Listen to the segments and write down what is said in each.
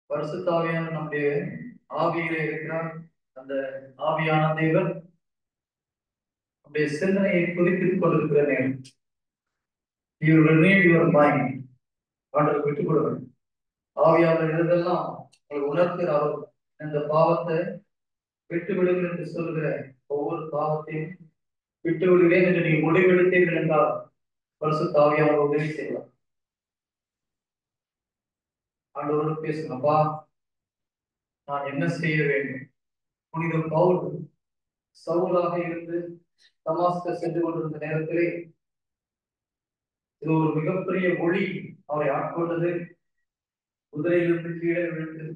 பரிசுத்த ஆவியான நம்முடைய ஆவியிலே இருக்கிறார். அந்த ஆவியான தேவன் நம்முடைய சிந்தனையை புதுப்பித்துக் கொண்டிருக்கிற நேரம். You renew your mind. ஆண்டவர் விட்டுக் கொடுங்கள். ஆவியாளர் இதெல்லாம் உங்களுக்கு உணர்த்துகிறாரோ இந்த பாவத்தை விட்டு விடுங்கள் என்று சொல்கிற ஒவ்வொரு பாவத்தையும் விட்டு விடுகிறேன் என்று நீங்க முடிவெடுத்தீர்கள் என்றால் பரிசுத்த ஆவியானவர் உதவி செய்வார். ஆண்டவரோடு பேசுங்கப்பா, நான் என்ன செய்ய வேண்டும்? புனித பவுல் சவுலாக இருந்து தமாஸ்கஸ் சென்று கொண்டிருந்த நேரத்திலே இது ஒரு மிகப்பெரிய ஒளி அவரை ஆட்கொண்டது. குதிரையிலிருந்து கீழே விழுந்து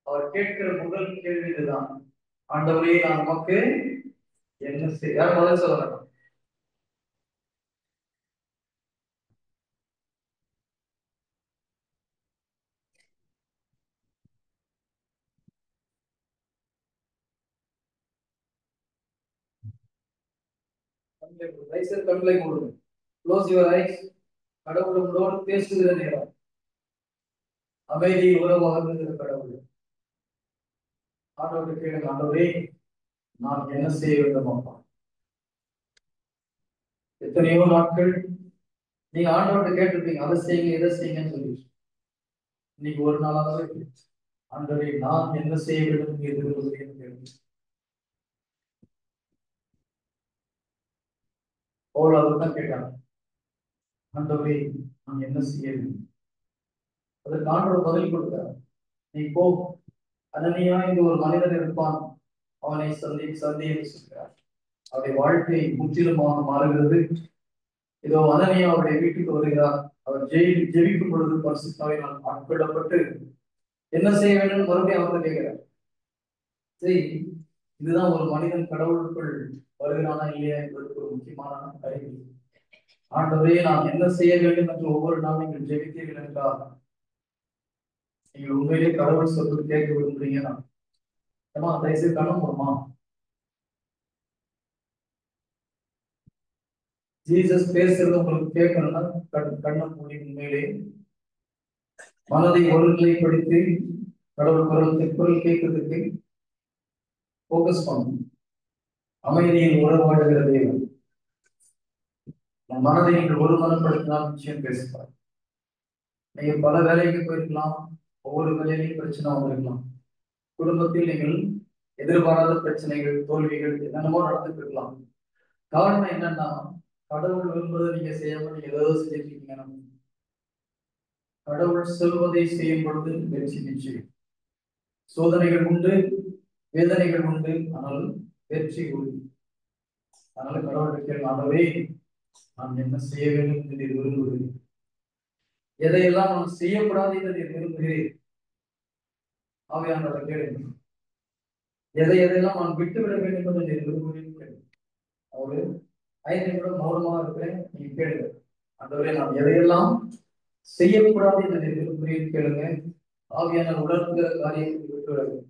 அவர் கேட்கிற முதல் கேள்வி இதுதான், ஆண்டவரே நான் நமக்கு என்ன செய்ய? முதல் சொல்லலாம். கண்களை மூடுங்க. Close your eyes. கடவுள் உங்களோடு பேசுகிற நேரம். அமைதி உறவாக இருக்கிற கடவுள். ஆண்டவரை கேளுங்க, ஆண்டவரே நான் என்ன செய்ய வேண்டும் அப்பா? எத்தனையோ நாட்கள் நீங்க ஆண்டவர்கிட்ட கேட்டிருப்பீங்க, அதை செய்யுங்க இதை செய்யுங்கன்னு சொல்லி. இன்னைக்கு ஒரு நாளாகவே ஆண்டவரே நான் என்ன செய்ய வேண்டும் என்று பவுல் அவர்தான் கேட்டாங்க, ஆண்டவரே நான் என்ன செய்ய வேண்டும்? அதற்கு ஆண்டவர் பதில் கொடுத்தார், நீ போ, அனனியா என்று ஒரு மனிதன் இருப்பான், அவனை சந்தி என்று சொல்கிறார். அவருடைய வாழ்க்கை முற்றிலுமாக மாறுகிறது. இதோ அனனியா அவருடைய வீட்டுக்கு வருகிறார். அவர் ஜெபிக்கும் பொழுது பரிசுத்தாவினால் ஆட்கொள்ளப்பட்டு என்ன செய்ய வேண்டும் மறுபடியும் அவர்கள் கேட்கிறார். சரி, இதுதான் ஒரு மனிதன் கடவுளுக்குள் வருகிறானா இல்லையா என்பதற்கு ஒரு முக்கியமான அறிவு. ஆண்டவரே நான் என்ன செய்ய வேண்டும் என்று ஒவ்வொரு நாளும் நீங்கள் ஜெபித்தீர்கள் என்றால் நீங்கள் உண்மையிலே கடவுள் சொல்வது கேட்க விரும்புறீங்கன்னா ஏமா தயவுசெய்து கண்ணம் போடுமா? ஜீசஸ் பேசுறது உங்களுக்கு கேட்கணும்னா கண்ணை மூடி உண்மையிலே மனதை ஒருநிலைப்படுத்தி கடவுள் குரல் கேட்கறதுக்கு போக்கஸ் பண்ணணும். அமைதியில் உறவாடுகிற தேவன் மனதை நீங்கள் ஒரு மனப்படுத்தினால் நிச்சயம் பேசுவார். நீங்க பல வேலைக்கு போயிருக்கலாம், ஒவ்வொரு வேலையிலையும் பிரச்சனை வந்திருக்கலாம், குடும்பத்தில் நீங்கள் எதிர்பாராத பிரச்சனைகள் தோல்விகள் என்னென்னமோ நடந்துட்டு இருக்கலாம். காரணம் என்னன்னா கடவுள் விரும்புவதை நீங்க செய்யாம நீங்க ஏதாவது செஞ்சிருக்கீங்க. கடவுள் சொல்வதை செய்யும் பொழுது வெற்றி நிச்சயம். சோதனைகள் உண்டு, வேதனைகள் உண்டு, ஆனால் வெற்றி உண்டு. அதனால கடவுள் ஆகவே நாம் என்ன செய்ய வேண்டும் என்று விரும்புகிறேன், எதையெல்லாம் நாம் செய்யக்கூடாது என்று விரும்புகிறேன். ஆவியானவரை கேளுங்க, எதையெல்லாம் நான் விட்டுவிட வேண்டும் என்று விரும்புகிறேன். அவரு 5 நிமிடம் மௌனமாக இருக்கிறேன், நீங்க கேளுங்க. ஆண்டவரே நான் எதையெல்லாம் செய்யக்கூடாது என்று விரும்புகிறேன் கேளுங்க. ஆவியான உணர்த்துகிற காரியத்தை விட்டுவிட வேண்டும்.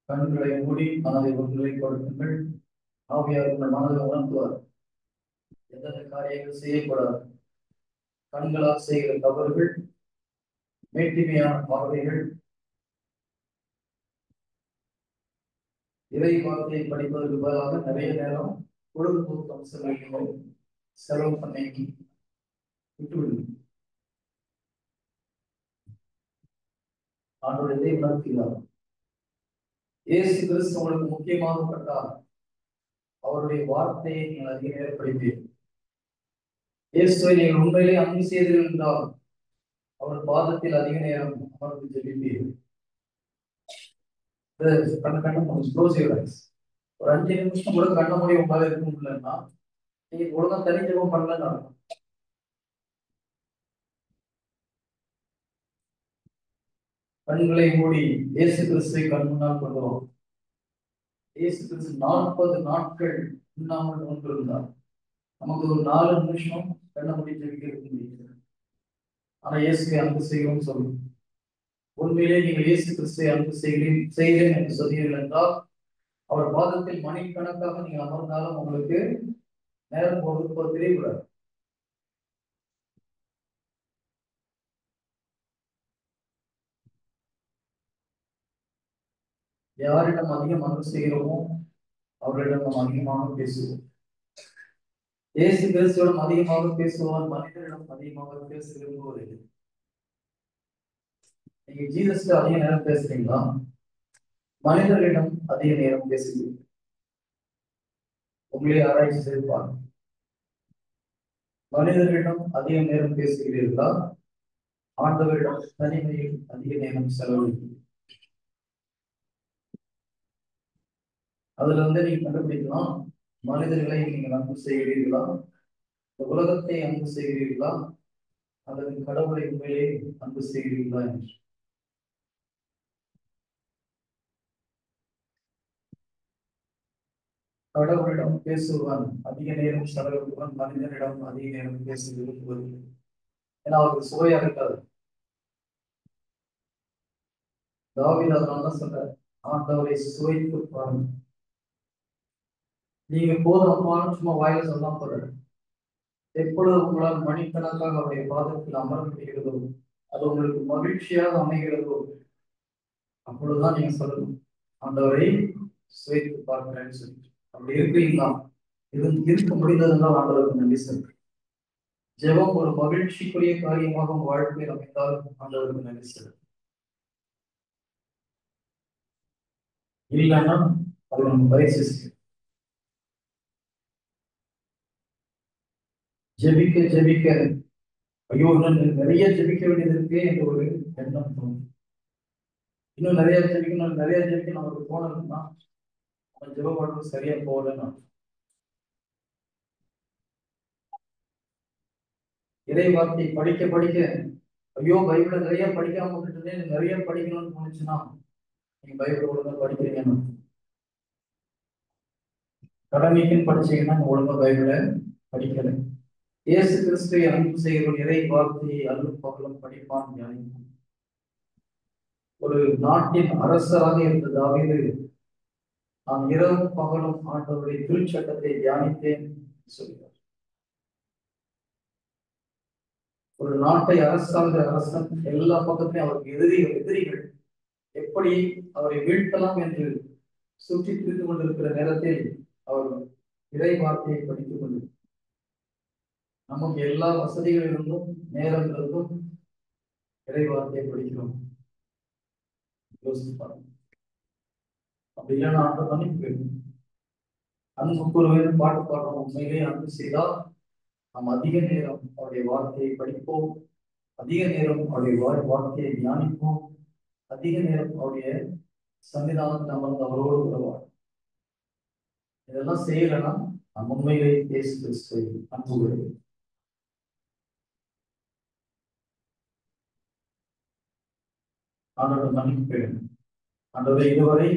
கண்களை மூடி மனதை ஒருநிலைப்படுத்துங்கள். ஆவியார் உங்கள் மனதை உணர்த்துவார். எந்தெந்த காரியங்கள் செய்யக்கூடாது, கண்களால் செய்கிற தவறுகள், மேட்டிமையான பார்வைகள், இறை வார்த்தையை படிப்பதற்கு பதிலாக நிறைய நேரம் பொழுதுபோக்கு அம்சங்கள் செலவு பண்ணி விட்டுவிடும். ஆண்டோட உணர்த்துகிறார். இயேசு கிறிஸ்து உங்களுக்கு முக்கியமாகப்பட்டார், அவருடைய வார்த்தையை நீங்கள் அதிக நேரம் படிப்பீர்கள். இயேசுவை நீங்கள் உண்மையிலே அன்பு செய்தீர்கள் என்றால் அவர் பாதத்தில் அதிக நேரம் அமர்ந்து ஜெபிப்பீர்கள். ஒரு 5 நிமிஷம் கூட கண்ண மூடி உங்களால இருக்க முடியலன்னா நீங்க ஒழுங்கா தனி ஜெபம் பண்ணலன்னு அர்த்தம். கண்களை மூடி இயேசு கிறிஸ்துவை கண் முன்னால் கொண்டு வரும். இயேசு கிறிஸ்து 40 நாட்கள் உண்ணாமல் நோன்பிருந்தார். நமக்கு ஒரு 4 நிமிஷம் கண்ண மூடி ஜெபிக்க முடியாது. ஆனா இயேசுவை அன்பு செய்கிறோம் சொல்லுங்க. உண்மையிலே நீங்கள் இயேசு கிறிஸ்துவை அன்பு செய்கிறேன் என்று சொன்னீர்கள் என்றால் அவர் பாதத்தில் மணிக்கணக்காக நீங்கள் அமர்ந்தாலும் உங்களுக்கு நேரம் போகிறது தெரியக்கூடாது. யாரிடம் அதிகம் அன்பு செய்கிறோமோ அவரிடம் நாம் அதிகமாக பேசுவோம். இயேசு கிறிஸ்துவிடம் அதிகமாக பேசுவார், மனிதரிடம் அதிகமாக பேச விரும்புவதில்லை. நீங்க ஜீசஸ் அதிக நேரம் பேசுறீங்களா? மனிதர்களிடம் அதிக நேரம் பேசுகிறீர்கள்? உங்களே ஆராய்ச்சி செய்வார். மனிதர்களிடம் அதிக நேரம் பேசுகிறீர்களா? ஆண்டவரிடம் தனிமையில் அதிக நேரம் செலவழிக்கிறீர்கள்? அதுல வந்து நீங்க கண்டுபிடிக்கலாம், மனிதர்களை நீங்கள் அன்பு செய்கிறீர்களா, இந்த உலகத்தை அன்பு செய்கிறீர்களா, அல்லது கடவுளை உண்மையிலே அன்பு செய்கிறீர்களா என்று. கடவுளிடம் பேசுவான், அதிக நேரம் செலவிடுவான், மனிதனிடம் அதிக நேரம் பேச விரும்புவதில்லை. ஏன்னா அவருக்கு சுவையா இருக்காது. தாவீது அதனாலதான் சொல்ற, ஆண்டவரை சுவைத்து பாருங்க. நீங்க போதும் அம்மான்னு சும்மா வாயில சொன்னா போற, எப்பொழுது உங்களால் மணிக்கணக்காக அவருடைய பாதத்தில் அமர முடிகிறதோ, அது உங்களுக்கு மகிழ்ச்சியாக அமைகிறதோ, அப்பொழுதுதான் நீங்க சொல்லணும், ஆண்டவரை சுவைத்து பார்க்கிறேன்னு சொல்லி. அப்படி இருக்கிறீங்களா? இது இருக்க முடிந்ததுனால் ஆண்டவருக்கு நன்றி சொல்றேன். ஜெபம் ஒரு மகிழ்ச்சிக்குரிய காரியமாக உங்க வாழ்க்கையில் அமைந்தால் ஆண்டவருக்கு நன்றி சொல்றேன். இல்லைன்னா அது நம்ம பயிற்சி செய்யும். ஜெபிக்க ஜெபிக்க ஐயோ இன்னும் நிறைய ஜெபிக்க வேண்டியது இருக்கு என்று ஒரு எண்ணம் தோணும். இன்னும் நிறைய ஜெபிக்கணும் நமக்கு தோணுதுன்னா நம்ம ஜெப வாழ்க்கை சரியா போகலன்னா. இறை வார்த்தை படிக்க படிக்க ஐயோ பைபிளை நிறைய படிக்காம விட்டுட்டு நிறைய படிக்கணும்னு தோணுச்சுன்னா நீங்க பைபிள் ஒழுங்கா படிக்கிறீங்கன்னா, கடமைக்குன்னு படிச்சீங்கன்னா ஒழுங்கா பைபிளை படிக்கல. இயேசு கிறிஸ்துவை அன்பு செய்கிற இறை வார்த்தையை அல்லும் பகலும் படிப்பான் தியானிப்பான். ஒரு நாட்டின் அரசராக இருந்த தாவீது, நான் இரவும் பகலும் ஆண்டவருடைய திருச்சட்டத்தை தியானித்தேன் சொல்கிறார். ஒரு நாட்டை அரசாங்க அரசன் எல்லா பக்கத்திலும் அவருக்கு எதிரிகள் எப்படி அவரை வீழ்த்தலாம் என்று சுற்றி திரிந்து கொண்டிருக்கிற நேரத்தில் அவர் இறை வார்த்தையை படித்துக் கொண்டு, நமக்கு எல்லா வசதிகளிலிருந்தும் நேரம் இருந்தும் இறை வார்த்தையை படிக்கிறோம். யோசிப்பாங்க. அப்படி இல்லைன்னா ஆண்டு மன்னிப்பு போயிடும். அன்பு கூறுவேன் பாட்டு பாடுறோம். உண்மையிலே அன்பு செய்தால் நாம் அதிக நேரம் அவருடைய வார்த்தையை படிப்போம், அதிக நேரம் அவருடைய வார்த்தையை தியானிப்போம், அதிக நேரம் அவருடைய சன்னிதானத்தில் அமர்ந்து அவரோடு உறவாடும். இதெல்லாம் செய்யலைன்னா நம் உண்மையிலே இயேசு கிறிஸ்துவை அன்பு கூறுவேன். ஆண்டோட மன்னிப்பு போயிடும். ஆண்டவரை இதுவரை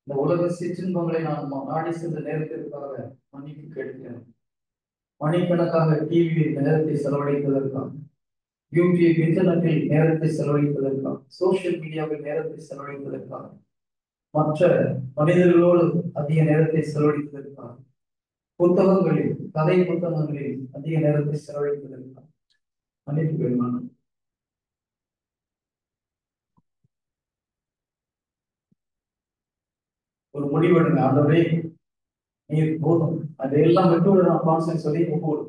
இந்த உலக சிற்றின்பங்களை நான் நாடி சென்ற நேரத்திற்காக மன்னிப்பு கேட்கிறேன். மணிக்கணக்காக டிவியில் நேரத்தை செலவழிப்பதற்காக, யூடியூப் இன்டர்நெட்டில் நேரத்தை செலவழிப்பதற்காக, சோசியல் மீடியாவில் நேரத்தை செலவழிப்பதற்காக, மற்ற மனிதர்களோடு அதிக நேரத்தை செலவழிப்பதற்காக, புத்தகங்களில் கதை புத்தகங்களில் அதிக நேரத்தை செலவழிப்பதற்காக மன்னிப்பு வேண்டுமான ஒரு முடிவெடுங்க. ஆண்டவரே நீர் போதும், அதையெல்லாம் விட்டு விட நான் கான்சென்ட் சொல்லி ஒவ்வொரு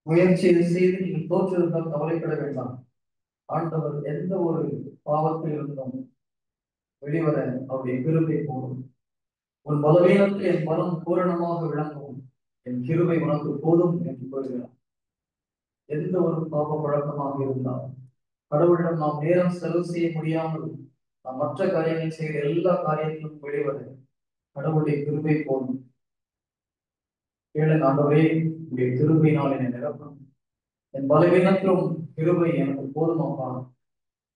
முயற்சியை செய்து நீங்கள் தோற்றிருந்தால் கவலைப்பட வேண்டாம். ஆண்டவர் எந்த ஒரு பாவத்தில் இருந்தும் வெளிவர அவருடைய கிருபை போதும். உன் பலவீனத்தில் என் பலம் பூரணமாக விளங்கும், என் கிருபை உனக்கு போதும் என்று கூறுகிறார். எந்த ஒரு பாவ பழக்கமாக இருந்தாலும் கடவுளிடம் நாம் நேரம் செலவு செய்ய முடியாமல் நாம் மற்ற காரியங்கள் செய்கிற எல்லா காரியத்திலும் வெளிவர கடவுளுடைய கிருபை போதும். கேளுங்க, ஆண்டவரே உடைய கிருபையினால் என்னை நிரப்பும், என் பலவீனத்திலும் கிருபை எனக்கு போதும் அப்பா.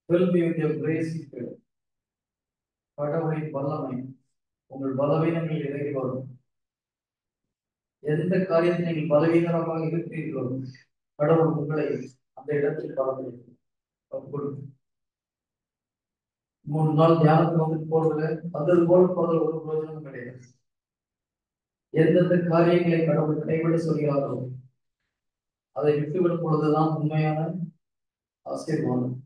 Fill me with your grace. கடவுளின் வல்லமை உங்கள் பலவீனங்களில் இறங்கி வரும். எந்த காரியத்தில் நீங்கள் பலவீனமாக இருக்கிறீர்களோ கடவுள் உங்களை அந்த இடத்தில் பலப்படுத்தும். 3 நாள் தியானத்துக்கு வந்து போறது அது போல போறது ஒரு பிரயோஜனம் கிடையாது. எந்தெந்த காரியங்களை கடவுள் கைவிட சொல்கிறாரோ அதை விட்டுவிடும் பொழுதுதான் உண்மையான ஆசீர்வாதம்.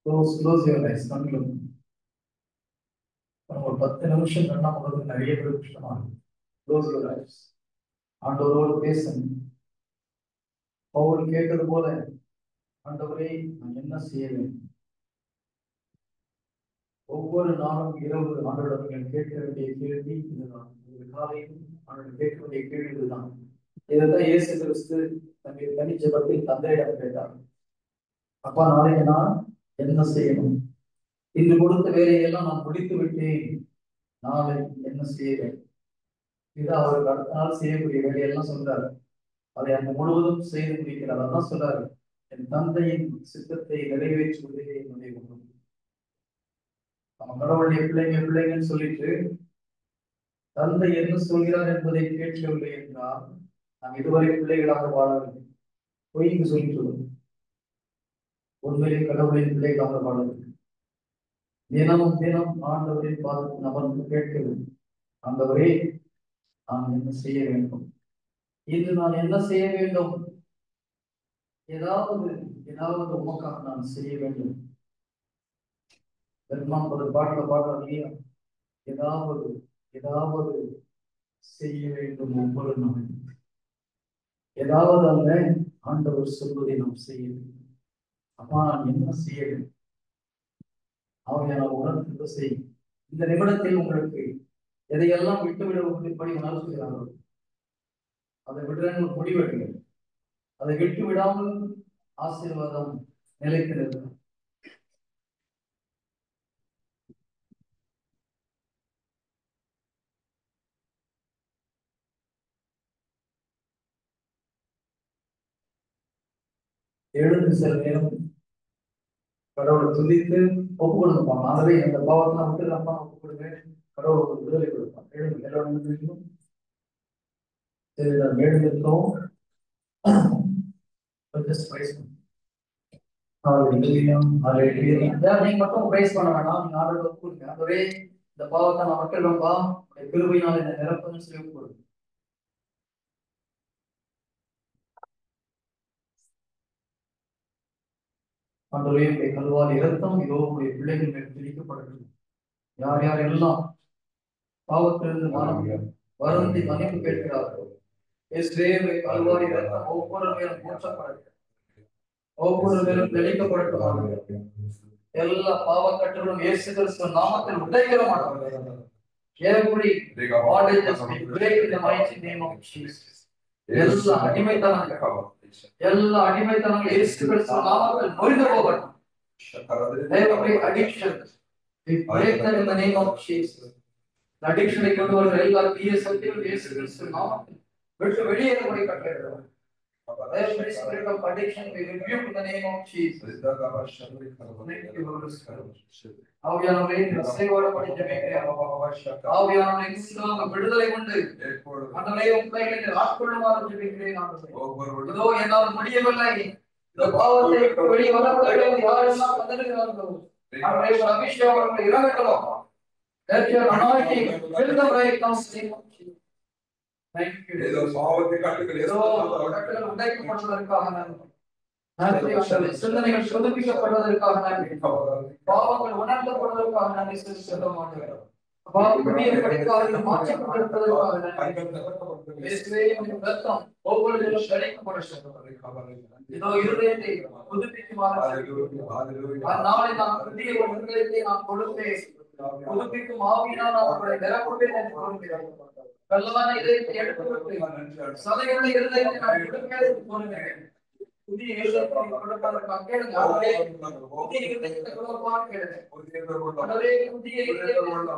Close your eyes. ஒரு 10 நிமிஷம் கண்ணா முதல்ல நிறைய பேர் கஷ்டமா இருக்கு. Close your eyes. ஆண்டவரோடு பேசுங்க. பவுல் கேட்டது போல, ஆண்டவரே நான் என்ன செய்ய வேண்டும்? ஒவ்வொரு நாளும் இரவு ஆண்டவரிடம் கேட்க வேண்டிய கேள்வி இதுதான். ஒரு காலையில் ஆண்டவர் கேட்க வேண்டிய கேள்வி இதுதான். இதைத்தான் இயேசு கிறிஸ்து தன்னுடைய தனி ஜெபத்தில் தந்தையிடம் கேட்டார். அப்பா, நாளைக்கு நான் என்ன செய்யணும்? இன்று கொடுத்த வேலையெல்லாம் நான் முடித்து விட்டேன், நாளை என்ன செய்ய வேண்டும்? இது அவருக்கு அடுத்த நாள் செய்யக்கூடிய வேலையெல்லாம் சொல்றாரு. அதை அந்த முழுவதும் செய்து முடிக்கிறார். அதான் சொல்றாரு, என் தந்தையின் சித்தத்தை நிறைவேற்றுவதே என்னுடைய குணம். நம்ம கடவுளுடைய பிள்ளைங்கன்னு சொல்லிட்டு தந்தை என்ன சொல்கிறார் என்பதை கேட்கவில்லை என்றால் நாம் இதுவரை பிள்ளைகளாக வாழவில்லை. பொய்க்கு சொல்லி சொல்லுவோம். உண்மையிலே கடவுளின் பிள்ளைகளாக வாழவில்லை. தினமும் தினம் ஆண்டவரின் பாதத்தில் அமர்ந்து கேட்கவில்லை. ஆண்டவரே நான் என்ன செய்ய வேண்டும்? இன்று நான் என்ன செய்ய வேண்டும்? ஏதாவது உமக்காக நான் செய்ய வேண்டும். பெருமான் ஒரு பாட்டுல பாடுறார் இல்லையா? ஏதாவது செய்ய வேண்டும். ஒவ்வொரு நாளும் ஏதாவது அல்ல, ஆண்டவர் சொல்வதை நாம் செய்ய வேண்டும். அப்பா, நான் என்ன செய்ய வேண்டும்? நான் உணர்ந்து செய்யும். இந்த நிமிடத்தில் உங்களுக்கு எதையெல்லாம் விட்டுவிட படி உணர்த்துகிறார்கள் அதை விட முடிவெடுங்க. அதை விட்டு விடாமல் ஆசீர்வாதம் நிலைக்கிறது. எழுந்து சில நேரம் கடவுளை துதித்து ஒப்பு கொடுப்பாங்க. ஆகவே இந்த பாவத்தை விட்டு அப்பா ஒப்பு கொடுங்க, கடவுளுக்கு விடுதலை கொடுப்பாங்க. எழுந்து எல்லோரும் தெரியும். எழுந்திருக்கவும் நீங்க மட்டும் பிரைஸ் பண்ண வேண்டாம். நீங்க ஆர்டர் ஒப்பு கொடுங்க. ஆகவே இந்த பாவத்தை நான் விட்டுறப்பா, கிருபையினால் என்ன நிரப்புன்னு சொல்லி ஒப்பு கொடுங்க. ஆண்டவரே, உடைய கல்வாரி இரத்தம் இதோ உடைய பிள்ளைகள் மேல் திணிக்கப்படட்டும். யார் யார் எல்லாம் பாவத்திலிருந்து வருந்தி மன்னிப்பு கேட்கிறார்கள், கல்வாரி இரத்தம் ஒவ்வொரு மேலும் ஊற்றப்படட்டும், ஒவ்வொரு மேலும் தெளிக்கப்படட்டும். எல்லா பாவக்கட்டுகளும் இயேசு கிறிஸ்துவின் நாமத்தில் உடைக்கிற மாட்டாங்க. Every bondages we break in the mighty name of Jesus. எல்லா அடிமைத்தனங்கள் இயேசு கிறிஸ்துவின் நாமத்தில் முறிந்து போகட்டும். Every addiction we break them in the name of Jesus. Addiction-ஐ கொண்டு வருகிற எல்லா தீய சக்திகளும் இயேசு கிறிஸ்துவின் நாமத்தில் விட்டு வெளியேறும்படி கட்டளையிடுகிறோம். Every spirit of addiction we rebuke in the name of Jesus. ஆவியானவரே, சேவகப்படி ஜெபிக்கிறேன். ஆவியானவரே, கிறிஸ்துவாக விடுதலை உண்டு. ஆண்டவரே, உம்மை ஆட்கொள்ளுமாறு ஜெபிக்கிறேன். இதோ என்னால் முடியவில்லை, இந்த பாவத்தை வெளியே வரக்கூடாது. யாரெல்லாம் பதறுகிறார்களோ ஆண்டவரே, ஒரு அபிஷேகம் அவர்களை இறங்கட்டும். Let your anointing fill them right now. Thank you. ஏதோ பாவத்தை கட்டுகள் உடைக்கப்படுவதற்காக நன்றி. சிந்தனைகள் சுதப்பிக்கப்படுவதற்காக நன்றி. பாவங்கள் உணர்த்தப்படுவதற்காக நன்றி. செலுத்துகிறோம். பாவத்திற்காக மாற்றப்பட்டிருப்பதற்காக நன்றி. ரத்தம் ஒவ்வொருவரும் கிடைக்கப்படும். இதோ இருதயத்தை புதுப்பிக்குமாறு அந்நாளை நான் புதிய ஒரு இருதயத்தை நான் கொடுத்தேன். புதுப்பிக்கும் ஆவியினால் அவர்களை நிரப்புவேன் என்று கூறுகிறேன். கல்லவான இதயத்தை எடுத்துவிட்டு சதையுள்ள இருதயத்தை நான் கொடுப்பேன் என்று கூறுகிறேன். புதிய இருதயத்தை கொடுப்பதற்காக கேளுங்க. புதிய இருதயத்தை கொடுப்பார் கேளுங்க. புதிய இருதயத்தை கொடுங்க.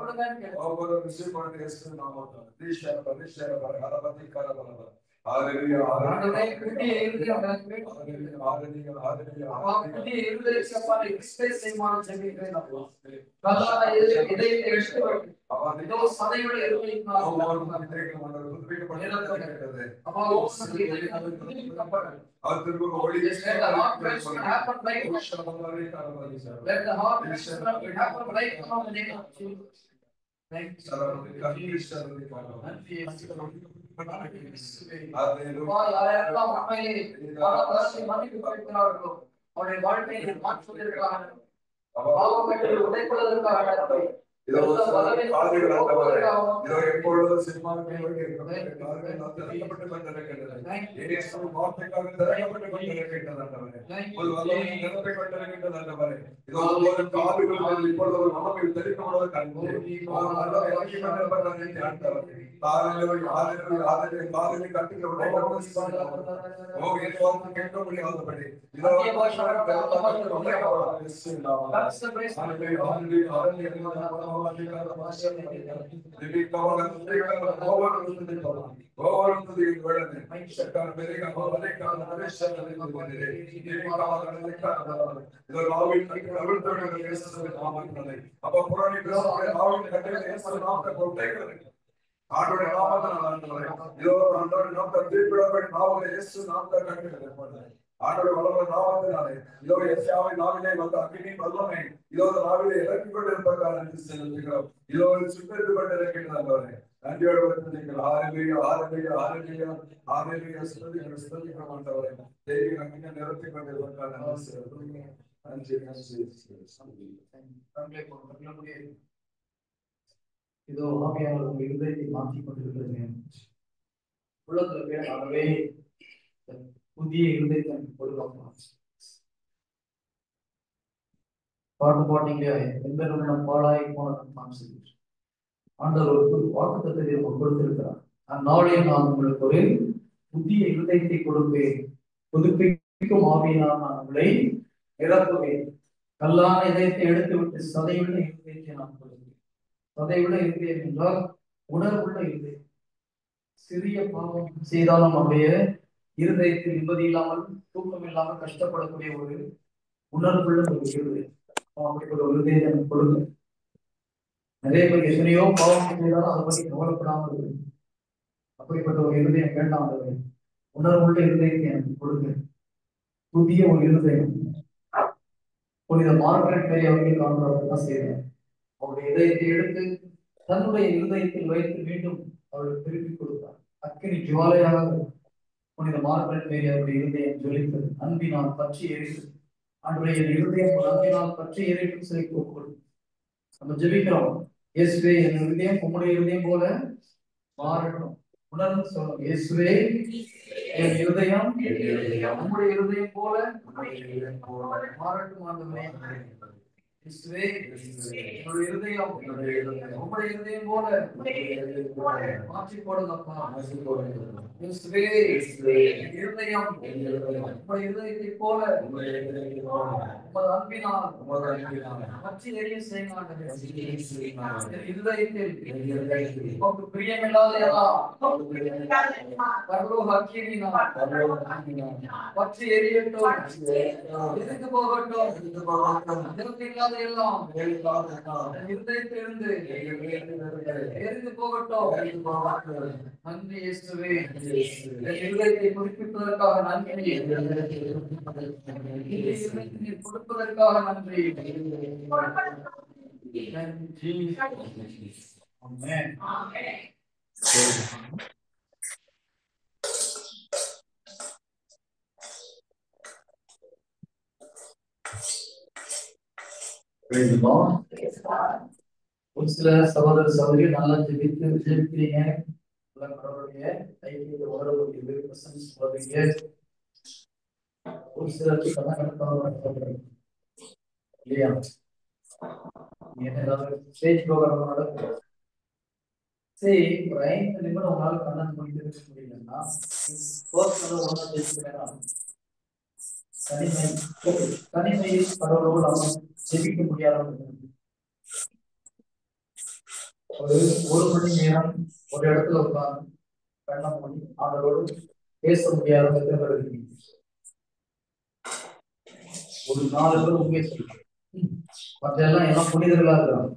இதோ ஆவியானவர் உங்கள் இருதயத்தை மாற்றிக் கொண்டிருக்கிறது. உள்ளத்திலே புதிய இருதயத்தை கொடுக்கலாம். பாட்டு பாட்டீங்க, எந்த பாழாய் போனதான் சொல்லிட்டு ஆண்டவர் ஒரு வாக்குத்தத்தத்தை கொடுத்திருக்கிறார். அந்நாளில் நான் உங்களுக்கு ஒரு புதிய இருதயத்தை கொடுப்பேன், புதுப்பிக்கும் ஆவியினால் நான் உங்களை நிரப்புவேன். கல்லான இதயத்தை எடுத்துவிட்டு சதையுள்ள இருதயத்தை நான் கொடுப்பேன். சதையுள்ள இருதயம் என்றால் உணர்வுள்ள இருதயம். சிறிய பாவம் செய்தாலும் நம்முடைய இருதயத்தில் நிம்மதி இல்லாமல், தூக்கம் இல்லாமல் கஷ்டப்படக்கூடிய ஒரு உணர்வுள்ள ஒரு இருதயம். அப்படிப்பட்ட ஒரு இருதயத்தை கொடுங்க. நிறைய பேர் எத்தனையோ பாவம் செய்தாலும் அதை பற்றி கவலைப்படாமல் இருக்கு. அப்படிப்பட்ட ஒரு இருதயம் வேண்டாம். உணர்வுள்ள இருதயத்தை எனக்கு கொடுங்க. புதிய ஒரு இருதயம். புனித மார்கரெட் மேரி அவர்கள் காண்பதான் செய்யறார். அவருடைய இதயத்தை எடுத்து தன்னுடைய இருதயத்தில் வைத்து மீண்டும் அவருக்கு திருப்பி கொடுத்தார். அக்கினி ஜுவாலையாக புனித மார்கரெட் மேரி அவருடைய இருதயம் ஜொலித்தது. அன்பினால் பற்றி எரித்து அவருடைய இருதயம் அன்பினால் பற்றி எரிக்கும் சொல்லி கூப்பிடும். நம்ம ஜெபிக்கிறோம், இயேசுவே என் இருதயம் உம்முடைய இருதயம் போல மாறட்டும். உணர்ந்து சொல்லணும், இயேசுவே என் இருதயம் உம்முடைய இருதயம் போல மாறட்டும். ஆண்டவரே, இயேசுவே என்னுடைய இருதயம் உம்முடைய இருதயம் போல மாற்றி போடுங்கப்பா. இயேசுவே என் இருதயம் உம்முடைய இருதயத்தை போல உமது அன்பினால் பற்றி எரிய செய்யுங்க. இருதயத்தில் உமக்கு பிரியமில்லாத எல்லாம் பரலோக அக்கினியினால் பற்றி எரியட்டும், எரிந்து போகட்டும். எல்லாம் இருதயத்திலிருந்து எரிந்து போகட்டும். நன்றி இயேசுவே, இருதயத்தை புதுப்பிப்பதற்காக நன்றி, கொடுப்பதற்காக நன்றி. ஆமென். ஒரு சில சகோதர சகோதரி நல்லா ஜெபிக்கிறீங்க. கடவுளுடைய ஐக்கியத்தை உணரக்கூடிய பிரசன்ஸ் சொல்றீங்க. ஒரு சிலருக்கு இல்லையா, ஏதாவது ஸ்டேஜ் ப்ரோக்ராம் நடக்கும். சரி, ஒரு 5 நிமிடம் உங்களால கண்ணன் முடிக்க முடியலன்னா ஒன்றா ஜெயிக்க வேணாம். தனிமையில் கடவுளோடு நம்ம ஜெபிக்க முடியாத ஒரு 1 மணி நேரம் ஒரு இடத்துல உட்கார்ந்து கண்ணை மூடி ஆண்டவரோடு பேச முடியாத எத்தனை பேர் இருக்கீங்க? ஒரு 4 பேர் உண்மையை சொல்லுங்க. மற்றெல்லாம் எல்லாம் புனிதர்களா இருக்கிறாங்க.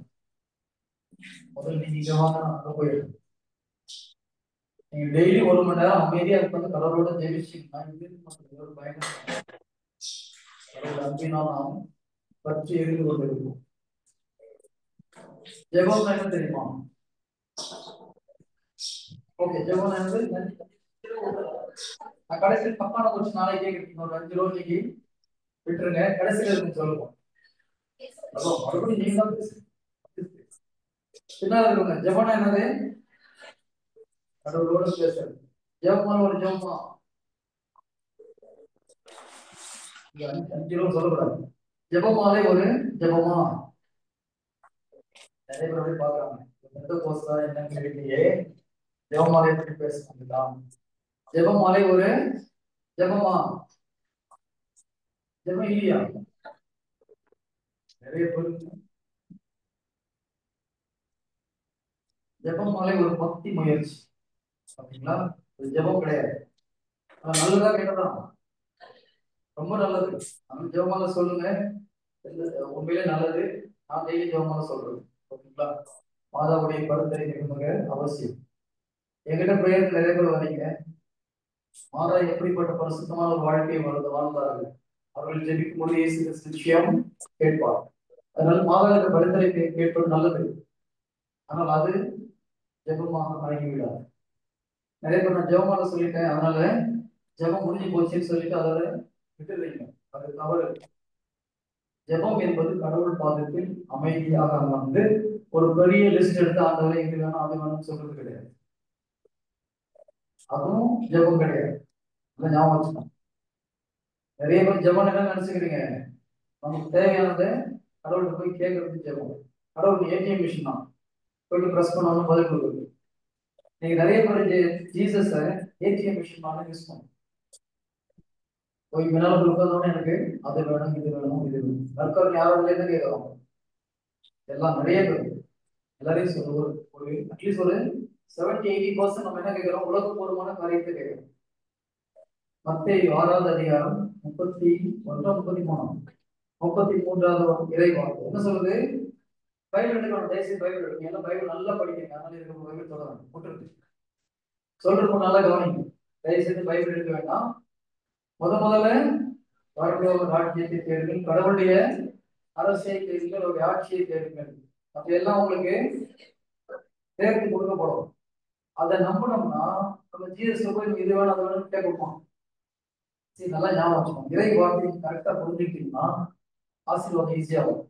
முதல்ல நீங்க இங்க வாங்க, அங்க போயிடும். நீங்க டெய்லி 1 மணி நேரம் அமைதியா உட்காந்து கடவுளோட ஜெயிச்சீங்கன்னா ஒரு பயணம் கடவுள் அன்பினால் பற்றி எரிந்து கொண்டிருக்கும். ஜெபம் என்ன தெரியுமா? ஓகே, ஜெபம் நான் கடைசியில் தப்பான கொஞ்சம் நாளைக்கே ஒரு 5 ரூபா இன்னைக்கு விட்டுருங்க, கடைசியில் இருக்கு சொல்லுவோம். மறுபடியும் நீங்க தான் பின்னால இருக்குங்க. ஜெபம் என்னது? கடவுளோட பேசுறது. ஜெபமான ஒரு ஜெபமா 5 ரூபா சொல்லக்கூடாது. ஜெபமாலே ஒரு ஜெபமா நிறைய பேர் பாக்குறாங்க. எந்த கோர்ஸ் தான் என்னன்னு கேட்டீங்க. ஜெபமாலை பற்றி பேசுறாங்க. ஜெபமாலை ஒரு ஜெபமா? ஜெபம் இல்லையா? நிறைய பேர் ஜெபமாலை ஒரு பக்தி முயற்சி. பாத்தீங்களா? இது ஜெபம் கிடையாது. நல்லதா கேட்டதா? ரொம்ப நல்லது. நம்ம ஜெபமாலை சொல்லுங்க, உண்மையிலே நல்லது. நான் டெய்லி ஜெபமாலை சொல்றேன். ஓகேங்களா? மாதாவுடைய பரிந்துரை மிக அவசியம். என்கிட்ட பிரேயர் நிறைய பேர் வரீங்க. மாதா எப்படிப்பட்ட பரிசுத்தமான ஒரு வாழ்க்கையை வாழ்ந்தார்கள். அவர்கள் ஜெபிக்கும் போது இயேசு கிறிஸ்து விஷயம் கேட்பார். அதனால மாதாவின் பரிந்துரை கேட்பது நல்லது. ஆனால் அது ஜெபமாக ஆகிவிடாது. நிறைய பேர் நான் ஜெபமாக சொல்லிட்டேன், அதனால ஜெபம் முடிஞ்சு போச்சுன்னு சொல்லிட்டு அதோட விட்டுறீங்க. அது தவறு. ஜெபம் என்பது கடவுள் பாதத்தில் அமைதியாக அமர்ந்து ஒரு பெரிய லிஸ்ட் எடுத்து ஆண்டவரை இது வேணும் அது வேணும்னு சொல்றது கிடையாது. அதுவும் ஜெபம் கிடையாது. ஞாபகம் வச்சுக்கணும். நிறைய பேர் ஜெபம் என்ன நினைச்சுக்கிறீங்க? நமக்கு தேவையானதை கடவுள்கிட்ட போய் கேட்கறது ஜெபம். கடவுள் ஏடிஎம் மிஷின் தான், போயிட்டு ப்ரெஸ் பண்ணாலும் பதில் கொடுக்குறது. நீங்க நிறைய பேர் ஜீசஸ ஏடிஎம் மிஷின் தான் யூஸ் பண்ணும். போய் முன்னால கொடுக்கறதோட எனக்கு அது வேணும் இது வேணும் இது வேணும். தற்கொலை யாரோட என்ன கேட்கலாம்? எல்லாம் நிறைய பேர் எல்லாரையும் சொல்லுவோம். ஒரு அட்லீஸ்ட் ஒரு 70-80% நம்ம என்ன கேட்கிறோம்? உலகபூர்வமான காரியத்தை கேட்கிறோம். மத்தேயு 6வது அதிகாரம் 31-33 33வது இறைவாக்கு என்ன சொல்லுது? பைபிள் எடுக்கணும். தயவுசெய்து பைபிள் எடுக்கணும். எல்லாம் பைபிள் நல்லா படிக்கணும். அதனால இருக்க பைபிள் தொடரும் போட்டுருக்கு சொல்றது நல்லா கவனிங்க. தயவுசெய்து பைபிள் எடுக்க வேண்டாம். முதல்ல வரக்கூடிய ராஜ்யத்தை தேடுங்கள், கடவுளுடைய அரசியை தேடுங்கள், அவருடைய ஆட்சியை தேடுங்கள். அப்ப எல்லாம் உங்களுக்கு தேர்ந்து கொடுக்கப்படும். அதை நம்பினோம்னா நம்ம ஜீசஸ் போய் இது வேணும் அது வேணும்னு கேட்கணும். சரி, நல்லா ஞாபகம் வச்சுக்கணும். இறை வார்த்தையை கரெக்டா புரிஞ்சுக்கிட்டீங்கன்னா ஆசீர்வாதம் ஈஸியாகும்.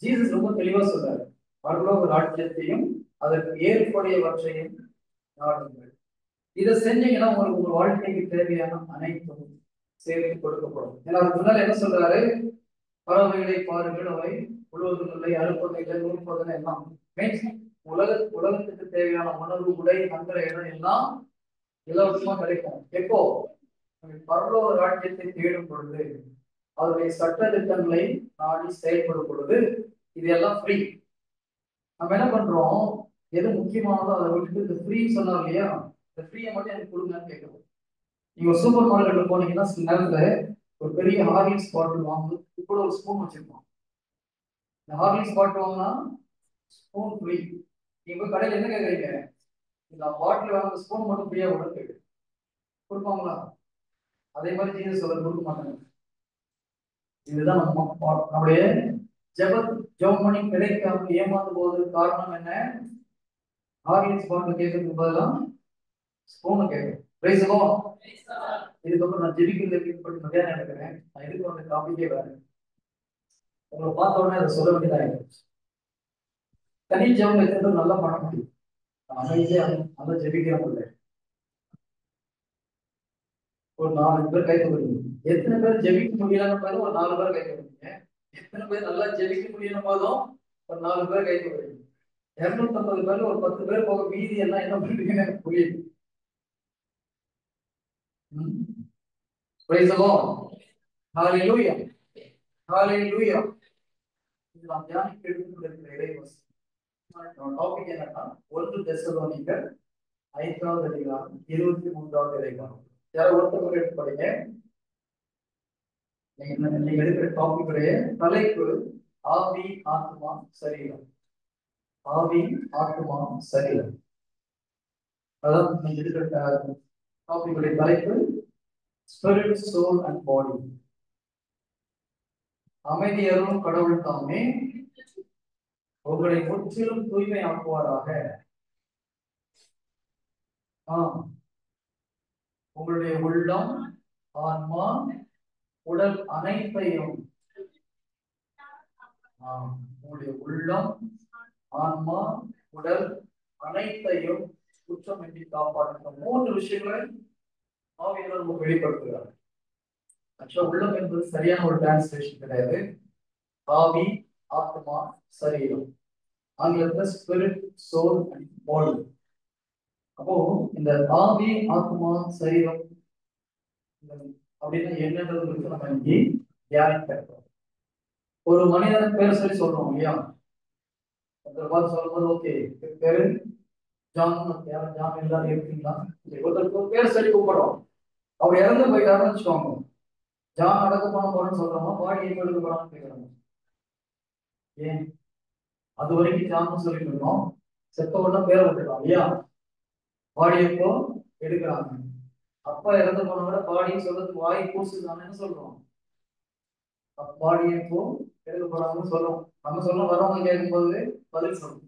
ஜீசஸ் ரொம்ப தெளிவா சொல்றாரு, பரலோக ராஜ்யத்தையும் அதற்கு ஏற்புடையவற்றையும் நாடுங்கள். இதை செஞ்சீங்கன்னா உங்களுக்கு உங்க வாழ்க்கைக்கு தேவையான அனைத்தும் சேர்த்து கொடுக்கப்படும். ஏன்னா அதுக்கு முன்னால என்ன சொல்றாரு? பறவைகளை பாருங்கள், அவை உழுவதில்லை, அறுப்பதில்லை, நூற்பதில்லை, எல்லாம் உலகத்துக்கு தேவையான உணவு, உடை, தங்குற இடம் எல்லாம் இலவசமா கிடைக்கும். எப்போ? பரலோக ராஜ்யத்தை தேடும் பொழுது, அவருடைய சட்ட திட்டங்களை நாடி செயல்படும் பொழுது இதெல்லாம் ஃப்ரீ. நம்ம என்ன பண்றோம்? எது முக்கியமானதோ அதை விட்டுட்டு இந்த ஃப்ரீ சொன்னார் இல்லையா, இந்த ஃப்ரீயை மட்டும் எனக்கு கொடுங்கன்னு கேட்கணும். நீங்க சூப்பர் மார்க்கெட்ல போனீங்கன்னா சில நேரத்துல ஒரு பெரிய ஹார்லிக்ஸ் பாட்டில் வாங்க கூட ஒரு ஸ்பூன் வச்சிருக்கோம். இந்த ஹார்லிக்ஸ் பாட்டில் வாங்கினா ஸ்பூன் ஃப்ரீ. நீங்க போய் கடையில் என்ன கேட்குறீங்க? இந்த பாட்டில் வாங்க ஸ்பூன் மட்டும் ஃப்ரீயா உடனே கொடுப்பாங்களா? அதே மாதிரி ஜீசஸ் சொல்ல கொடுக்க மாட்டாங்க. இதுதான் நம்முடைய ஜெபம் பண்ணி கிடைக்காம ஏமாந்து போவதற்கு காரணம் என்ன? ஹார்லிக்ஸ் பாட்டில் கேட்கறதுக்கு பதிலாக ஸ்பூன் கேட்கணும். இதுக்கப்புறம் நான் ஜெபிக்கிறது மத்தியானம் எடுக்கிறேன். நான் எதுக்கு வந்து காப்பிக்கே வேற உங்களை பார்த்த உடனே அதை சொல்ல வேண்டியதாக தனி ஜெபம் எத்தனை பேர் நல்லா பண்ண முடியும்? அமைதியா நல்லா ஜெபிக்கிறவங்க ஒரு 4 பேர் கை கொடுங்க. எத்தனை பேர் ஜெபிக்க முடியலன்னு போதும் ஒரு 4 பேர் கை கொடுங்க. எத்தனை பேர் நல்லா ஜெபிக்க முடியணும் போதும் ஒரு 4 பேர் கை கொடுங்க. 250 பேர் ஒரு 10 பேர் போக மீதி எல்லாம் என்ன பண்றீங்கன்னு எனக்கு புரியுது. Praise the Lord. Hallelujah. Hallelujah. நாம் தியானிக்க எடுத்துக்கொண்டிருக்கிற இறைவசனம் டாபிக் என்னன்னா 1 தெசலோனிக்கர் 5வது அதிகாரம் 23வது இறைவாக்கு. யாரோ ஒருத்தர் எடுத்து படிங்க. நீங்க எடுக்கிற டாபிக்குடைய தலைப்பு ஆவி, ஆத்மா, சரீரம். ஆவி, ஆத்மா, சரீரம். அதாவது நீங்க எடுக்கிற டாபிக்குடைய தலைப்பு ஸ்பிரிட், சோல் அண்ட் பாடி. அமைதியரும் கடவுள் தாமே உங்களை முற்றிலும் தூய்மை ஆக்குவாராக. உங்களுடைய உள்ளம், ஆன்மா, உடல் அனைத்தையும் உங்களுடைய உள்ளம், ஆன்மா, உடல் அனைத்தையும் குற்றமின்றி காப்பாற்ற 3 விஷயங்களை ஆவியானவர் நமக்கு வெளிப்படுத்துகிறார். ஆக்சுவலா உள்ளம் என்பது சரியான ஒரு டிரான்ஸ்லேஷன் கிடையாது. ஆவி, ஆத்மா, சரீரம். ஆங்கிலத்தில் ஸ்பிரிட், சோல் அண்ட் பாடி. அப்போ இந்த ஆவி, ஆத்மா, சரீரம் அப்படின்னு என்னன்றது குறித்து நம்ம இன்னைக்கு தியானிக்கிறோம். ஒரு மனிதன் பேர் சொல்லி சொல்றோம் இல்லையா? பார்த்து சொல்லும்போது ஓகே பேரு ஜான், ஜான் எல்லாரும் இருக்கீங்களா? ஒருத்தருக்கு பேர் சொல்லி கூப்பிடுறோம். அவர் இறந்து போயிட்டாருன்னு வச்சுக்கோங்க. ஜான் அடக்க போறோம்னு சொல்றோமா, பாடி எப்போ எடுக்க போறான்னு கேட்கறாங்க. ஏன் அது வரைக்கும் ஜான் சொல்லிட்டு இருக்கோம், செத்த உடனே பேரை விட்டுருக்கோம் இல்லையா? பாடி எப்போ எடுக்கிறாங்க. அப்பா இறந்து போனவங்க பாடின்னு சொல்றதுக்கு வாய் பூசுதானு சொல்றோம். பாடி எப்போ எடுக்க போறாங்கன்னு சொல்றோம். நம்ம சொல்றோம், வரவங்க கேட்கும்போது பதில் சொல்றோம்.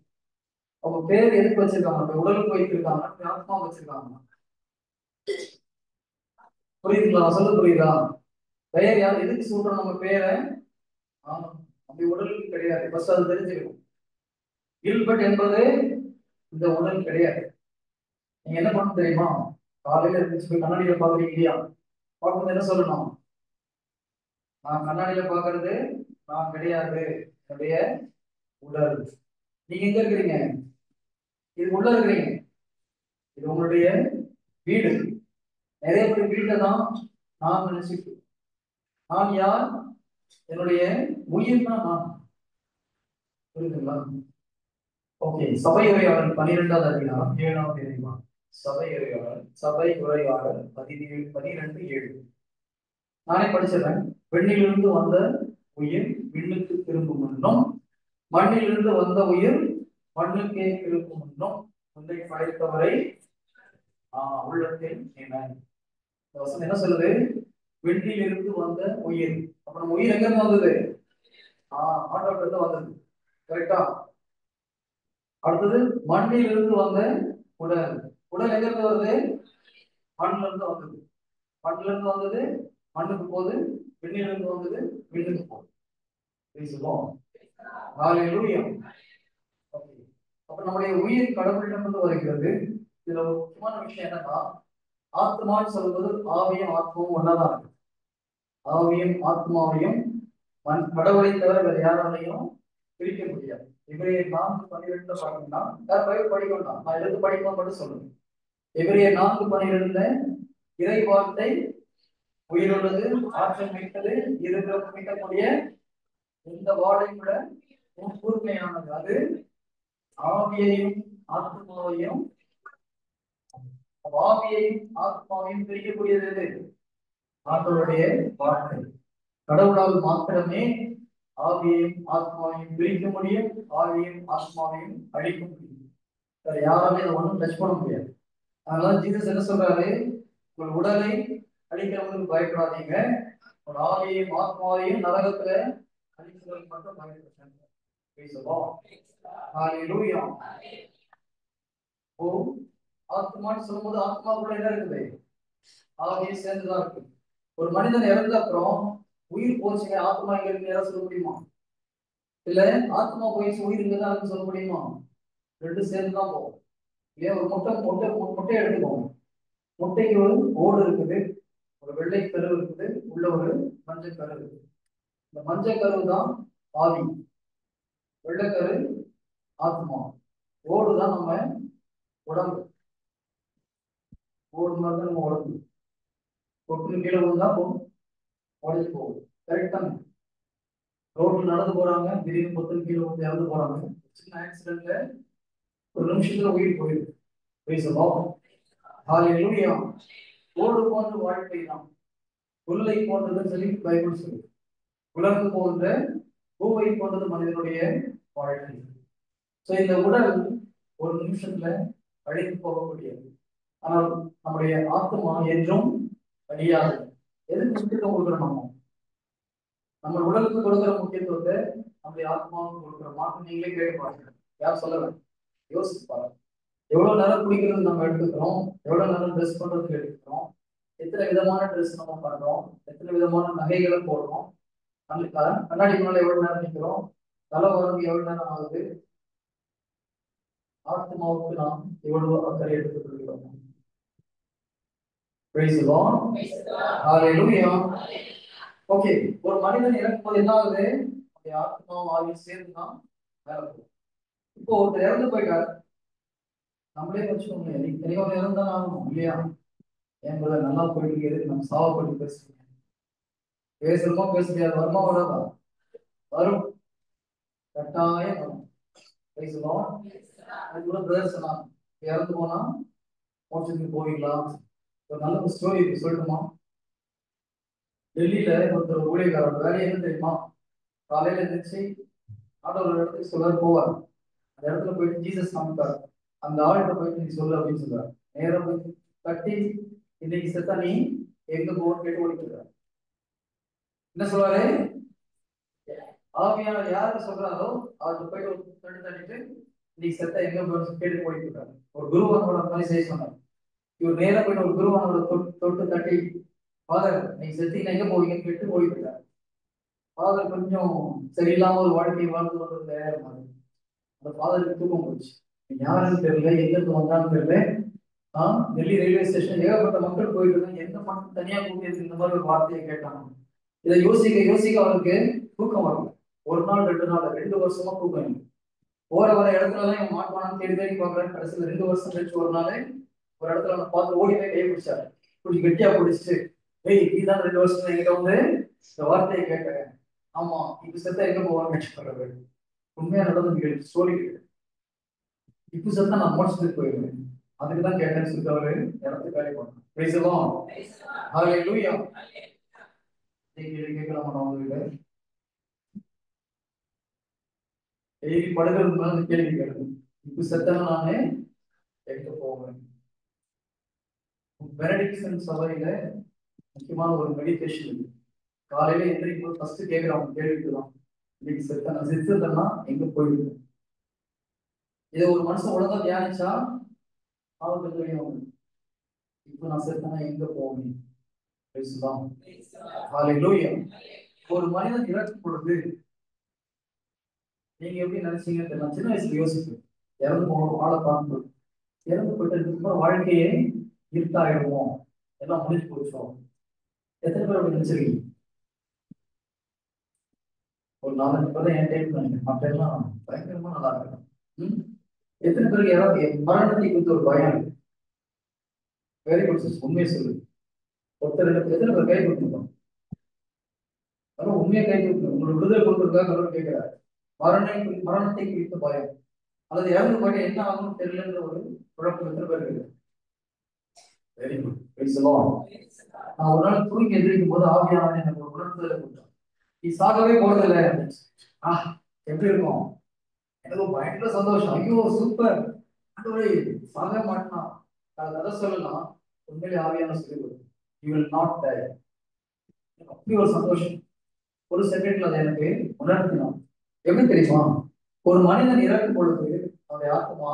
அவங்க பேர் எதுக்கு வச்சிருக்காங்க? உடலுக்கு வைத்திருக்காங்க, ஆத்மா வச்சிருக்காங்க. புரியுதுங்களா? சொல்ல புரியுதா? பெயர் யார் எதுக்கு சொல்றோம்? நம்ம பேரை அப்படி உடலுக்கு கிடையாது. ஃபர்ஸ்ட் அது தெரிஞ்சுக்கணும். கில்பர்ட் என்பது இந்த உடல் கிடையாது. நீங்க என்ன பண்ணணும் தெரியுமா? காலையில இருந்துச்சு போய் கண்ணாடியில பாக்குறீங்க இல்லையா? பார்க்கும்போது என்ன சொல்லணும்? நான் கண்ணாடியில பாக்குறது நான் கிடையாது, என்னுடைய உடல். நீங்க எங்க இருக்கிறீங்க? இது உள்ள இருக்கிறீங்க. இது உங்களுடைய வீடு. நிறைய பேர் வீட்டை தான் நான் நினைச்சிட்டு. நான் யார்? என்னுடைய உயிர் தான் நான். புரியுதுங்களா? ஓகே. சபை உரையாடல் 12வது அதிகாரம் 7வது அதிகாரம். சபை உரையாடல் 12:7. நானே படிச்சிடறேன். பெண்ணிலிருந்து வந்த உயிர் விண்ணுக்கு திரும்பும் முன்னும், மண்ணிலிருந்து வந்த உயிர் மண்ணுக்கே திரும்பும் முன்னும் உன்னை படைத்தவரை உள்ளத்தில் என்ன சொல்லுது? விண்ணிலிருந்து வந்த உயிர். அப்புறம் உயிர் எங்க இருந்து வந்தது? ஆண்டவர்கிட்ட வந்தது. கரெக்டா? அடுத்தது மண்ணிலிருந்து வந்த உடல். உடல் எங்க இருந்து வருது? மண்ணில இருந்து வந்தது. மண்ணில இருந்து வந்தது மண்ணுக்கு போகுது, விண்ணிலிருந்து வந்தது விண்ணுக்கு போகுது. அப்ப நம்முடைய உயிர் கடவுளிடமிருந்து வருகிறது. இதுல ஒரு முக்கியமான விஷயம் என்னன்னா, ஆத்மான்னு சொல்வது ஆவியும் ஆத்மாவும் ஒன்னாதான் இருக்கு. ஆவியும் ஆத்மாவையும் கடவுளை தவிர வேற யாராலையும் பிரிக்க முடியாது. எபிரேயர் 4:12 பாத்தீங்கன்னா, படிக்கணும். நான் எடுத்து படிக்கணும் மட்டும் சொல்லுங்க. எபிரேயர் 4:12 இறை வார்த்தை உயிருள்ளது, ஆற்றல் மிக்கது, இருக்கக்கூடிய இந்த வாழை விட கூர்மையானது. அது ஆவியையும் ஆத்மாவையும் பிரிக்கக்கூடியது எது? ஆண்டவருடைய வார்த்தை. கடவுளால் மாத்திரமே ஆவியையும் ஆத்மாவையும் பிரிக்க முடியும், ஆவியையும் ஆத்மாவையும் அழிக்க முடியும். வேற யாராலே அதை ஒன்றும் டச் பண்ண முடியாது. அதனால ஜீசஸ் என்ன சொல்றாரு? உங்கள் உடலை அழிக்கிறவங்களுக்கு பயப்படாதீங்க, ஒரு ஆவியையும் ஆத்மாவையும் நரகத்துல அழிக்கிறவங்களுக்கு மட்டும் பயப்படுறாங்க. ஆத்மான்னு சொல்லும்போது ஆத்மாக்குள்ள என்ன இருக்குது? ஆவியை சேர்ந்துதான் இருக்கு. ஒரு மனிதன் இறந்த அப்புறம் உயிர் போச்சுங்க, ஆத்மா எங்க இருக்கு யாராவது சொல்ல முடியுமா? இல்ல ஆத்மா போயிடுச்சு உயிர் இங்கதான் சொல்ல முடியுமா? ரெண்டு சேர்ந்துதான் போகும். இல்லையா? ஒரு முட்டை எடுத்துக்கோங்க. முட்டைக்கு ஒரு ஓடு இருக்குது, ஒரு வெள்ளை கரு இருக்குது, உள்ள ஒரு மஞ்சள் கரு இருக்குது. இந்த மஞ்சள் கரு தான் ஆவி, வெள்ளைக்கரு ஆத்மா, ஓடுதான் நம்ம உடம்பு. ஓடு மாதிரி தான் நம்ம உடம்பு. தொற்று கீழே விழுந்தா உடஞ்சி போகும். கரெக்டா? ரோட்ல நடந்து போறாங்க, திடீர்னு பொத்தல் கீழே வந்து இறந்து போறாங்க. சின்ன ஆக்சிடென்ட்ல ஒரு நிமிஷத்துல உயிர் போயிருக்கு. ஓடு போன்ற வாழ்க்கை தான், புல்லை போன்றதுன்னு சொல்லி பைபிள் சொல்லு. உலர்ந்து போன்ற பூவை போன்றது மனிதனுடைய வாழ்க்கை. சோ இந்த உடல் ஒரு நிமிஷத்துல அழிந்து போகக்கூடியது. ஆனால் நம்முடைய ஆத்மா என்றும் அழியாது. எதுக்கு முக்கியத்துவம் கொடுக்குறோம்? நம்ம உடலுக்கு கொடுக்குற முக்கியத்துவத்தை நம்முடைய ஆத்மாவுக்கு கொடுக்குறோமா? நீங்களே கேட்டு பாருங்க. யார் சொல்லல, யோசிச்சு பாருங்க. எவ்வளவு நேரம் குடிக்கிறது நம்ம எடுத்துக்கிறோம், எவ்வளவு நேரம் ட்ரெஸ் பண்றதுக்கு எடுத்துக்கிறோம், எத்தனை விதமான ட்ரெஸ் நம்ம பண்றோம், எத்தனை விதமான நகைகளை போடுறோம், கண்ணாடி முன்னால எவ்வளவு நேரம் நிற்கிறோம், தலை வரது எவ்வளவு நேரம் ஆகுது, ஆத்மாவுக்கு நாம் எவ்வளவு அக்கறை எடுத்துக் கொள்கிறோம். Praise the Lord. Hallelujah. Okay, ஒரு மனிதன் இறக்கும்போது என்ன ஆகுது? ஆத்மாவும் ஆவியும் சேர்ந்துதான் மேல போகும். இப்போ ஒருத்தர் இறந்து போயிட்டாரு, நம்மளே வச்சுக்கோங்க, தெளிவாக இறந்தான் ஆகணும் இல்லையா? என்பதை நல்லா போயிட்டு எதுக்கு நம்ம சாவப்பட்டு பேசுறீங்க? பேசுறோமோ பேச முடியாது, வருமா வராதா? வரும், கட்டாயம் வரும். பேசுவோம். அது கூட பிரதர் சொன்னாங்க, இறந்து போனா மோட்சத்துக்கு போயிடலாம். ஒரு நல்ல ஸ்டோரி சொல்லட்டுமா? டெல்லியில ஒருத்தர் ஊழியக்காரோட வேலை என்ன தெரியுமா? காலையில இருந்துச்சு ஆட்டோ ஒரு இடத்துக்கு சொல்ல போவார். அந்த இடத்துல போயிட்டு ஜீசஸ் காமிப்பார். அந்த ஆள்கிட்ட போயிட்டு நீ சொல்லு அப்படின்னு சொல்றாரு. நேரம் போய் கட்டி, இன்னைக்கு செத்தா நீ எங்க போன்னு கேட்டு ஓடிக்கிறார். என்ன சொல்றாரு? ஆவியான யாருக்கு சொல்றாரோ அவர்கிட்ட போயிட்டு ஒரு தட்டு தட்டிட்டு இன்னைக்கு செத்தா எங்க போன்னு கேட்டு ஓடிக்கிறாரு. ஒரு குருவானோட அந்த மாதிரி செய்ய சொன்னார். இவர் நேரம் போயிட்டு ஒரு குருவானோட தொட்டு தட்டி, ஃபாதர் நீங்க செத்தீங்கன்னா எங்க போவீங்கன்னு கேட்டு ஓடிக்கிறார். ஃபாதர் கொஞ்சம் சரியில்லாம ஒரு வாழ்க்கையை வாழ்ந்து கொண்டு அந்த ஃபாதருக்கு தூக்கம் போச்சு. யாருன்னு தெரியல, எங்க இருந்து வந்தான்னு தெரியல. டெல்லி ரயில்வே ஸ்டேஷன் ஏகப்பட்ட மக்கள் போயிட்டு இருந்தாங்க. எந்த மக்கள் தனியா கூட்டியிருக்கு இந்த மாதிரி ஒரு வார்த்தையை கேட்டாங்க. இதை யோசிக்க யோசிக்க அவருக்கு தூக்கம் வரல. ஒரு நாள் 2 நாள் 2 வருஷமா தூக்கம் இல்லை. போற வர இடத்துலலாம் இவன் மாட்டுவானான்னு தேடி தேடி பார்க்குறேன். கடைசியில் 2 வருஷம் கழிச்சு ஒரு நாள் ஒரு இடத்துல அவனை பார்த்து ஓடி போய் கை பிடிச்சாரு. கொஞ்சம் கெட்டியா பிடிச்சிட்டு, ஏய் நீதான் 2 வருஷம் என்கிட்ட வந்து இந்த வார்த்தையை கேட்டேன். ஆமா, இப்ப செத்தா எங்க போவான்னு கேட்டு உண்மையா நடந்து ஸ்டோரி. இப்ப செத்தா நான் மோட்சத்துக்கு போயிடுவேன், அதுக்குதான் கேட்டேன்னு சொல்லிட்டு அவரு இடத்துக்கு வேலை பண்ணான். Praise the Lord. Hallelujah. கேட்கலாமா? நான் உங்ககிட்ட டெய்லி படுக்கிறதுக்கு மேல கேள்வி கேட்கணும். இப்ப செத்தா நானே எங்க போவேன்? பெனடிக்சன் சபையில முக்கியமான ஒரு மெடிடேஷன் இருக்கு. காலையில எந்திரிக்கும் போது ஃபர்ஸ்ட் கேட்கிறவங்க கேள்விக்குதான், இன்னைக்கு செத்தா நான் செத்துட்டேன்னா எங்க போயிருக்கேன்? இதை ஒரு மனுஷன் ஒழுங்கா தியானிச்சா அவருக்கு தெரியும், இப்ப நான் செத்தனா எங்க போவேன். ஒரு மனிதன் இறக்கும் பொழுது நீங்க எப்படி நினைச்சீங்கன்னு தெரியல. சின்ன வயசுல யோசிப்பேன், இறந்து போகணும் ஆளை பார்க்கும்போது, இறந்து போயிட்டு வாழ்க்கையே இருட்டாயிடுவோம், எல்லாம் முடிஞ்சு போச்சோம். எத்தனை பேர் அப்படி நினைச்சிருக்கீங்க? ஒரு 4-5 பேர் தான் என் டைம் நினைக்கிறேன், மற்ற எல்லாம் பயங்கரமா நல்லா இருக்கணும். எத்தனை பேருக்கு யாராவது மரணத்தை குறித்து ஒரு பயம் இருக்கு? வெரி குட் சிஸ், உண்மையை சொல்லு. ஒருத்தர் எத்தனை பேர் கை கொடுத்துருக்கோம்? அதெல்லாம் உண்மையை கை கொடுக்கணும். உங்களோட விடுதலை கொடுத்துருக்கா கடவுள் கேட்கிறாரு. மரணத்தை குறித்த பயம், அல்லது இறந்து போயிட்டு என்ன ஆகும்னு தெரியலன்ற ஒரு குழப்பம் எத்தனை பேர் இருக்கு? Very good. நான் ஒரு நாள் தூங்கி எதிர்க்கும் போது ஆவியான எனக்கு ஒரு உணர்ந்ததை கொடுத்தோம், நீ சாகவே போறதில்லை. எப்படி இருக்கும்? எனக்கு பயங்கர சந்தோஷம். ஐயோ சூப்பர், சாக மாட்டான். அதை சொல்லலாம். உண்மையிலே ஆவியான சொல்லி யூ வில் நாட் டை. அப்படி ஒரு சந்தோஷம் ஒரு செகண்ட்ல அதை எனக்கு உணர்த்தினான். எப்படி தெரியுமா? ஒரு மனிதன் இறக்கும் பொழுது அவருடைய ஆத்மா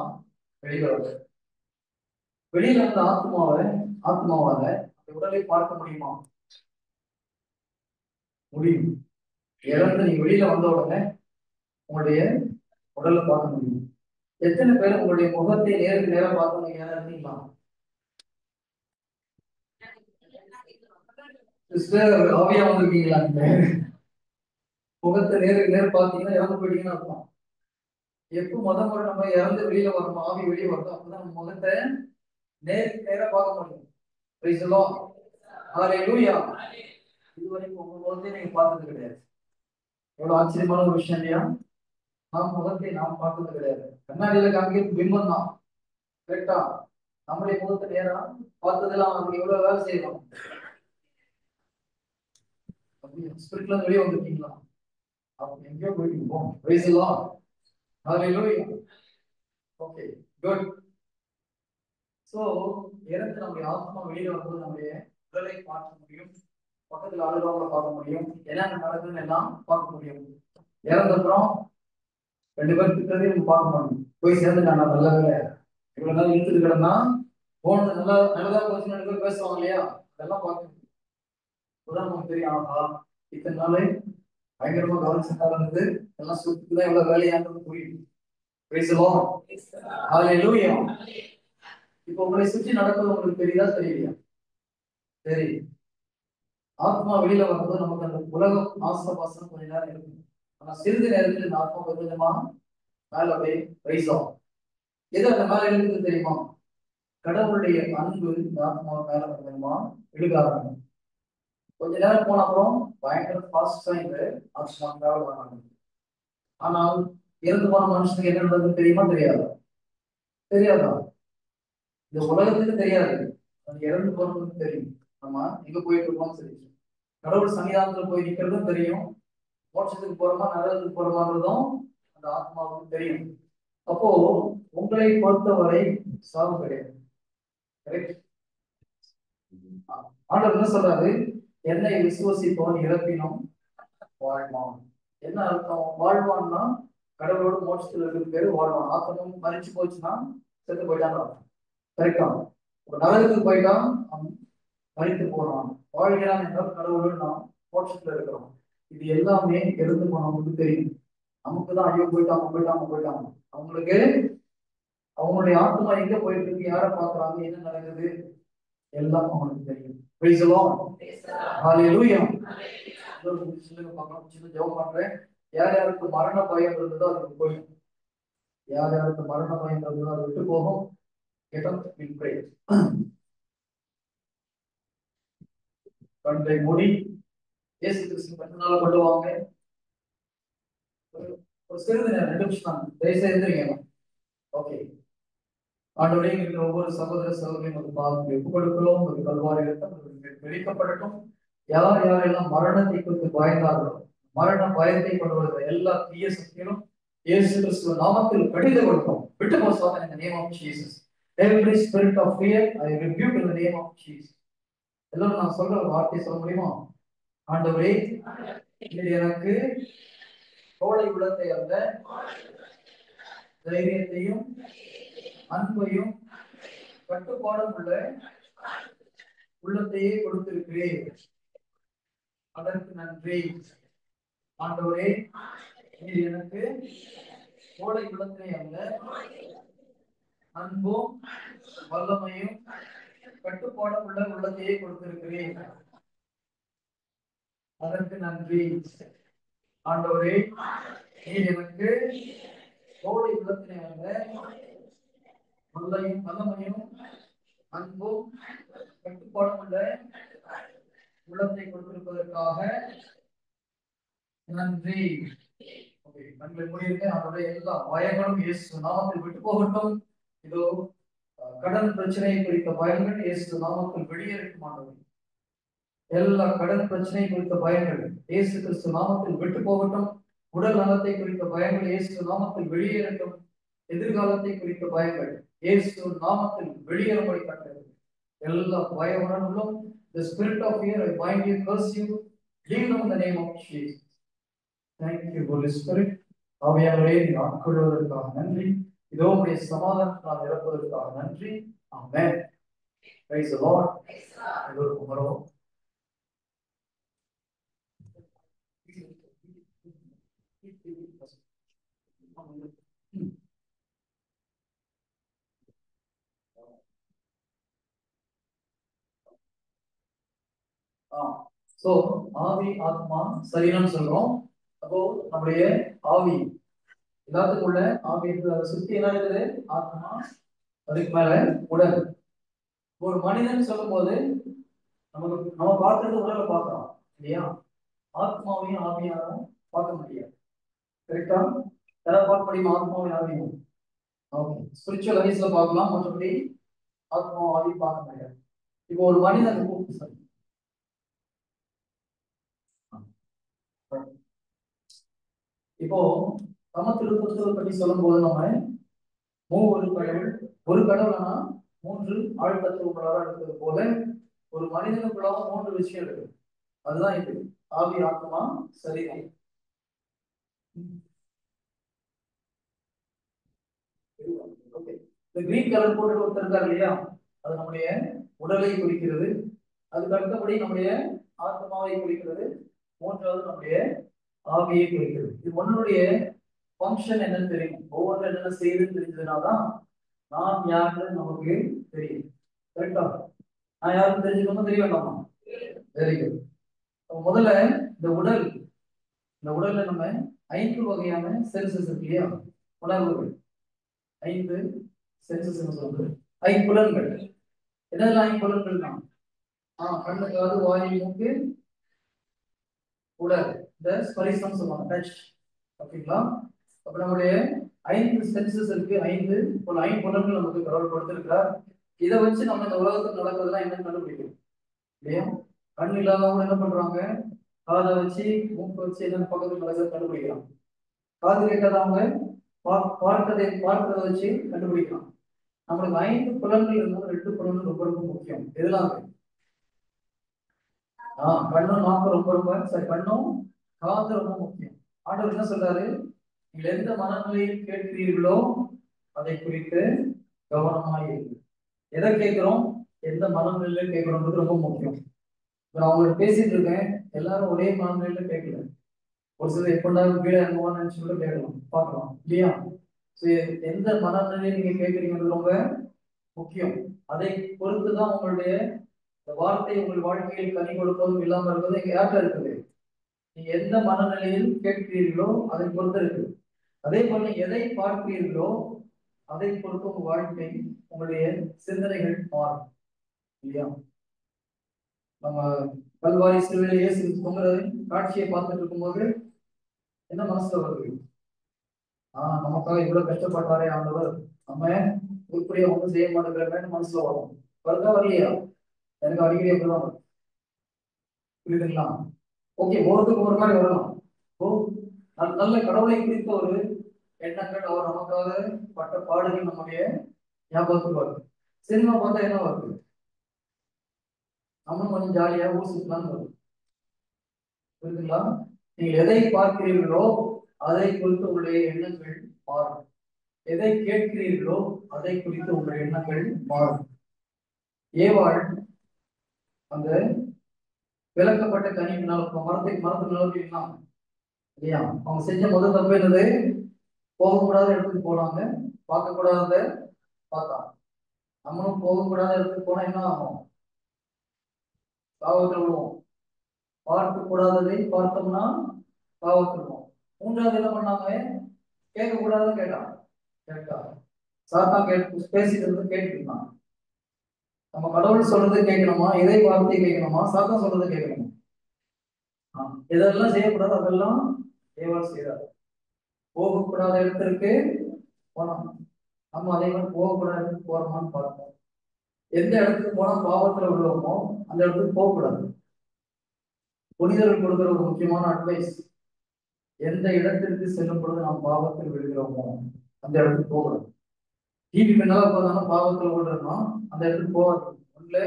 வெளியில வருது. வெளியில வந்த ஆத்மாவால அந்த உடலை பார்க்க முடியுமா? முடியும். இறந்து நீ வெளியில வந்த உடனே உங்களுடைய உடலை பார்க்க முடியும். எத்தனை பேர் உங்களுடைய முகத்தை நேருக்கு நேரம் பார்க்கணும் இருந்தீங்களா? ஆவியா வந்திருக்கீங்களா? முகத்தை நேருக்கு நேரம் பார்த்தீங்கன்னா இறந்து போயிட்டீங்கன்னு அர்த்தம். எப்போ முறை நம்ம இறந்து வெளியில வரணும், ஆவி வெளியே வரணும், அப்பதான் நம்ம முகத்தை நேருக்கு நேரா பார்க்க முடியும். Praise the Lord. Hallelujah. இதுவரைக்கும் உங்க முகத்தை நீங்க பார்த்தது கிடையாது. எவ்வளவு ஆச்சரியமான ஒரு விஷயம் இல்லையா? நாம் முகத்தை நாம் பார்த்தது கிடையாது. கண்ணாடியில காமிக்கிறது பிம்பம் தான், கரெக்டா? நம்முடைய முகத்தை நேரா பார்த்ததெல்லாம் அவங்க எவ்வளவு வேலை செய்யலாம். ஸ்பிரிட்ல வெளியே வந்துருக்கீங்களா? அவங்க எங்கேயோ போயிருக்கோம். Price the lord. Hallelujah. Okay, good. So இறந்து நம்முடைய ஆத்மா வெளியில வரும்போது நம்முடைய உடலை பார்க்க முடியும், பக்கத்துல ஆளுநர்களை பார்க்க முடியும், என்னென்ன நடக்குதுன்னு எல்லாம் பார்க்க முடியும். இறந்தப்புறம் ரெண்டு பேரும் திட்டத்தையும் நம்ம பார்க்க முடியும். போய் சேர்ந்துட்டாங்க, நல்ல வேலை. இவ்வளவு நாள் இழுத்துட்டு கிடந்தா போனது நல்லா நல்லதா போச்சு. ரெண்டு பேர் பேசுவாங்க இல்லையா, அதெல்லாம் பார்க்க முடியும். இப்பதான் நமக்கு தெரியும், ஆஹா இத்தனை நாள் பயங்கரமா கவனிச்சா இருந்தது, எல்லாம் சுத்துதான் எவ்வளவு வேலையானது புரியும். Praise the Lord. Hallelujah. இப்போ உங்களை சுற்றி நடப்பது உங்களுக்கு தெரியுதா தெரியலையா? சரி, ஆத்மா வெளியில வரும்போது நமக்கு அந்த உலகம் ஆசபாசம் கொஞ்ச நேரம் இருக்கும். ஆனா சிறிது நேரத்தில் இந்த ஆத்மா கொஞ்சமா மேல அப்படியே ரைஸ் ஆகும். எது அந்த மேல எழுதுது தெரியுமா? கடவுளுடைய அன்பு இந்த ஆத்மா மேல கொஞ்சமா எழுத ஆரம்பிக்கும். கொஞ்ச நேரம் போன அப்புறம் பயங்கர ஃபாஸ்டா இந்த ஆத்மா டிராவல் ஆனாங்க. ஆனால் இறந்து போன மனுஷனுக்கு என்ன நடக்குது தெரியுமா தெரியாதா? தெரியாதா? இந்த உலகத்துக்கு தெரியாது, அது இறந்து போறதுக்கு தெரியும். நம்ம எங்க போயிட்டு இருக்கோம் சரி, கடவுள் சன்னிதானத்துல போய் நிக்கிறதும் தெரியும், மோட்சத்துக்கு போறோமா நரகத்துக்கு போறோமான்றதும் அந்த ஆத்மாவுக்கு தெரியும். அப்போ உங்களை பொறுத்தவரை சாவு கிடையாது. கரெக்ட்? ஆண்டவர் என்ன சொல்றாரு? என்னை விசுவசிப்பவன் இறப்பினும் வாழ்வான். என்ன அர்த்தம்? வாழ்வான்னா கடவுளோட மோட்சத்துல இருக்கிற பேரு வாழ்வான். ஆத்மம் மறிச்சு போச்சுன்னா செத்து போயிட்டான். கரெக்டா? நரகத்துக்கு போயிட்டான், அவன் மறித்து போறான். வாழ்கிறான் என்றால் கடவுளோடு நாம் மோட்சத்துல இருக்கிறோம். இது எல்லாமே இறந்து போனவங்களுக்கு தெரியும். நமக்குதான் ஐயோ போயிட்டாங்க போயிட்டாங்க போயிட்டாங்க. அவங்களுக்கு அவங்களுடைய ஆத்மா எங்க போயிட்டு இருக்கு, யாரை பாக்குறாங்க, என்ன நடக்குது, எல்லாம் அவங்களுக்கு தெரியும். Praise the Lord. Hallelujah. சின்ன ஜெபம் பண்றேன். யார் யாருக்கு மரண பயம் இருந்ததோ அதுக்கு போயிடும். யார் யாருக்கு மரண பயம் இருந்ததோ அதை விட்டு போகும். Get up and pray. கண்களை மூடி இயேசு கிறிஸ்து கண்ணால கொள்ளுவாங்க. ஒரு சிறிது நேரம் 2 நிமிஷம் தான், தயவுசெய்து எந்திரிங்க. ஓகே. ஆண்டவரே, எங்கள் ஒவ்வொரு சகோதர சகோதரியும் ஒரு பாவத்தை ஒப்புக் கொடுக்கிறோம். ஒரு கல்வாரி ரத்தம் வெளிக்கப்படட்டும். யார் யாரெல்லாம் மரணத்தை குறித்து பயந்தார்களோ, மரண பயத்தை கொண்டு வருகிற எல்லா தீய சக்திகளும் இயேசு கிறிஸ்துவ நாமத்தில் கடிந்து கொடுக்கும். விட்டு போசாத in the name of Jesus. Every spirit of fear I rebuke in the name of Jesus. எல்லாரும் நான் சொல்ற ஒரு வார்த்தை சொல்ல முடியுமா? ஆண்டவரே, எனக்கு கோழை உள்ளத்தை அல்ல, தைரியத்தையும் அன்பையும் கட்டுப்பாடும் உள்ள உள்ளத்தையே கொடுத்திருக்கிறேன். அதற்கு நன்றி. ஆண்டவரே, நீர் எனக்கு கோடை உள்ளத்தை அல்ல, அன்பும் வல்லமையும் கட்டுப்பாடும் உள்ள உள்ளத்தையே கொடுத்திருக்கிறேன். அதற்கு நன்றி. ஆண்டவரே, நீர் எனக்கு கோடை உள்ளத்தை அல்ல, வல்லமையும் அன்பும் கட்டுப்பாடும் உள்ள உள்ளத்தை கொடுத்திருப்பதற்காக நன்றி. கண்களை மூடியிருக்க. அவருடைய எல்லா பயங்களும் இயேசு நாமத்தில் விட்டு போகட்டும். இதோ கடன் பிரச்சனையை குறித்த பயங்கள் இயேசு நாமத்தில் வெளியேறட்டும். ஆண்டவரே, எல்லா கடன் பிரச்சனை குறித்த பயங்கள் இயேசு கிறிஸ்து நாமத்தில் விட்டு போகட்டும். உடல் நலத்தை குறித்த பயங்கள் இயேசு நாமத்தில் வெளியேறட்டும். எதிர்காலத்தை குறித்த பயங்கள் இயேசு நாமத்தில் வெளியேறும்படி கட்டளை. எல்லா பயமுடனும் the spirit of fear I bind you, curse you, leave them in the name of Jesus. Thank you, Holy Spirit. ஆவியானவரே, நீர் ஆட்கொள்வதற்காக நன்றி. இதோ உடைய சமாதானத்தால் நிரப்புவதற்காக நன்றி. ஆமென். Praise the Lord. எல்லோருக்கும் வருவோம். சோ ஆவி ஆத்மா சரீரம் சொல்றோம். அப்போ நம்முடைய ஆவி எல்லாத்துக்குள்ள ஆவி இருக்குது. அதை சுத்தி என்ன இருக்குது? ஆத்மா, அதுக்கு மேல உடல். ஒரு மனிதன் சொல்லும் போது நம்ம பார்க்கறது உடலை பார்க்கிறோம் இல்லையா? ஆத்மாவையும் ஆவியாரும் பார்க்க முடியாது. கரெக்டா? யாராவது பார்க்க முடியுமா ஆத்மாவையும் ஆவியும்? ஓகே, ஸ்பிரிச்சுவல் ஐஸ்ல பார்க்கலாம். மற்றபடி ஆத்மா ஆவி பார்க்க முடியாது. இப்போ ஒரு மனிதன் இப்போ சமத்துவத்தை பற்றி சொல்லும் போது நம்ம ஒரு கடவுள், ஒரு கடவுள்னா மூன்று ஆழ்தத்துவங்களாக இருக்கிறது போல ஒரு மனிதனுக்குள்ளாக மூன்று விஷயம் இருக்கு. அதுதான் இது ஆவி, ஆத்மா, சரீரம். ஓகே, இந்த கிரீன் கலர் போட்டு ஒருத்தர் இருக்காரு இல்லையா, அது நம்முடைய உடலை குறிக்கிறது. அதுக்கு அடுத்தபடி நம்முடைய ஆத்மாவை குறிக்கிறது. மூன்றாவது நம்முடைய ஆவியை குறிக்கிறது. இது ஒன்னுடைய ஃபங்க்ஷன் என்னன்னு தெரியும். ஒவ்வொன்றும் என்னென்ன செய்யுதுன்னு தெரிஞ்சதுனாதான் நான் யாருன்னு நமக்கு தெரியும். கரெக்டா? நான் யாருன்னு தெரிஞ்சுக்கணும், தெரிய வேண்டாமா? Very good. முதல்ல இந்த உடல், இந்த உடல்ல நம்ம 5 வகையான சென்சஸ் இருக்கு இல்லையா, உணர்வுகள். 5 சென்சஸ் சொல்றது, 5 புலன்கள். என்னெல்லாம் 5 புலன்கள் தான்? கண்ணு, காது, வாய், மூக்கு, உடல். இந்த ஸ்பரிசம் சொல்லுவாங்க, டச். ஓகேங்களா? அப்ப நம்முடைய 5 சென்சஸ் இருக்கு. 5 புலன்கள் நமக்கு கடவுள் கொடுத்திருக்கிறார். இதை வச்சு நம்ம இந்த உலகத்தில் நடக்கிறதுலாம் என்னன்னு கண்டுபிடிக்கணும் இல்லையா? கண் இல்லாதவங்க என்ன பண்றாங்க, காதை வச்சு மூக்கு வச்சு என்னென்ன பக்கத்துல நடக்கிறது கண்டுபிடிக்கலாம். காது கேட்காதவங்க பார்க்கறதை வச்சு கண்டுபிடிக்கலாம். நம்மளுக்கு 5 புலன்கள் இருந்தாலும் 2 புலன்கள் ரொம்ப ரொம்ப முக்கியம். எதெல்லாம்? கண்ணும் நாக்கு ரொம்ப சரி, கண்ணும் காது ரொம்ப முக்கியம். ஆண்டவர் என்ன சொல்றாரு, நீங்கள் எந்த மனநிலையில் கேட்கிறீர்களோ அதை குறித்து கவனமாக இருக்கு. எதை கேட்கிறோம், எந்த மனநிலையில கேட்கிறோம்ன்றது ரொம்ப முக்கியம். நான் உங்களுக்கு பேசிட்டு இருக்கேன், எல்லாரும் ஒரே மனநிலையில கேட்கல. ஒரு சிலர் எப்படினாலும் கீழே இறங்குவான்னு நினைச்சு கூட கேட்கலாம், பார்க்கலாம் இல்லையா? எந்த மனநிலையை நீங்க கேட்கறீங்கிறது ரொம்ப முக்கியம். அதை பொறுத்துதான் உங்களுடைய வார்த்தை உங்கள் வாழ்க்கையில் கனி கொடுப்பதும் இல்லாம இருப்பது எங்க யார்கிட்ட இருக்குது. நீங்க எந்த மனநிலையில் கேட்கிறீர்களோ அதை பொறுத்து இருக்கு. அதே போல நீங்க எதை பார்க்கிறீர்களோ அதை பொறுத்து உங்க வாழ்க்கை, உங்களுடைய சிந்தனைகள் மாறும் இல்லையா? நம்ம கல்வாரி சிலுவையில இயேசு தொங்குற காட்சியை பார்த்துட்டு இருக்கும்போது என்ன மனசுல வருது? நமக்காக இவ்வளவு கஷ்டப்பட்டாரே ஆண்டவர், நம்ம உருப்படியா ஒன்றும் செய்ய மாட்டேங்கிறேன்னு மனசுல வரும். வருதா வரலையா? எனக்கு அடிக்கடி அப்படிதான் வரும். புரியுதுங்களா? ஓகே, ஒவ்வொருத்துக்கும் ஒரு மாதிரி வரலாம். நல்ல கடவுளை குறித்த ஒரு எண்ணங்கள், அவர் நமக்காக பட்ட பாடுகள் நம்முடைய ஞாபகத்துக்கு வருது. சினிமா பார்த்தா என்ன வருது? நம்மளும் கொஞ்சம் ஜாலியா ஊர் சுத்தலாம்னு வருது. புரியுதுங்களா? நீங்கள் எதை பார்க்கிறீர்களோ அதை குறித்து உங்களுடைய எண்ணங்கள் மாறும். எதை கேட்கிறீர்களோ அதை குறித்து உங்களுடைய எண்ணங்கள் மாறும். ஏவாள் அந்த விளக்கப்பட்ட கனியினால் மரத்துக்கு நிலவிடலாம் இல்லையா? அவங்க செஞ்ச முதல் தப்பு என்னது? போகக்கூடாத இடத்துக்கு போனாங்க, பார்க்கக்கூடாத பார்த்தாங்க. நம்மளும் போகக்கூடாத இடத்துக்கு போனா என்ன ஆகும்? பாவத்தில் விடுவோம். பார்க்க கூடாததை பார்த்தோம்னா பாவத்தில் விடுவோம். மூன்றாவது என்ன பண்ணாங்க? கேட்கக்கூடாத கேட்டாங்க. கேட்டா சாத்தா பேசிட்டு இருந்து கேட்டுருந்தான். நம்ம கடவுள் சொல்றது கேட்கணுமா, இதை வார்த்தையை கேட்கணுமா, சாத்தா சொல்றது கேட்கணுமா? எதெல்லாம் செய்யக்கூடாது அதெல்லாம் தேவன் செய்யறாரு. போகக்கூடாத இடத்திற்கு போனோம், நம்ம அதே மாதிரி போகக்கூடாத இடத்துக்கு போறோமான்னு பார்ப்போம். எந்த இடத்துக்கு போனா பாவத்துல விடுவோமோ அந்த இடத்துக்கு போகக்கூடாது. புனிதர்கள் கொடுக்கிற ஒரு முக்கியமான அட்வைஸ், எந்த இடத்திற்கு செல்லும் பொழுது நாம் பாவத்தில் விடுகிறோமோ அந்த இடத்துக்கு போகக்கூடாது. டிவி பின்னால உட்காந்தாலும் பாவத்தில் விடுறோம்னா அந்த இடத்துக்கு போகாது. உள்ள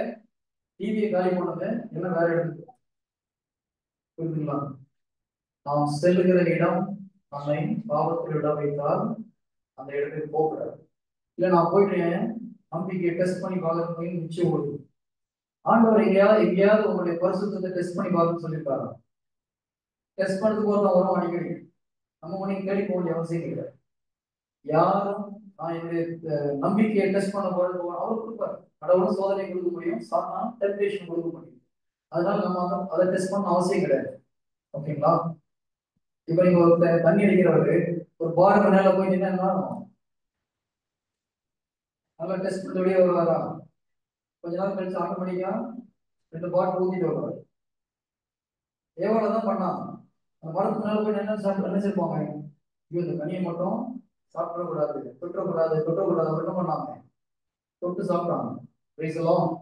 டிவியை காலி பண்ணுங்க, இல்லை வேற இடத்துக்கு. புரியுதுங்களா? நாம் செல்லுகிற இடம் நம்மை பாவத்தில் விட வைத்தால் அந்த இடத்துக்கு போகக்கூடாது. இல்லை நான் போயிட்டு நம்பிக்கையை டெஸ்ட் பண்ணி பார்க்கறது நிச்சயம் ஓடுது. ஆண்டவர் எங்கேயாவது உங்களுடைய பரிசுத்தத்தை டெஸ்ட் பண்ணி பார்க்கணும்னு சொல்லியிருக்காரு. டெஸ்ட் பண்ணதுக்கு ஒரு வரும் அடிக்கடி. நம்ம ஒன்றையும் தேடி போக வேண்டிய அவசியம் இல்லை. யாரும் நான் என்னுடைய நம்பிக்கையை டெஸ்ட் பண்ண போறது அவர் கொடுப்பாரு. கடவுளும் சோதனை கொடுக்க முடியும், சாத்தா டெம்ப்டேஷன் கொடுக்க முடியும். அதனால நம்ம அதை டெஸ்ட் பண்ண அவசியம் கிடையாது. ஓகேங்களா? இப்ப நீங்க ஒரு தண்ணி அடிக்கிறவரு ஒரு பாருக்கு மேல போய் நின்னா நல்லா டெஸ்ட் பண்ண வெளியே வருவாரா? கொஞ்ச நாள் கழிச்சு ஆட்டோமேட்டிக்கா 2 பாட்டில் ஊத்திட்டு வருவாரு. எவ்வளவுதான் பண்ணாங்க. அந்த மரத்துக்கு மேல போய் நினைச்சிருப்பாங்க, இந்த கனியை மட்டும் சாப்பிடக்கூடாது, தொட்டக்கூடாது என்ன பண்ணாங்க? தொட்டு சாப்பிட்டாங்க. Praise the Lord.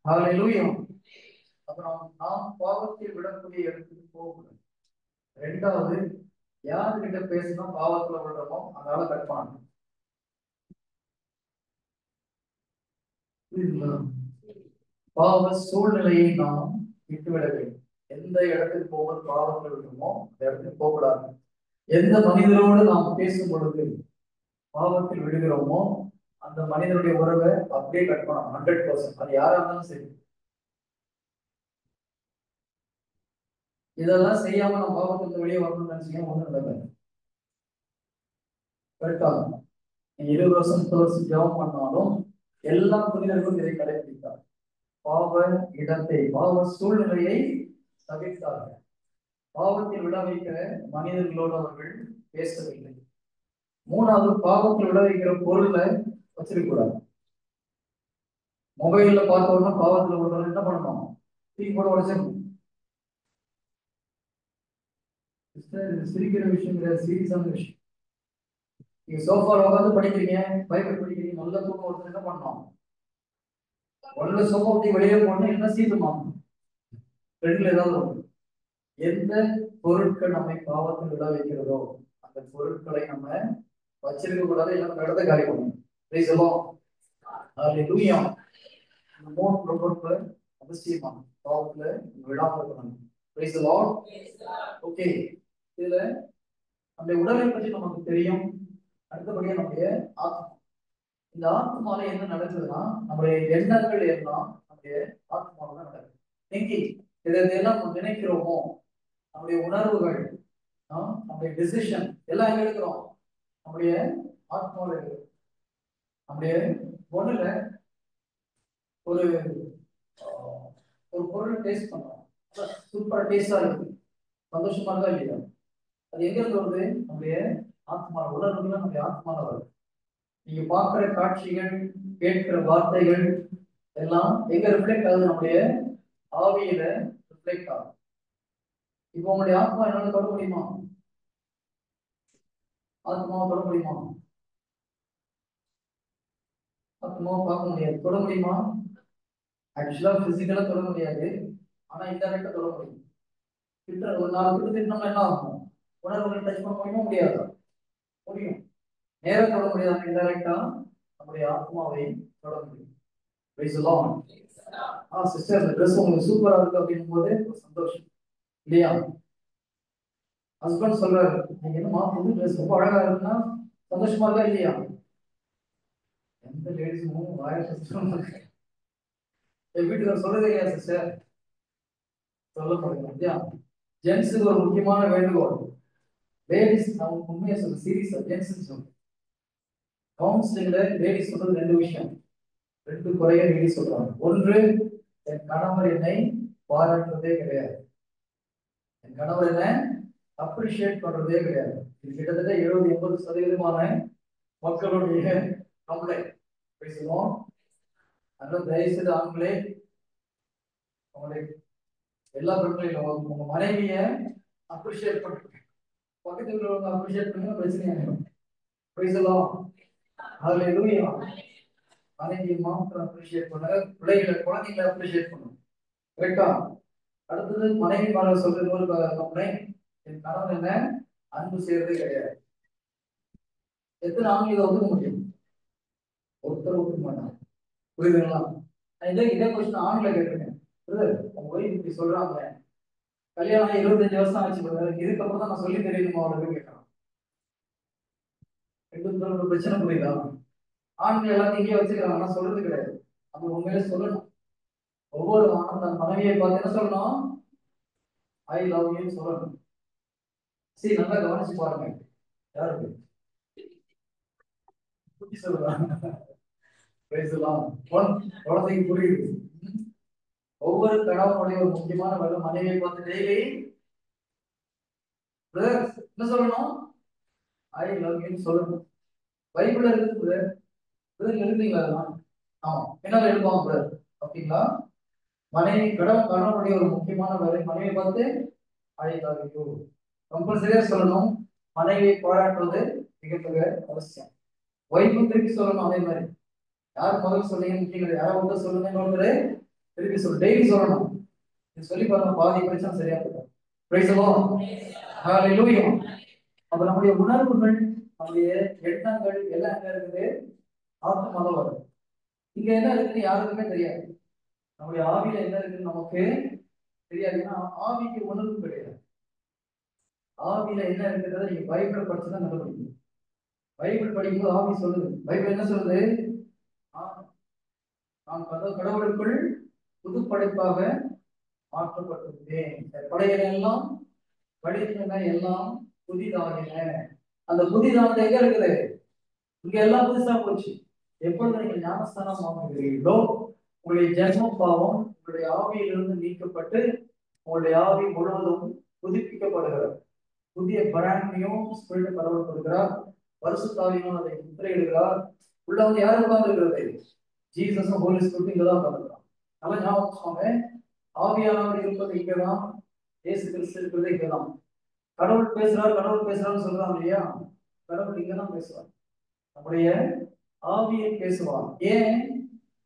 Hallelujah. அப்புறம் நாம் பாவத்தை விடக்கூடிய இடத்துக்கு போகக்கூடாது. ரெண்டாவது, யாருக்கிட்ட பேசினா பாவத்துல விடுறோமோ அதனால கட் பண்ணணும். பாவ சூழ்நிலையை நாம் விட்டுவிட வேண்டும். எந்த இடத்துக்கு போவது பாவத்தில் விடுமோ அந்த இடத்துக்கு போகக்கூடாது. எந்த மனிதரோடு நாம் பேசும் பொழுது பாவத்தில் விடுகிறோமோ அந்த மனிதனுடைய உறவை அப்படியே கட் பண்ணணும். 100%. அது யாரா இருந்தாலும் சரி. இதெல்லாம் செய்யாம நம்ம பாவத்திலிருந்து வெளியே வரணும்னு நினைச்சீங்கன்னா ஒண்ணும் நடக்காது. கரெக்டா? 20 வருஷம் 30 வருஷம் ஜெபம் பண்ணாலும் எல்லா புனிதர்களும் இதை கடைபிடித்தார். பாவ இடத்தை, பாவ சூழ்நிலையை தவிர்த்தார்கள். பாவத்தில் விட வைக்கிற மனிதர்களோடு அவர்கள் பேசவில்லை. மூணாவது, பாவத்தில் விட வைக்கிற பொருளை வச்சிருக்க கூடாது. மொபைல்ல பார்த்தோம்னா பாவத்தில் விடுறது என்ன பண்ணணும்? தூக்கி போட உடச்சிடணும். சிரிக்கிற விஷயம் கிடையாது, சீரியஸான விஷயம். நீங்க சோஃபால உட்காந்து படிக்கிறீங்க, பைபிள் படிக்கிறீங்க, நல்ல தூக்கம் ஒருத்தர் என்ன பண்ணணும்? ஒன்ல சோஃபா விட்டு வெளியே போனா என்ன சீட்டுமா? ரெண்டுல ஏதாவது ஒன்று. எந்த பொருட்கள் நம்மை பாவத்தில் விட வைக்கிறதோ அந்த பொருட்களை நம்ம வச்சிருக்க கூடாது, எல்லாம் இடத்த காலி பண்ணணும். ஹalleluya. இந்த மூணு பொருட்களை அவசியமா பாவத்துல விடாம இருக்கணும். Praise the Lord. ஓகே, இதுல நம்முடைய உடலை பற்றி நமக்கு தெரியும். அடுத்தபடியா நம்முடைய ஆத்மா. இந்த ஆத்மால என்ன நடக்குதுன்னா, நம்முடைய எண்ணங்கள் எல்லாம் நம்முடைய ஆத்மாவில தான் நடக்குது. திங்கிங், இதெல்லாம் நம்ம நினைக்கிறோமோ, நம்முடைய உணர்வுகள், நம்முடைய டிசிஷன் எல்லாம் எங்க எடுக்கிறோம்? நம்முடைய ஆத்மாவில இருக்கு. நம்முடைய ஒண்ணுல ஒரு ஒரு பொருளை டேஸ்ட் பண்றோம், சூப்பர் டேஸ்டா இருக்கு, சந்தோஷமா இருக்கா இல்லையா? அது எங்க இருந்து வருது? நம்முடைய ஆத்மா உணர்வுகள் நம்முடைய ஆத்மால வருது. நீங்க பார்க்கிற காட்சிகள், கேட்கிற வார்த்தைகள் எல்லாம் எங்க ரிஃப்ளெக்ட் ஆகுது? நம்முடைய ஆவியில ரிஃப்ளெக்ட் ஆகும். இப்போ உங்களுடைய ஆத்மா என்னால தொட முடியுமா? ஆத்மாவை தொட முடியுமா? ஆத்மாவை பார்க்க முடியாது. தொட முடியுமா? ஆக்சுவலா பிசிக்கலா தொட முடியாது, ஆனா இன்டெரக்டா தொட முடியும். கிட்ட ஒரு 4 கிட்ட திட்டோம்னா என்ன ஆகும்? உணர்வுகளை டச் பண்ண முடியுமா? முடியாது. முடியும். நேரம் தொட முடியாது, இன்டெரக்டா நம்முடைய ஆத்மாவை தொட முடியும். சிஸ்டர், இந்த ட்ரெஸ் உங்களுக்கு சூப்பரா இருக்கு அப்படின்னும் போது ஒரு சந்தோஷம் இல்லையா? ஹஸ்பண்ட் சொல்றாரு, நீங்க என்னமா புது ட்ரெஸ் ரொம்ப அழகா இருக்குன்னா சந்தோஷமா இருக்கா இல்லையா? எந்த லேடிஸும் வாய என் வீட்டுக்கு சொல்றதே இல்லையா சிஸ்டர்? சொல்ல போறீங்க இல்லையா? ஜென்ஸுக்கு ஒரு முக்கியமான வேண்டுகோள். லேடிஸ் நான் உண்மையை சொல்ல, சீரியஸா ஜென்ஸ் சொல்ல, கவுன்சிலிங்ல லேடிஸ் சொல்றது 2 விஷயம், 2 குறைய லேடிஸ் சொல்றாங்க. ஒன்று, என் கணவர் என்னை பாராட்டுறதே கிடையாது, என் கணவர் என்ன அப்ரிஷியேட் பண்றதே கிடையாது. இது கிட்டத்தட்ட 70-80% மக்களுடைய கம்ப்ளைண்ட். பேசுவோம். அதனால தயவுசெய்து ஆண்களே, உங்களுடைய எல்லா பெண்களையும் உங்க மனைவிய அப்ரிஷியேட் பண்ணுங்க. பக்கத்தில் உள்ளவங்க அப்ரிஷியேட் பண்ணுங்க, பிரச்சனை ஆகிடும். பேசலாம். ஹalleluya. மனைவி மாத்திரம் அப்ரிஷியேட் பண்ணுங்க, குழந்தைகளை அப்ரிஷியேட் பண்ணுங்க. கரெக்டா? அடுத்தது, மனைவி மேல சொல்றது ஒரு கம்ப்ளைண்ட், என் கணவன் என்ன அன்பு செய்யறதே கிடையாது. எத்தனை ஆண்கள் இதை ஒத்துக்க முடியும்? ஒருத்தர் ஒத்துக்க மாட்டாங்க. புரியுதுங்களா? இதே கொஸ்டின் ஆண்களை கேட்டிருக்கேன். உங்க ஒய்ஃப் இப்படி சொல்றாங்க, கல்யாணம் 25 வருஷம் ஆச்சு, இதுக்கப்புறம் தான் நான் சொல்லி தெரியணுமா அவளுக்கு கேட்கறான். 2 பிரச்சனை. புரியுதா? ஆண்கள் எல்லாத்தையும் இங்கே வச்சுக்கிறாங்க, ஆனா சொல்றது கிடையாது. நம்ம உண்மையிலே சொல்லணும். ஒவ்வொரு ஆணும் தன் மனைவியை பார்த்து என்ன சொல்லணும்? ஐ லவ் யூ சொல்லணும். சரி, நல்லா கவனிச்சு பாருங்க. யாருக்கு புத்தி சொல்றாங்க? குழந்தைக்கு புரியுது. ஒவ்வொரு கணவனுடைய ஒரு முக்கியமான வேலை, மனைவியை பார்த்து டெய்லி என்ன சொல்லணும்? ஐ லவ் யூ சொல்லணும். பைபிள்ல இருக்குது, எழுதுங்களா? ஆமா, என்ன எழுதுவாங்க பிரதர் அப்படிங்களா? மனைவி கணவனுடைய ஒரு முக்கியமான வேலை, மனைவியை பார்த்து ஐ லவ் யூ கம்பல்சரியா சொல்லணும். மனைவியை பாராட்டுவது மிக மிக அவசியம். ஒய்ஃபும் திருப்பி சொல்லணும் அதே மாதிரி, யார் முதல் சொல்றீங்கன்னு கேட்கறது, யாரோ வந்து சொல்லுங்க, ஒருத்தர் திருப்பி சொல்லு, டெய்லி சொல்லணும். இது சொல்லி பாருங்க, பாதி பிரச்சனை சரியா போயிடும். பிரைஸ் தி லார்ட், ஹalleluya. அப்ப நம்முடைய உணர்வுகள், நம்முடைய எண்ணங்கள் எல்லாம் என்ன இருக்குது, ஆத்மால வருது. இங்க என்ன இருக்குன்னு யாருக்குமே தெரியாது. நம்முடைய ஆவியில என்ன இருக்குன்னு நமக்கு தெரியாது. ஏன்னா ஆவிக்கு உணர்வு கிடையாது. ஆவியில என்ன இருக்குன்றத நீங்க பைபிள் படிச்சுதான் கண்டுபிடிக்கணும். பைபிள் படிக்கும்போது ஆவி சொல்லுது, பைபிள் என்ன சொல்லுது, நான் கடவுளுக்குள் புது படைப்பாக மாற்றப்பட்டிருந்தேன், படையில எல்லாம் படித்தன எல்லாம் புதிதாகின. அந்த புதிதானது எங்க இருக்குது, இங்க எல்லாம் புதுசா போச்சு. எப்பொழுது நீங்க ஞானஸ்தானம் வாங்குகிறீர்களோ உங்களுடைய ஜென்ம பாவம் உங்களுடைய ஆவியிலிருந்து நீக்கப்பட்டு உங்களுடைய ஆவி முழுவதும் புதுப்பிக்கப்படுகிறது. புதிய பிராண்டையும் ஸ்பிரிட் கடவுள் கொடுக்கிறார். பரிசுத்தாவியும் அதை முத்திரையிடுகிறார். உள்ள வந்து யாரும் உட்கார்ந்து இருக்கிறது, ஜீசஸும் ஹோலி ஸ்பிரிட் இங்கதான் உட்கார்ந்துருக்கான். நல்லா ஞாபகம் வச்சுக்கோங்க, ஆவியானவர் இருப்பது இங்கதான், இயேசு கிறிஸ்து இருக்கிறது இங்கதான். கடவுள் பேசுறாருன்னு சொல்றாங்க இல்லையா, கடவுள் இங்கதான் பேசுவார், நம்முடைய ஆவியை பேசுவார். ஏன்?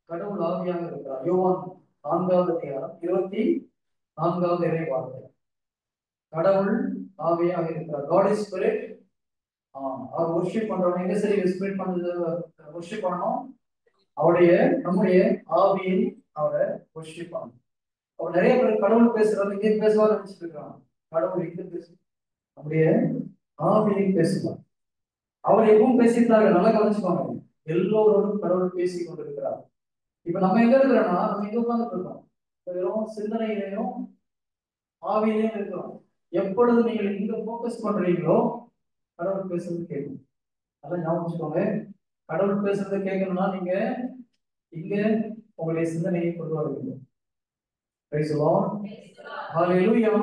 கடவுள் ஆவியாக இருக்கிறார். யோவான் 4வது அதிகாரம் 24வது இறை வார்த்தை, கடவுள் ஆவியாக இருக்கிறார். God is spirit. Our worship பண்றவங்க எங்க சரி ஸ்பிரிட் பண்றது worship பண்ணணும், அவருடைய நம்முடைய ஆவியில் அவரை worship பண்ணணும். அவர் நிறைய பேர் கடவுள் பேசுறாரு இங்கே பேசுவார் நினைச்சிட்டு இருக்காங்க. கடவுள் இங்க பேசு, நம்முடைய ஆவியில் பேசுவார். அவர் எப்பவும் பேசியிருந்தார்கள், நல்லா கவனிச்சுக்கோங்க. எல்லோரோடும் கடவுள் பேசி கொண்டிருக்கிறார். இப்ப நம்ம எங்க இருக்கிறோம்னா, நம்ம எங்க உட்கார்ந்துட்டு இருக்கோம், வெறும் சிந்தனையிலையும் ஆவியிலையும் இருக்கிறோம். எப்பொழுது நீங்கள் இங்க போக்கஸ் பண்றீங்களோ கடவுள் பேசுறது கேட்கும். அதான் ஞாபகம் வச்சுக்கோங்க, கடவுள் பேசுறதை கேட்கணும்னா நீங்க இங்க உங்களுடைய சிந்தனையை கொண்டு வர வேண்டும். பிரைஸ் தி லார்ட், ஹalleluya.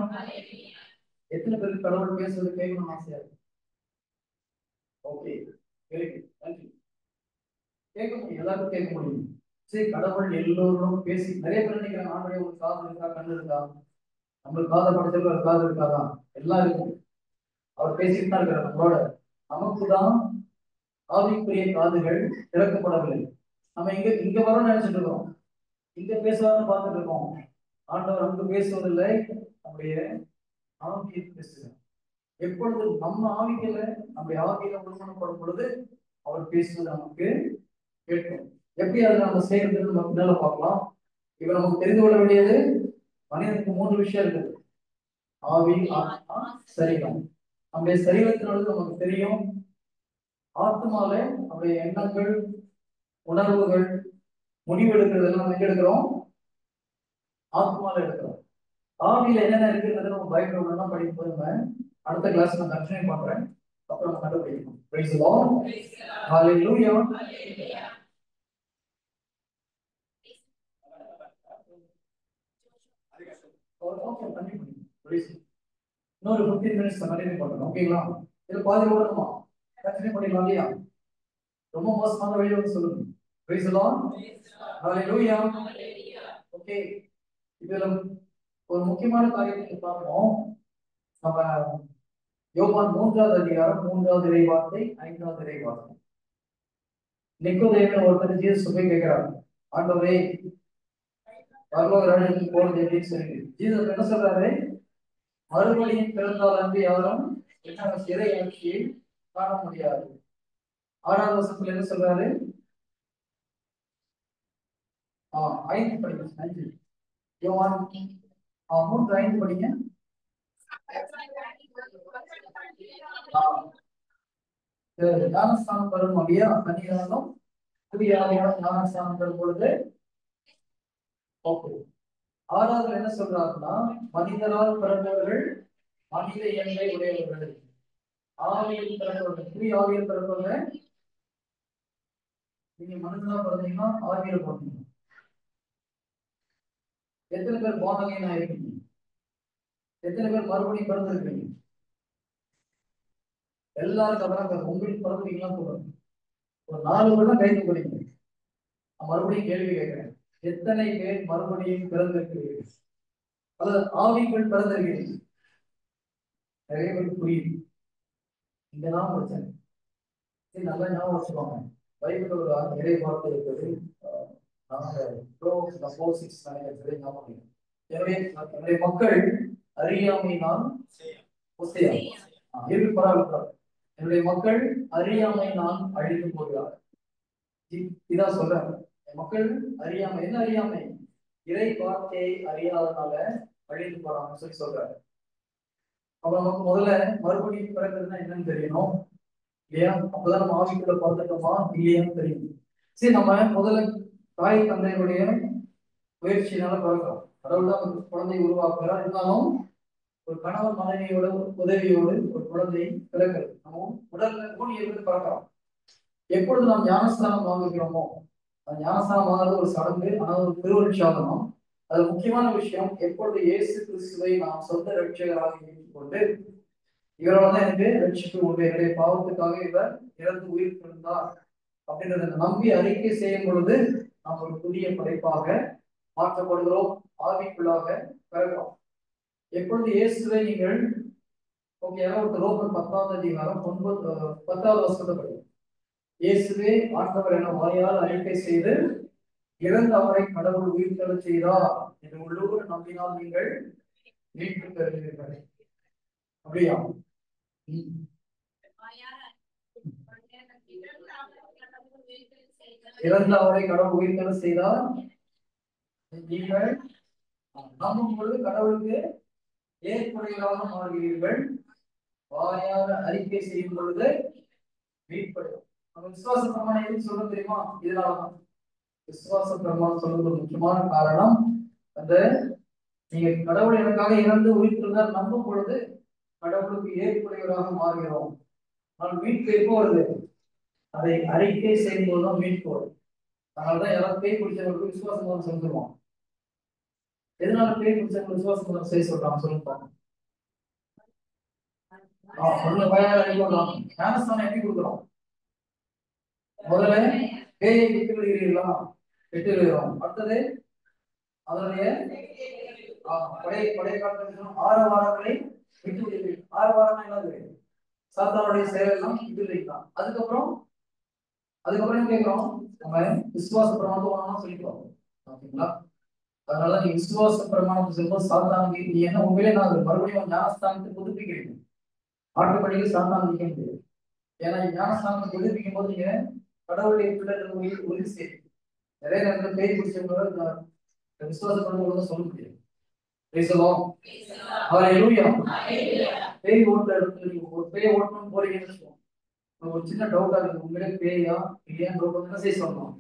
எத்தனை பேருக்கு கடவுள் பேசுறது கேட்கணும்னு ஆசையா இருக்கு? ஓகே, வெரி குட், நன்றி. கேட்க முடியும், எல்லாருக்கும் கேட்க முடியும். சரி, கடவுள் எல்லோரும் பேசி, நிறைய பேர் நினைக்கிறாங்க ஆண்டுடைய ஒரு காது இருக்கா, கண்ணு இருக்கா, நம்மளுக்கு காதை படிச்சவங்க ஒரு காது இருக்காதான், எல்லாம் இருக்கும். அவர் பேசிட்டு தான் இருக்கிறார் நம்மளோட. நமக்குதான் ஆவிக்குரிய காதுகள் திறக்கப்படவில்லை. நம்ம இங்க இங்க வரோம்னு நினைச்சிட்டு இருக்கோம், இங்க பேசுவாருன்னு பார்த்துட்டு இருக்கோம். ஆண்டவர் அங்கு பேசுவதில்லை, நம்முடைய ஆவியை பேசுகிறார். எப்பொழுது நம்ம ஆவிகளை நம்முடைய ஆவியில உருவப்படும் பொழுது அவர் பேசுவது நமக்கு கேட்கும். எப்படி அதை நம்ம செய்யறது நம்ம பின்னால பார்க்கலாம். இப்ப நமக்கு தெரிந்து கொள்ள வேண்டியது, மனிதனுக்கு 3 விஷயம் இருக்குது, ஆவி, ஆத்மா, சரீரம். நம்முடைய சரீரத்தினோடு நமக்கு தெரியும், ஆத்மால நம்முடைய எண்ணங்கள், உணர்வுகள், முடிவு எடுக்கிறது எல்லாம் எங்க எடுக்கிறோம், ஆத்மால எடுக்கிறோம். ஆவியில என்னென்ன இருக்குன்றது நம்ம பைபிள் தான் படிக்கும் போது நம்ம அடுத்த கிளாஸ் நான் கண்டினியூ பண்றேன், அப்புறம் நம்ம கண்டுபிடிக்கணும். பிரைஸ் தி லார்ட், ஹalleluya. இன்னொரு 15 மினிட்ஸ் கண்டினியூ பண்றோம், ஓகேங்களா? இது பாதி ஓடணுமா, கண்டினியூ பண்ணிடலாம் இல்லையா? ரொம்ப மோசமான வழியில வந்து சொல்லுங்க. Price the lord, hallelujah. Okay, இதுல ஒரு முக்கியமான காரியத்தை பார்ப்போம். நம்ம யோவான் 3வது அதிகாரம் 3வது இறை வார்த்தை 5வது இறை வார்த்தை. நிக்கோதேமு ஒருத்தர் ஜீசஸ் போய் கேட்கிறார், ஆண்டவரே பரலோக ராஜ்யத்துக்கு போறது எப்படின்னு சொல்லி. ஜீசஸ் என்ன சொல்றாரு, மறுபடியும் பிறந்தால் அன்று யாரும் என்ன சிறை ஆட்சியை காண முடியாது. 6வது வசனத்துல என்ன சொல்றாரு, 5 படிங்க, 5 யோவான் 3:5 படிங்க. ஞானஸ்தானம் பெறும் அப்படியா கன்னியாலும் புதியாவியான ஞானஸ்தானம் பெறும் பொழுது, ஓகே. 6வது என்ன சொல்றாருன்னா, மனிதரால் பிறந்தவர்கள் மனித இயல்பை உடையவர்கள், ஆவியில் பிறந்தவர்கள், புதிய ஆவியில் பிறந்தவர்கள். நீங்க மனிதனா பிறந்தீங்கன்னா ஆவியில் பிறந்தீங்க. எத்தனை பேர் போனவங்க இருக்கீங்க? எத்தனை பேர் மறுபடியும் பிறந்திருக்கீங்க? எல்லாரும் கவனம், உங்களுக்கு பிறந்தீங்கன்னா சொல்லுங்க. ஒரு 4 பேர் தான் கைது போறீங்க. நான் மறுபடியும் கேள்வி கேட்கிறேன், எத்தனை பேர் மறுபடியும் பிறந்திருக்கிறீர்கள், அல்லது ஆவிக்குள் பிறந்திருக்கிறீர்கள்? நிறைய பேருக்கு புரியுது, இங்கதான் பிரச்சனை. நல்லா ஞாபகம் வச்சுக்கோங்க, பைபிள் ஒரு இறை வார்த்தை இருக்குது. என்னுடைய மக்கள் அறியாமையினால் என்னுடைய மக்கள் அறியாமையினால் அழிந்து போகிறார். இதான் சொல்றாங்க. மக்கள் அறியாமை, என்ன அறியாமை? இறை வார்த்தையை அறியாதனால அழிந்து போறாங்கன்னு சொல்லி சொல்றாரு. அப்ப நமக்கு முதல்ல மறுபடியும் பிறகுன்னா என்னன்னு தெரியணும் இல்லையா? அப்பதான் நம்ம ஆவிக்குள்ள பிறந்துட்டோமா இல்லையான்னு தெரியும். சரி, நம்ம முதல்ல தாய் தந்தையுடைய முயற்சியினால பிறக்கிறோம். கடவுள் தான் குழந்தையை உருவாக்குறார். இருந்தாலும் ஒரு கணவன் மனைவியோட உதவியோடு ஒரு குழந்தை பிறக்கிறது. நம்ம உடல்ல ஊனியர்கள் பிறக்கிறோம். எப்பொழுது நாம் ஞானஸ்தானம் வாங்குகிறோமோ, அந்த ஞானஸ்தானம் வாங்குறது ஒரு சடங்கு, ஆனால் ஒரு திருவருட்சாதனம். அது முக்கியமான விஷயம். எப்பொழுது இயேசு கிறிஸ்துவை நாம் சொந்த ரட்சகராக ஏற்றுக்கொண்டு இவரோட தான் எனக்கு ரட்சிப்பு உண்டு, என்னுடைய பாவத்துக்காக இவர் இறந்து உயிர் பிறந்தார் அப்படின்றத நம்பி அறிக்கை செய்யும் பொழுது நாம் ஒரு புதிய படைப்பாக மாற்றப்படுகிறோம், ஆவிக்குள்ளாக பிறக்கிறோம். எப்பொழுது இயேசுவை நீங்கள் ரோமர் 10 10வது வசனத்தை படிக்கும். இயேசுவே ஆண்டவர் என வாயால் அறிக்கை செய்து இறந்த அவரை கடவுள் உயிர்த்தெழச் செய்தார் என்று உள்ளூர் நம்பினால் நீங்கள் மீட்பு பெறுவீர்கள். அப்படியா? இறந்த அவரை கடவுள் உயிர்த்தெழச் செய்தார் நீங்கள் நம்பும் பொழுது கடவுளுக்கு ஏற்புடையவராக மாறுகிறீர்கள். வாயார அறிக்கை செய்யும் பொழுது மீட்படும். நம்ம விசுவாச பிரமாணம் எதுன்னு சொல்ல தெரியுமா? இதனாலதான் விசுவாச பிரமாணம் சொல்றது முக்கியமான காரணம். அந்த நீங்க கடவுள் எனக்காக இறந்து உயிர்த்திருந்தால் நம்பும் பொழுது கடவுளுக்கு ஏற்புடையவராக மாறுகிறோம். ஆனால் மீட்பு எப்போ வருது? அதை அறிக்கை செய்யும் போதுதான் மீட்பு வரும். அதனாலதான் யாராவது பேய் பிடிச்சவங்களுக்கு விசுவாசம் சொல்லுவான். எதனால பேய் பிடிச்சவங்க விசுவாசம் செய்ய சொல்றாங்க சொல்லுங்க. ஞானஸ்தானம் எப்படி கொடுக்குறோம்? முதல்ல பேயை விட்டு விடுகிறீர்களா? விட்டு விடுகிறோம். அடுத்தது அதனுடைய பழைய காலத்துல 6 வாரங்களை விட்டு விடுகிறீர்கள். 6 வாரம் என்னது? சாத்தானுடைய செயல் எல்லாம் விட்டு விடுறீங்களா? அதுக்கப்புறம் கேட்கிறோம், நம்ம விசுவாச பிரமாணம் சொல்லிக்கிறோம். ஓகேங்களா? அதனால நீ விசுவாச பிரமாணம் சொல்லும்போது சாத்தானுக்கு நீ என்ன உண்மையிலே நான் மறுபடியும் ஞானஸ்தானத்தை புதுப்பிக்கிறீங்க. ஆட்டோமேட்டிக்கா சாத்தான் நிக்க முடியாது. ஏன்னா ஞானஸ்தானத்தை புதுப்பிக்கும் போது நீங்க கடவுளுடைய பிள்ளைகள் உறுதி செய்யும். நிறைய நேரத்தில் பேய் பிடிச்சவங்க விசுவாச பிரமாணம் சொல்ல முடியாது. பேய் ஓட்டுற இடத்துல நீங்க ஒரு பேய் ஓட்டணும்னு போறீங்கன்னு சொல்லுவோம். ஒரு சின்ன டவுட்டா இருக்கு, உண்மையிலே பேயா இல்லையா டவுட் என்ன செய்ய சொல்லணும்?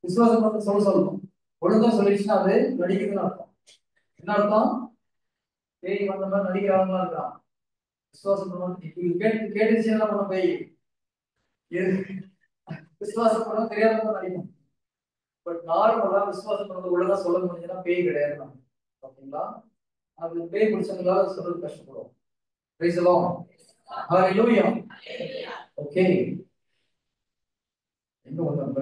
விசுவாசம் பண்ண சொல்லணும். ஒழுங்கா சொல்லிடுச்சுன்னா அது நடிக்குதுன்னு அர்த்தம். என்ன அர்த்தம்? பேய் வந்த மாதிரி நடிக்கிறாங்களா இருக்கான். விசுவாசம் பண்ண கேட்டுச்சு என்ன பண்ண பேய் விசுவாசம் பண்ண தெரியாதவங்க நடிக்கும். பட் நார்மலா விசுவாசம் பண்ணது ஒழுங்கா சொல்ல முடிஞ்சுன்னா பேய் கிடையாது. ஓகேங்களா? அது பேய் பிடிச்சவங்களால சொல்றது கஷ்டப்படும். ஓகே, எங்க வந்தோம்?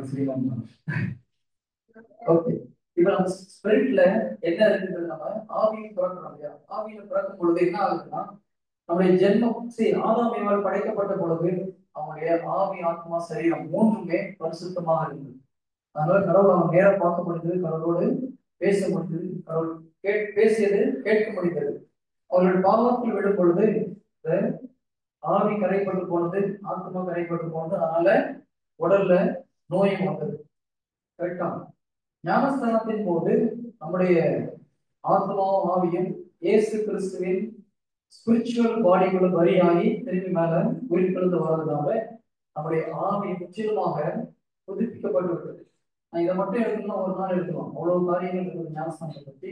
ஓகே, இப்ப நம்ம ஸ்பிரிட்ல என்ன இருக்குன்றது நம்ம ஆவியில் பிறக்கணும் இல்லையா? ஆவியில பிறக்கும் பொழுது என்ன ஆகுதுன்னா நம்முடைய ஜென்மம் ஆதாம் ஏவாள் படைக்கப்பட்ட பொழுது அவனுடைய ஆவி ஆத்மா சரீரம் மூன்றுமே பரிசுத்தமாக இருந்தது. அதனால கடவுள் அவன் நேரம் பார்க்க முடிந்தது, கடவுளோடு பேச முடிந்தது, கடவுள் பேசியது கேட்க முடிந்தது. அவர்கள் பாவத்தில் விடும் பொழுது ஆவி கரைப்பட்டு போனது, ஆத்மா கரைப்பட்டு போனது. அதனால உடல்ல நோயும் வந்தது. கரெக்டா? ஞானஸ்தானத்தின் போது நம்முடைய ஆத்மாவும் ஆவியும் இயேசு கிறிஸ்துவின் ஸ்பிரிச்சுவல் பாடிக்குள்ள வரியாகி திரும்பி மேல உயிர்த்தெழுந்து வர்றதுனால நம்முடைய ஆவி முற்றிலுமாக புதுப்பிக்கப்பட்டு விட்டது. நான் இதை மட்டும் எடுக்கணும்னா ஒரு நாள் எடுக்கலாம், அவ்வளவு காரியங்கள் இருக்குது ஞானஸ்தானத்தை பற்றி.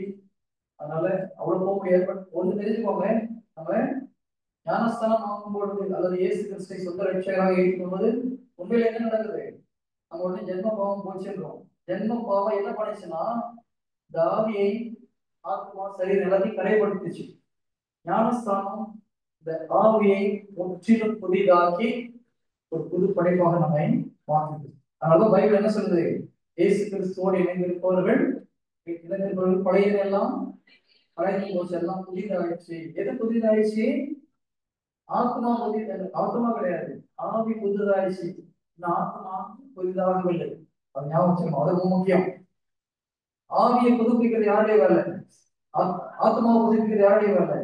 அதனால அவ்வளவு போக முடியாது. பட் ஒன்று தெரிஞ்சுக்கோங்க, நம்ம ஞானஸ்தானம் ஆகும்பொழுது அல்லது இயேசு கிறிஸ்துவை சொந்த ரட்சகராக ஏற்றுக்கொள்வது உண்மையில என்ன நடக்குது? நம்ம உடனே ஜென்ம பாவம் போச்சுன்றோம். ஜென்ம பாவம் என்ன பண்ணுச்சுன்னா இந்த ஆவியை ஆத்மா சரீரம் எல்லாத்தையும் கரைப்படுத்துச்சு. ஞானஸ்தானம் இந்த ஆவியை முற்றிலும் புதிதாக்கி ஒரு புது படைப்பாக நம்மை மாற்றுது. அதனால பைபிள் என்ன சொல்லுது? இயேசு கிறிஸ்துவோடு இணைந்திருப்பவர்கள் பழைய எல்லாம் பழைய போச்சு, எல்லாம் புதிதாயிடுச்சு. எது புதிதாயிடுச்சு? ஆத்மா புதித, ஆத்மா கிடையாது, ஆவி புதிதாயிடுச்சு. இந்த ஆத்மா புதிதாகவில்லை. அது ஞாபகம் வச்சுக்கணும். அது ரொம்ப முக்கியம். ஆவியை புதுப்பிக்கிறது யாருடைய வேலை? ஆத்மாவை புதுப்பிக்கிறது யாருடைய வேலை?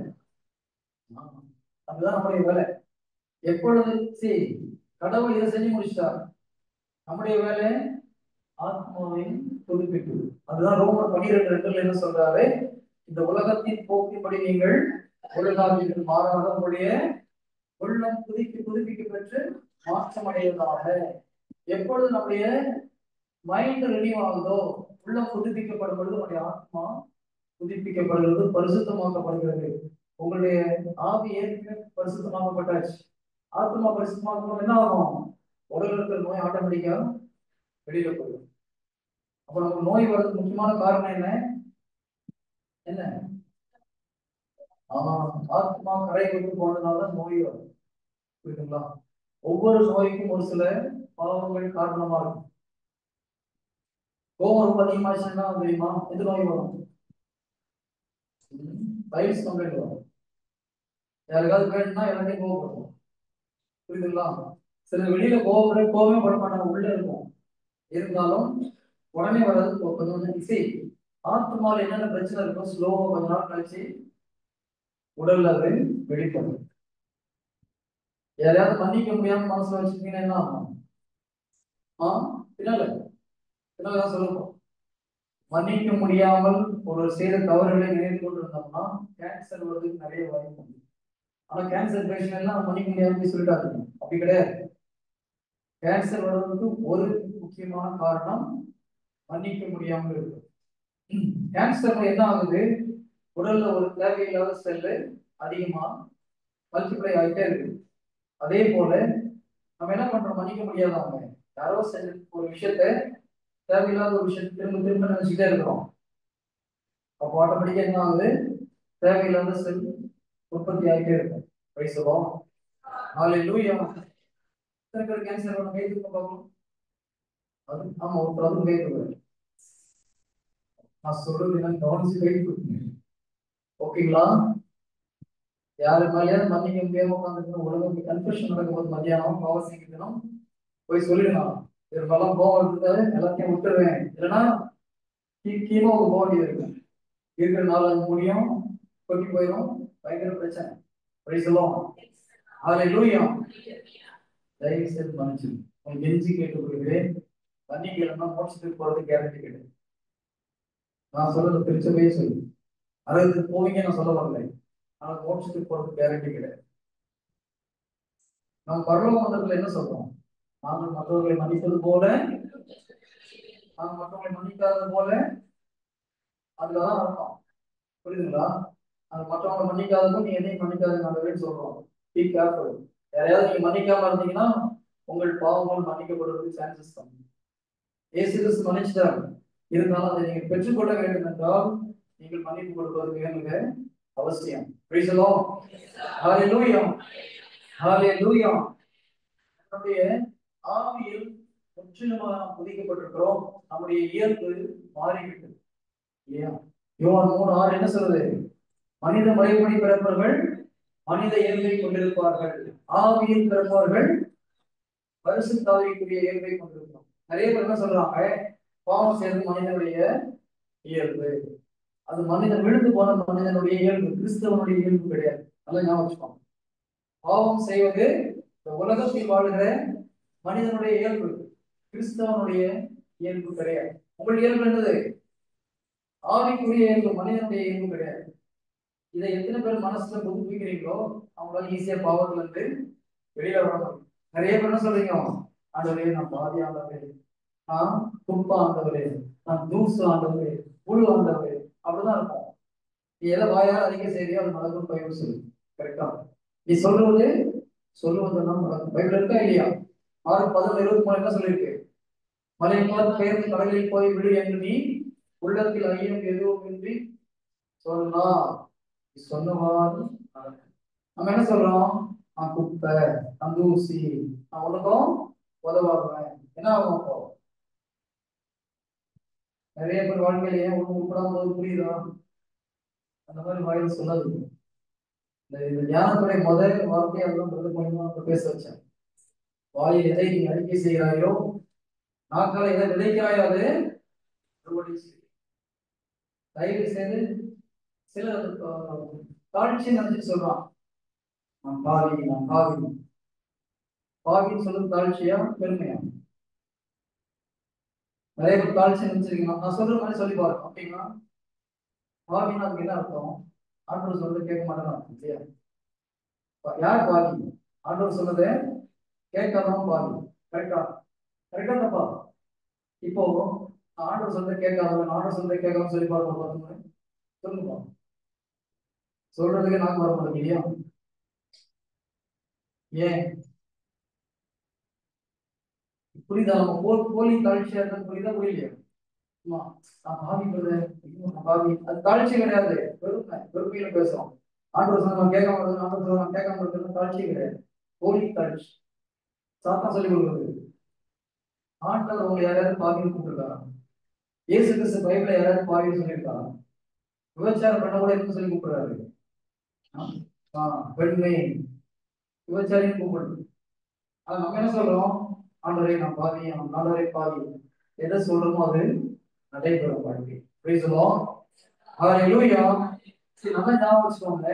அதுதான் நம்முடைய வேலை. எப்பொழுது சரி கடவுள் இதை செஞ்சு முடிச்சிட்டார், நம்முடைய வேலை ஆத்மாவின் புதுப்பிப்பு. அதுதான் ரோமர் 12:2 என்ன சொல்றாரு? இந்த உலகத்தின் போக்கின்படி நீங்கள் உலகாவிற்கு மாறாக உங்களுடைய உள்ளம் புதுப்பிக்க பெற்று மாற்றம் அடைவதாக. எப்பொழுது நம்முடைய மைண்ட் ரினியூ ஆகுதோ, உள்ளம் புதுப்பிக்கப்படும் பொழுது நம்முடைய ஆத்மா புதுப்பிக்கப்படுகிறது, பரிசுத்தமாக்கப்படுகிறது. உங்களுடைய ஆவி ஏற்கனவே பரிசுத்தமாக்கப்பட்டாச்சு. ஆத்மா பரிசுத்தமாக்கப்படும் என்ன ஆகும்? உடல் இருக்கிற நோய் ஆட்டோமேட்டிக்கா வெளியில போயிடும். அப்ப நமக்கு நோய் வர்றதுக்கு முக்கியமான காரணம் என்ன? என்ன? ஆத்மா கரை விட்டு போனதுனாலதான் நோய் வரும். புரியுதுங்களா? ஒவ்வொரு நோய்க்கும் ஒரு சில பாவங்கள் காரணமா இருக்கும். கோபம் ரொம்ப அதிகமாச்சுன்னா தெரியுமா எது நோய் வரும்? பைல்ஸ் கம்ப்ளைண்ட் வரும். யாருக்காவது வேணும்னா எல்லாத்தையும் கோவப்படுவோம். புரியுதுங்களா? சில வெளியில கோவமே பட மாட்டாங்க, உள்ள இருக்கும். இருந்தாலும் உடனே வராது. கொஞ்சம் இசை ஆத்மாவில் என்னென்ன பிரச்சனை இருக்கும் ஸ்லோவா கொஞ்ச நாள் கழிச்சு உடல்ல அது வெளிப்படும். யாரையாவது மன்னிக்க முடியாம மனசுல வச்சுட்டீங்கன்னா என்ன ஆகும்? பின்னால பின்னால்தான் சொல்லணும். மன்னிக்க முடியாமல் ஒரு செய்த தவறுகளை நினைத்து கொண்டிருந்தோம்னா கேன்சர் வருவதற்கு நிறைய வாய்ப்பு உண்டு. ஆனா கேன்சர் பேஷண்ட் எல்லாம் மன்னிக்க முடியாம சொல்லிட்டாரு. அப்படி கிடையாது. கேன்சர் வருவதற்கு ஒரு முக்கியமான காரணம் மன்னிக்க முடியாமல் இருக்கு. கேன்சர் என்ன ஆகுது? உடல்ல ஒரு தேவையில்லாத செல்லு அதிகமா மல்டிப்ளை ஆகிட்டே இருக்கு. அதே போல நம்ம என்ன பண்றோம்? மன்னிக்க முடியாதவங்க யாரோ ஒரு விஷயத்த தேவையில்லாத ஒரு விஷயத்தை திரும்ப திரும்ப நினைச்சுட்டே இருக்கிறோம். அப்போ ஆட்டோமேட்டிக்கா என்ன ஆகுது? தேவையில்லாத செல் உற்பத்தி ஆகிட்டே இருக்கும். பேசுவோம். ஹல்லேலூயா. கேன்சர் வர கை தூக்க பார்க்கணும். அது ஆமா, ஒருத்தர் அதுவும் கை தூக்குறாரு. நான் சொல்றது என்ன கவனிச்சு கை தூக்குங்க. ஓகேங்களா? யாரு மேலேயாவது மன்னிக்க முடியாம உட்காந்துருக்கணும். உலகம் கன்ஃபெஷன் நடக்கும்போது மதியானம் பாவ சீக்கிரம் போய் சொல்லிடலாம். இதெல்லாம் கோவம் இருக்காது, எல்லாத்தையும் விட்டுருவேன். இல்லைன்னா கீழே ஒரு போக இருக்கு. இருக்கிற 4-5 முடியும் கொட்டி போயிடும். பயங்கர பிரச்சனை. சொல்லுவோம். ஹல்லேலூயா. தயவு செய்து மன்னிச்சு உங்களுக்கு கெஞ்சி கேட்டுக்கொள்கிறேன். மன்னிக்கலன்னா மோட்சத்துக்கு போறது கேரண்டி கிடையாது. நான் சொல்றது திருச்சபையே சொல்லு. அதாவது போவீங்க நான் சொல்ல வரல. ஆனா மோட்சத்துக்கு போறது கேரண்டி கிடையாது. நம்ம பரலோக மந்திரத்துல என்ன சொல்றோம்? நாங்கள் மற்றவர்களை மன்னிப்பது போல நாங்கள் மற்றவர்களை மன்னிக்காதது போல. அதுலதான் அர்த்தம். புரியுதுங்களா? நாங்கள் மற்றவங்களை மன்னிக்காததும் நீ எதையும் மன்னிக்காதுன்னு சொல்றோம். பீ கேர்ஃபுல். யாரையாவது நீங்க மன்னிக்காம இருந்தீங்கன்னா உங்கள் பாவங்கள் மன்னிக்கப்படுறதுக்கு சான்சஸ் கம்மி. இயேசு கிறிஸ்து மன்னிச்சிட்டார். இருந்தாலும் அதை நீங்கள் பெற்றுக்கொள்ள வேண்டும் என்றால் நீங்கள் மன்னிப்பு கொடுப்பது வேணுங்க அவசியம். Praise the lord. Hallelujah. Hallelujah. நம்முடைய ஆவியில் முற்றிலுமாக நாம் புதிக்கப்பட்டிருக்கிறோம். நம்முடைய இயல்பு மாறிவிட்டது இல்லையா? யோவான் 3:6 என்ன சொல்றது? மனித முறைப்படி பிறப்பவர்கள் மனித இயல்பை கொண்டிருப்பார்கள், ஆவியில் பிறப்பவர்கள் பரிசுத்த ஆவிக்குரிய இயல்பை கொண்டிருக்கிறோம். நிறைய பேர் என்ன சொல்றாங்க? பாவம் செய்வது மனிதனுடைய இயல்பு. அது மனிதன் விழுந்து போன மனிதனுடைய இயல்பு, கிறிஸ்தவனுடைய இயல்பு கிடையாது. நல்லா ஞாபகம் வச்சுக்கோங்க. பாவம் செய்வது இந்த உலகத்தில் வாழ்கிற மனிதனுடைய இயல்பு, கிறிஸ்தவனுடைய இயல்பு கிடையாது. உங்கள் இயல்பு என்னது? ஆவிக்குரிய இயல்பு, மனிதனுடைய இயல்பு கிடையாது. இதை எத்தனை பேர் மனசுல புதுப்பிக்கிறீங்களோ அவங்களால ஈஸியா பாவத்துல இருந்து வெளியில வர முடியும். நிறைய பேர் என்ன சொல்றீங்க? ஆண்டவரே நான் பாதி ஆண்டவரே, நான் குப்பா ஆண்டவரே, நான் தூசு ஆண்டவரே, புழு ஆண்டவரே. அப்படிதான் இருக்கும். நீ எதை வாயால் அதிக செய்தியோ அது நடக்கும் பைபிள் சொல்லு. கரெக்டா? நீ சொல்லுவதெல்லாம் நடக்கும். பைபிள் இருக்கா இல்லையா? 6:11-23 என்ன சொல்லியிருக்கு? மலை பார்த்து பெயர்ந்து கடலில் போய் விடு என்று நீ உள்ளத்தில் ஐயம் எதுவும் இன்றி சொல்லலாம். சொன்னவாறு நம்ம என்ன சொல்றோம்? நான் குப்பை, நான் தூசி, நான் உனக்கும் உதவாடுவேன். என்ன ஆகும்? அப்போ நிறைய பேர் வாழ்க்கையில ஏன் ஒண்ணு உட்படாம போது புரியுதா? அந்த மாதிரி வாயில் சொல்லாது. இந்த ஞானத்துடைய முதல் வார்த்தையை அதெல்லாம் பிரதம பேச வச்சேன். வாயில் எதை நீ அறிக்கை செய்கிறாயோ நாக்கால எதை விதைக்கிறாயோ அது அறுவடை செய்யும். தயவு செய்து சில தாழ்ச்சி நினைச்சு சொல்றான், நான் பாவி, நான் பாவி. பாவின்னு சொல்றது தாழ்ச்சியா பெருமையா? நிறைய பேர் தாழ்ச்சி நினைச்சிருக்கீங்க. நான் சொல்ற மாதிரி சொல்லி பாருங்க, ஓகேங்களா? பாவின்னா அதுக்கு என்ன அர்த்தம்? ஆண்டவர் சொல்றது கேட்க மாட்டேன் இல்லையா? யார் பாவி? ஆண்டவர் சொன்னது கேட்காதவன் பாவி. கரெக்டா? கரெக்டா தப்பா? இப்போ ஆண்டவர் சொல்றதை கேட்காதவன், ஆண்டவர் சொல்றதை கேட்காம சொல்லி பாருங்க, சொல்லுங்க. சொல்றதுக்கு நாக்கு வர மாட்டேங்க இல்லையா? ஏன்? புரியுதா? நம்ம போலி தாழ்ச்சியா இருந்தா புரியுதா புரியலையா? ஆமா, நான் பாவி பிரதர், நான் பாவி. அது தாழ்ச்சி கிடையாது, பெருமை. பெருமையில பேசுறோம். ஆண்டவர் சொன்னா நான் கேட்காம இருக்கிறது, ஆண்டவர் சொன்னா நான் கேட்காம இருக்கிறது தாழ்ச்சி கிடையாது, போலி தாழ்ச்சி. சாத்தா சொல்லி கொடுக்குறது. ஆண்டவர் உங்களை யாராவது பாவின்னு கூப்பிட்டுருக்காரா? இயேசு கிறிஸ்து பைபிள யாராவது பாவின்னு சொல்லியிருக்காரா? விபச்சாரம் பண்ண கூட என்ன சொல்லி கூப்பிடுறாரு? பெண்மை விபச்சாரின்னு கூப்பிடுறது. ஆனா நம்ம என்ன சொல்றோம்? ஆண்டவரை நான் பாவி, ஆண்டவரை பாவி. எதை சொல்றோமோ அது நடைபெறும் வாழ்க்கை. Praise the Lord. Hallelujah. சரி, நல்லா ஞாபகம் வச்சுக்கோங்க.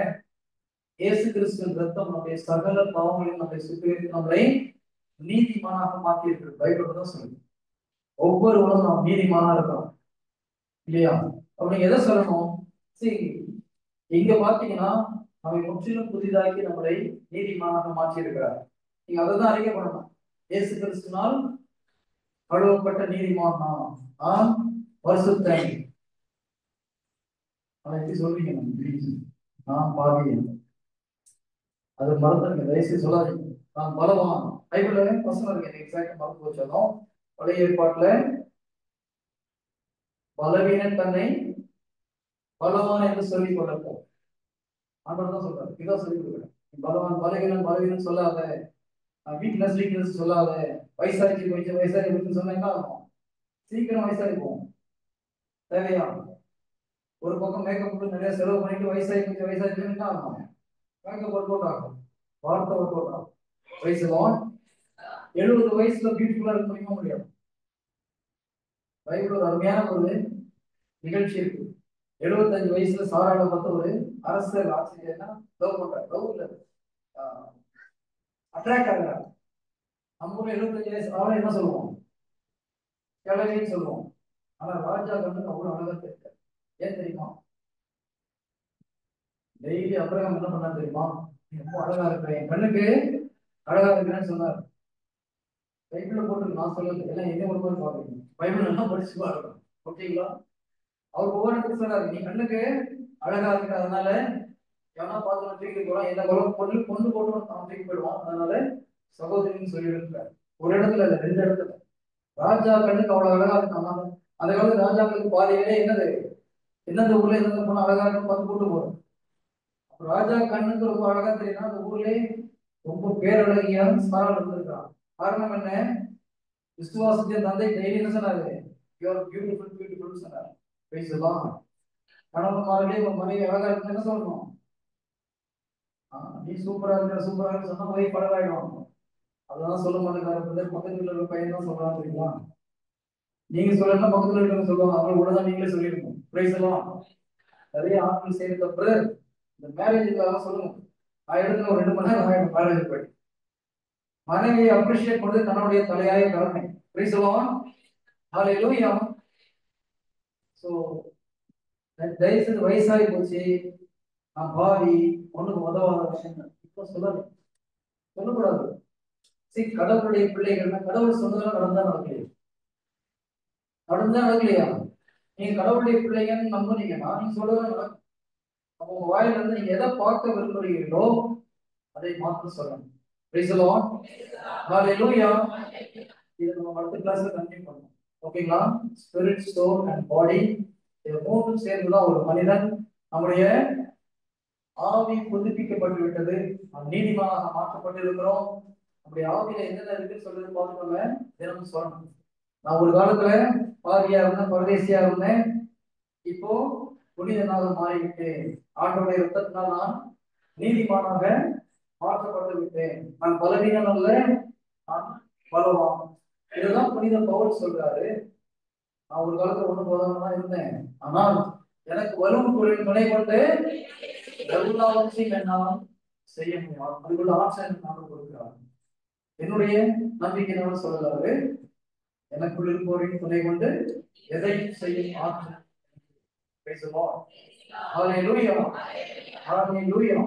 இயேசு கிறிஸ்துவின் ரத்தம் நம்முடைய சகல பாவங்களையும் நம்மை சுத்திகரித்து நம்மளை நீதிமானாக மாற்றி இருக்கு. பைபிள் தான் சொல்லுது. ஒவ்வொருவரும் நாம் நீதிமானா இருக்கோம் இல்லையா? அப்ப நீங்க எதை சொல்லணும்? சரி, இங்க பாத்தீங்கன்னா நம்மை முற்றிலும் புதிதாக்கி நம்மளை நீதிமானாக மாற்றி இருக்கிறார். நீங்க அதை தான் அறிக்கை பண்ணணும். இயேசு கிறிஸ்துனால் கழுவப்பட்ட நீதிமான் நான் பரிசுத்தன். அதை எப்படி சொல்றீங்க? நான் பாவி. அது மறந்துருங்க, தயவுசெய்து சொல்லாதீங்க. நான் பலவான். பைபிள்ல வசனம் இருக்கு, எக்ஸாக்ட் மறந்து போச்சாலும் பழைய ஏற்பாட்டுல பலவீனன் தன்னை பலவான் என்று சொல்லிக் கொள்ளப்போம். ஆண்டவர் தான் சொல்றாரு, இதான் சொல்லிக் கொடுக்குறேன். பலவான் பலவீனன் பலவீனன் சொல்லாத, வீக்னஸ் வீக்னஸ் சொல்லாத. வயசாகி போயிடுச்சு வயசாகி போயிடுச்சுன்னு சொன்னா என்ன ஆகும்? சீக்கிரம் வயசாகி போகும். தேவையா? ஒரு பக்கம் மேக்கப் நிறைய செலவு பண்ணிட்டு வயசாகி போயிடுச்சு வயசாகி என்ன ஆகும்? மேக்கப் ஒர்க் அவுட் ஆகும், வார்த்தை ஒர்க் அவுட் ஆகும். வயசு 70 வயசுல பியூட்டிஃபுல்லா இருக்க முடியுமா? முடியாது. பைபிள் ஒரு அருமையான ஒரு நிகழ்ச்சி இருக்கு. 75 வயசுல சாராள பார்த்த ஒரு அரசர் ஆசிரியர்னா லவ் பண்றாரு. லவ் இல்ல, அட்ராக்ட் ஆகிறார். நம்ம ஊர்ல 75 வயசு அவளை என்ன சொல்லுவோம்? கிழவின்னு சொல்லுவோம். ஆனா ராஜா கண்ணுக்கு அவ்வளவு அழகா தெரியாது. ஏன் தெரியுமா? டெய்லி அப்புறம் என்ன பண்ணா தெரியுமா? ரொம்ப அழகா இருக்கிறேன், என் கண்ணுக்கு அழகா இருக்கிறேன்னு சொன்னார். பைபிள்ல போட்டு நான் சொல்லல, எல்லாம் எங்க ஒரு மாதிரி பாக்குறீங்க. பைபிள் எல்லாம் படிச்சு பாருங்க, ஓகேங்களா? அவர் ஒவ்வொரு சொல்றாரு, நீ கண்ணுக்கு அழகா இருக்கிற, அதனால எவனா பார்த்து தூக்கி போறான், எந்த பொண்ணு பொண்ணு போட்டு அவன் தூக்கி போயிடுவான், அதனால சகோதரின்னு சொல்லியிருக்கிறார். ஒரு இடத்துல இல்ல, 2 இடத்துல. ராஜா கண்ணுக்கு அவ்வளவு அழகா இருக்கான். அந்த காலத்து ராஜாக்களுக்கு பாதையிலே என்னது, எந்தெந்த ஊர்ல எந்தெந்த பொண்ணு அழகா இருக்குன்னு பார்த்து கூட்டு போறோம். ராஜா கண்ணுக்கு ரொம்ப அழகா தெரியும்னா அந்த ஊர்லயே ரொம்ப பேரழகியான சாரால் இருந்திருக்கான். காரணம் என்ன? விசுவாசத்தின் தந்தை டெய்லி என்ன சொன்னாரு? யூஆர் பியூட்டிஃபுல் பியூட்டிஃபுல் சொன்னார். பேசலாம். கணவன்மார்களே உங்க மனைவி அழகா இருக்குன்னு என்ன சொல்லணும்? நீ சூப்பரா இருக்க சூப்பரா இருக்கு சொன்னா போய் பழகாயிடும். அதெல்லாம் சொல்ல மாட்டேங்காரு. பக்கத்துல இருக்கிற பையன் தான் சொல்றான் தெரியுமா? நீங்க சொல்லலாம், பக்கத்துல இருக்கிறவங்க சொல்லுவாங்க, அவங்க கூட தான் நீங்களே சொல்லிருக்கணும். பிரைஸ் எல்லாம் நிறைய ஆட்கள் செய்யறது தப்பு. இந்த மேரேஜுக்காக சொல்லுங்க. நான் எடுத்து ஒரு 2 மணி நேரம் ஆயிடும் மேரேஜ் போய். மனைவியை அப்ரிஷியேட் பண்றது தன்னுடைய தலையாய கடமை. பிரைஸ் எல்லாம் ஹல்லேலூயா. சோ தயவுசெய்து வயசாகி போச்சு, நான் பாவி, ஒண்ணுக்கு உதவாத விஷயம் இப்ப சொல்லக்கூடாது. சரி, கடவுளுடைய பிள்ளைகள்னா கடவுள் சொன்னதெல்லாம் நடந்தா நடக்கலையா? நீங்க கடவுளுடைய பிள்ளைங்கன்னு நம்புனீங்கன்னா நீங்க சொல்றதெல்லாம் நடக்கும். அப்போ உங்க வாயில இருந்து நீங்க எதை பார்க்க விரும்புறீங்களோ அதை மாற்ற சொல்லணும். Praise the Lord. Hallelujah. இதை நம்ம அடுத்த கிளாஸ்ல கண்டினியூ பண்ணணும், ஓகேங்களா? ஸ்பிரிட், சோல் அண்ட் பாடி, இது மூன்றும் சேர்ந்துதான் ஒரு மனிதன். நம்முடைய ஆவி புதுப்பிக்கப்பட்டு விட்டது, நாம் நீதிமானாக மாற்றப்பட்டு இருக்கிறோம். நம்முடைய ஆவியில என்னென்ன இருக்குன்னு சொல்றது பார்த்துக்கோங்க, தினமும் சொல்லணும். நான் ஒரு காலத்துல பாவியா இருந்தேன், பரதேசியா இருந்தேன், இப்போ புனிதனாக மாறிவிட்டேன். ஆண்டவருடைய ரத்தத்தினால் நான் நீதிமானாக மாற்றப்பட்டு விட்டேன். நான் பலவீனம் அல்ல, நான் பலவான். இதுதான் புனித பவுல் சொல்றாரு. நான் ஒரு காலத்துல ஒண்ணு போதாம தான் இருந்தேன். ஆனால் எனக்கு வரும் துணை கொண்டு எல்லாவற்றையும் என்னால் செய்ய முடியும். அதுக்குள்ள ஆப்ஷன் நான் கொடுக்கிறார். என்னுடைய நம்பிக்கையினால சொல்றாரு, எனக்குள் இருப்பவரின் துணை கொண்டு எதையும் செய்யும் ஆற்றல். பேசுவோம். ஹalleluya. ஹalleluya.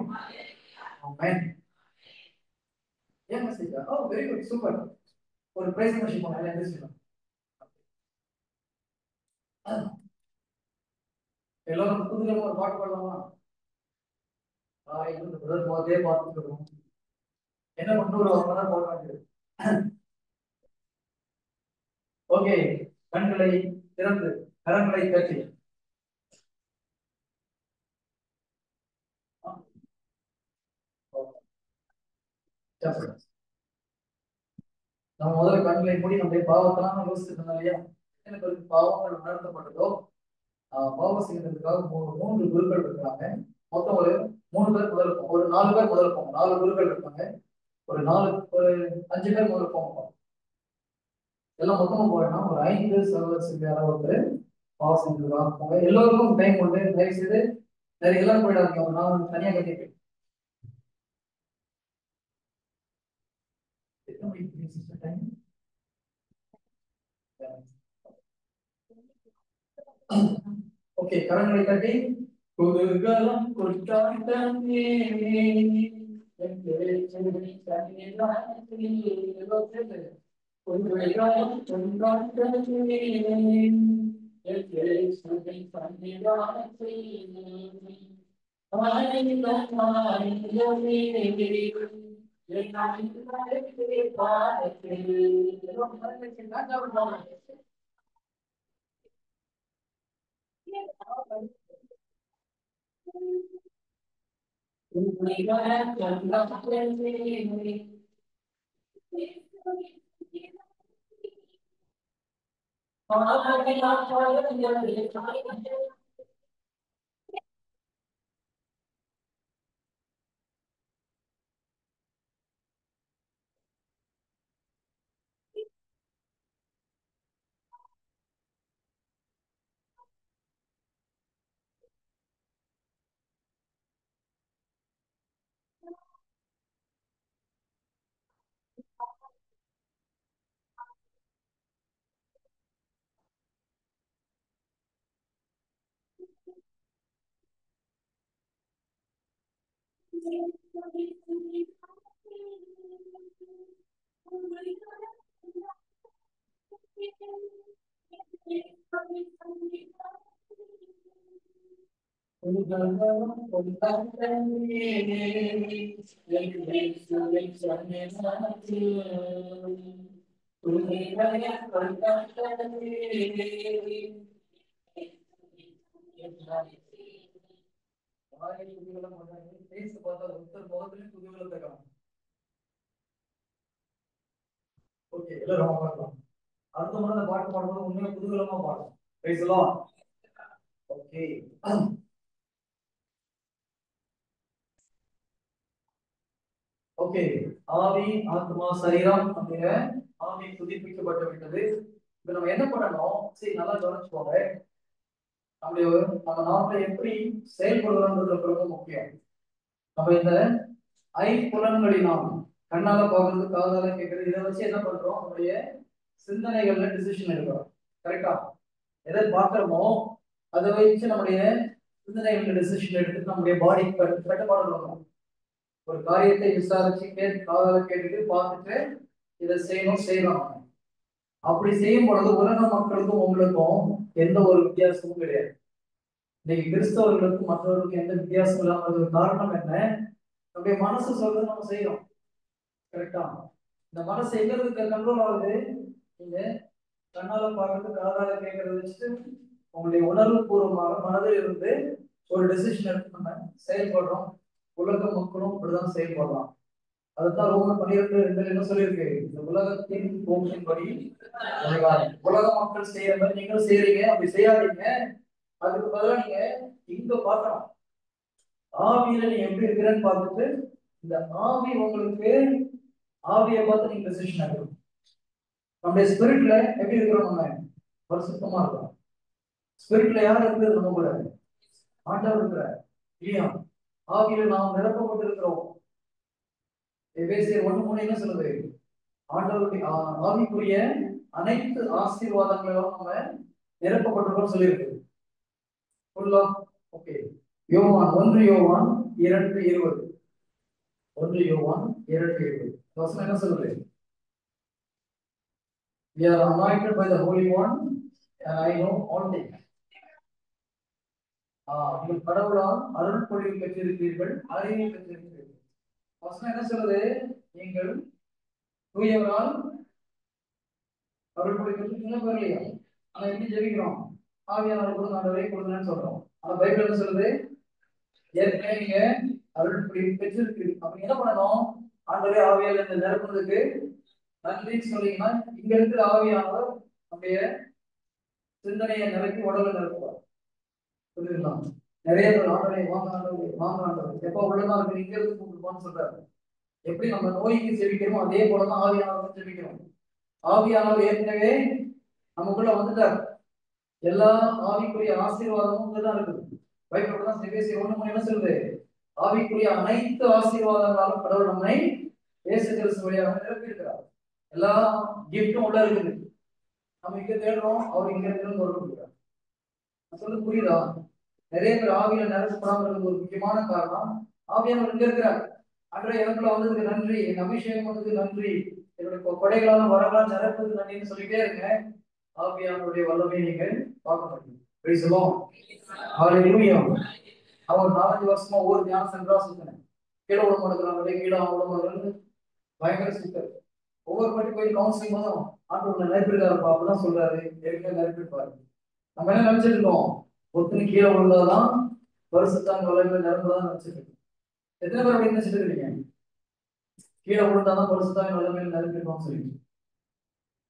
ஆமென். ஏன் மெசேஜ்? ஓ வெரி குட், சூப்பர். ஒரு பிரைஸ் மெஷின் போனா என்ன செய்யலாம்? எல்லாரும் புதுல ஒரு பாட்டு பாடலாமா? இந்த பிரதர் போதே பார்த்துட்டு இருக்கோம். என்ன கொண்டு வருவாங்க தான் போட வேண்டியது. ஓகே, கண்களை திறந்து கரங்களை கட்டி நம்ம முதல்ல கண்களை மூடி நம்முடைய பாவத்தெல்லாம் யோசிச்சுட்டு இருந்தோம் இல்லையா? எனக்கு ஒரு பாவங்கள் உணர்த்தப்பட்டதோ பாவம் செய்யறதுக்காக மூன்று குருக்கள் இருக்கிறாங்க. மொத்தம் ஒரு 3 பேர் முதல்ல இருப்போம், ஒரு 4 பேர் முதல்ல இருப்போம், 4 குருக்கள் இருப்பாங்க. ஒரு 5 பேர் முதல்ல போவோம். எல்லாம் மொத்தமா போறேன்னா ஒரு 5 சகோதரர் யாராவது பாவம் செஞ்சதுக்காக போங்க. எல்லோருக்கும் டைம் உண்டு. தயவு செய்து நிறைய எல்லாம் போயிடாதீங்க. ஒரு நாள் தனியா கட்டிட்டு ஓகே, கரங்களை தட்டி குதூகலம் கொண்டாட்டமே குதூகலம் கொண்டாட்டமே ஓகே, எல்லாரும் பாடலாம். அடுத்த முறை அந்த பாட்டு பாடும்போது உண்மையா குதூகலமா பாடலாம். Price the Lord. Okay, okay. ஆவி ஆத்மா சரீரம் அப்படிங்கிற ஆவி புதுப்பிக்கப்பட்டு விட்டது. இப்ப நம்ம என்ன பண்ணணும்? சரி, நல்லா கவனிச்சுக்கோங்க. நம்ம நாட்டுல எப்படி செயல்படுறோம்ன்றது ரொம்ப முக்கியம். நம்ம இந்த ஐம்புலன்களினால் கண்ணால பாக்குறது, காதால கேட்கறது, இதை வச்சு என்ன பண்றோம்? நம்முடைய சிந்தனைகள்ல டிசிஷன் எடுக்கிறோம். கரெக்டா? எதை பார்க்கிறோமோ அதை வச்சு நம்முடைய சிந்தனைகள் டிசிஷன் எடுத்து நம்முடைய பாடி கட்டுப்பாடு பண்ணணும். ஒரு காரியத்தை விசாரிச்சு காதால கேட்டுட்டு பார்த்துட்டு இதை செய்யணும். அப்படி செய்யும் பொழுது உலக மக்களுக்கும் உங்களுக்கும் எந்த ஒரு வித்தியாசமும் கிடையாது. இன்னைக்கு கிறிஸ்தவர்களுக்கும் மற்றவர்களுக்கும் எந்த வித்தியாசம் இல்லாமல் காரணம் என்ன? நம்முடைய மனசு சொல்றது நம்ம செய்யறோம். கரெக்டா? இந்த மனசு எங்க இருந்து கண்ட்ரோல் ஆகுது? நீங்க கண்ணால பார்க்கறது, காதால கேட்கறத வச்சுட்டு உங்களுடைய உணர்வு பூர்வமாக மனதில் இருந்து ஒரு டெசிஷன் எடுத்து நம்ம செயல்படுறோம். உலக மக்களும் இப்படிதான் செயல்படுறோம். அதுதான் ரோமர் 12:2 என்ன சொல்லியிருக்கு? இந்த உலகத்தின் போக்கின்படி உலக மக்கள் செய்யற மாதிரி நீங்களும் செய்யறீங்க. அப்படி செய்யாதீங்க. அதுக்கு பதிலாக நீங்க இங்க பார்க்கணும். ஆவியில நீ எப்படி இருக்கிறன்னு பார்த்துட்டு இந்த ஆவி உங்களுக்கு ஆவியை பார்த்து நீங்க டெசிஷன் எடுக்கணும். நம்முடைய ஸ்பிரிட்ல எப்படி இருக்கிறோம்? நம்ம பரிசுத்தமா இருக்கிறோம். ஸ்பிரிட்ல யார் இருக்கிறது? நம்ம கூட ஆண்டவர் இருக்கிறார் இல்லையா? ஆவியில நாம் நிரப்பப்பட்டிருக்கிறோம். எபேசியர் 1:3 என்ன சொல்லுது? ஆண்டவருடைய ஆவிக்குரிய அனைத்து ஆசீர்வாதங்களும் நம்ம நிரப்பப்பட்டிருக்கோம் சொல்லியிருக்கு. ஓகே. யோவான் 1 யோவான் 2:20. 1 யோவான் 2:20 வசனம் என்ன சொல்லுது? We are anointed by the Holy One and I know all things. நீங்கள் கடவுளால் அருள் பொழிவு பெற்றிருக்கிறீர்கள், அறிவை பெற்றிருக்கிறீர்கள். வசனம் என்ன சொல்லுது? நீங்கள் தூயவரால் அருள் பொழிவு பெற்றிருக்கீங்க பெறலையா? ஆனா எப்படி ஜெபிக்கிறோம்? ஆவியானவர் கொடுங்க, ஆண்டவரே கொடுங்கன்னு சொல்றோம். ஆனா பைபிள் என்ன சொல்லுது? ஏற்கனவே நீங்க அருள் பொழிவு பெற்றிருக்கிறீங்க. அப்ப என்ன பண்ணணும்? ஆண்டவரே ஆவியால் இந்த நிரப்புறதுக்கு நன்றின்னு சொன்னீங்கன்னா, இங்க இருக்கிற ஆவியானவர் நம்முடைய சிந்தனையை நிரப்பி உடலை நிரப்புவார். புரியுதுங்களா? நிறைய பேர் ஆண்டவரை வாங்க ஆண்டவரை வாங்க ஆண்டவர் எப்ப உள்ளதா இருக்கு இங்க இருந்து கூப்பிடுவான்னு சொல்றாரு. எப்படி நம்ம நோய்க்கு செபிக்கிறோமோ அதே போலதான் ஆவியானவர் செபிக்கிறோம். ஆவியானவர் ஏற்கனவே நமக்குள்ள வந்துட்டார். எல்லா ஆவிக்குரிய ஆசீர்வாதமும் இங்கதான் இருக்குது. பைபிள் தான் எபேசியர் 1:3 என்ன சொல்லுது? ஆவிக்குரிய அனைத்து ஆசீர்வாதங்களாலும் கடவுள் நம்மை இயேசு கிறிஸ்து வழியாக நிரப்பியிருக்கிறார். எல்லா கிஃப்டும் உள்ள இருக்குது. நம்ம இங்க தேடுறோம், அவர் இங்க இருந்து கொடுக்கிறார். சொல்ல புரியுதா? நிறைய பேர் ஆவியில நிரப்பப்படாமல் இருக்கிறது ஒரு முக்கியமான காரணம் ஆவியானவர் இங்க இருக்கிறார். அன்றைய எனக்குள்ள வந்ததுக்கு நன்றி, என் அபிஷேகம் வந்ததுக்கு நன்றி, என்னுடைய கொடைகளான வரலாம் நிரப்புறது நன்றின்னு சொல்லிட்டே இருங்க. ஆவியானவருடைய வல்லமையை நீங்கள் பார்க்க முடியும். அவர் 4 வருஷமா ஒவ்வொரு தியானம் சென்றா சுத்தினேன். கீழே விட மாட்டேங்கிறாங்களே, கீழே விட மாட்டேங்கிறது பயங்கர சுத்தர். ஒவ்வொரு வாட்டி போய் கவுன்சிலிங் போதும் ஆண்டு நினைப்பிருக்காருப்பா அப்படிதான் சொல்றாரு. ஏற்கனவே நினைப்பிருப்பாரு. நம்ம என்ன நினைச்சிட்டு இருக்கோம்? ஒத்துன்னு கீழே விழுந்தாதான் பரிசுத்தாங்க வல்லமையில நிரம்புதான் நினைச்சிட்டு இருக்கோம். எத்தனை பேர் அப்படி நினைச்சிட்டு இருக்கீங்க? கீழே விழுந்தாதான் பரிசுத்தாங்க வல்லமையில நிரம்பிருக்கோம்னு சொல்லிட்டு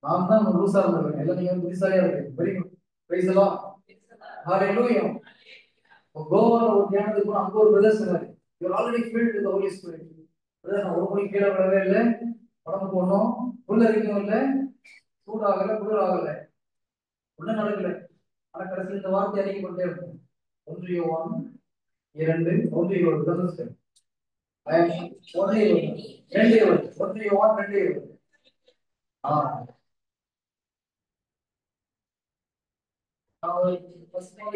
நான் தான் லூசா இருந்திருக்கேன். எல்லாம் நீங்க புத்திசாலியா இருக்கு. Very good. Praise the lord. ஹalleluya. கோவால ஒரு தியானத்துக்கு போனா அங்க ஒரு பிரதர் சொன்னாரு, you are already filled with the holy spirit. Brother நான் ஒரு மணி கீழே விழவே இல்லை, உடம்புக்கு ஒன்றும் புல் அரிக்கவும் இல்லை, சூடாகல குளிர் ஆகல, ஒன்றும் நடக்கல. ஆனா கடைசியில் இந்த வார்த்தை அறிக்கப்பட்டே இருக்கும். 1 யோவான் 2:1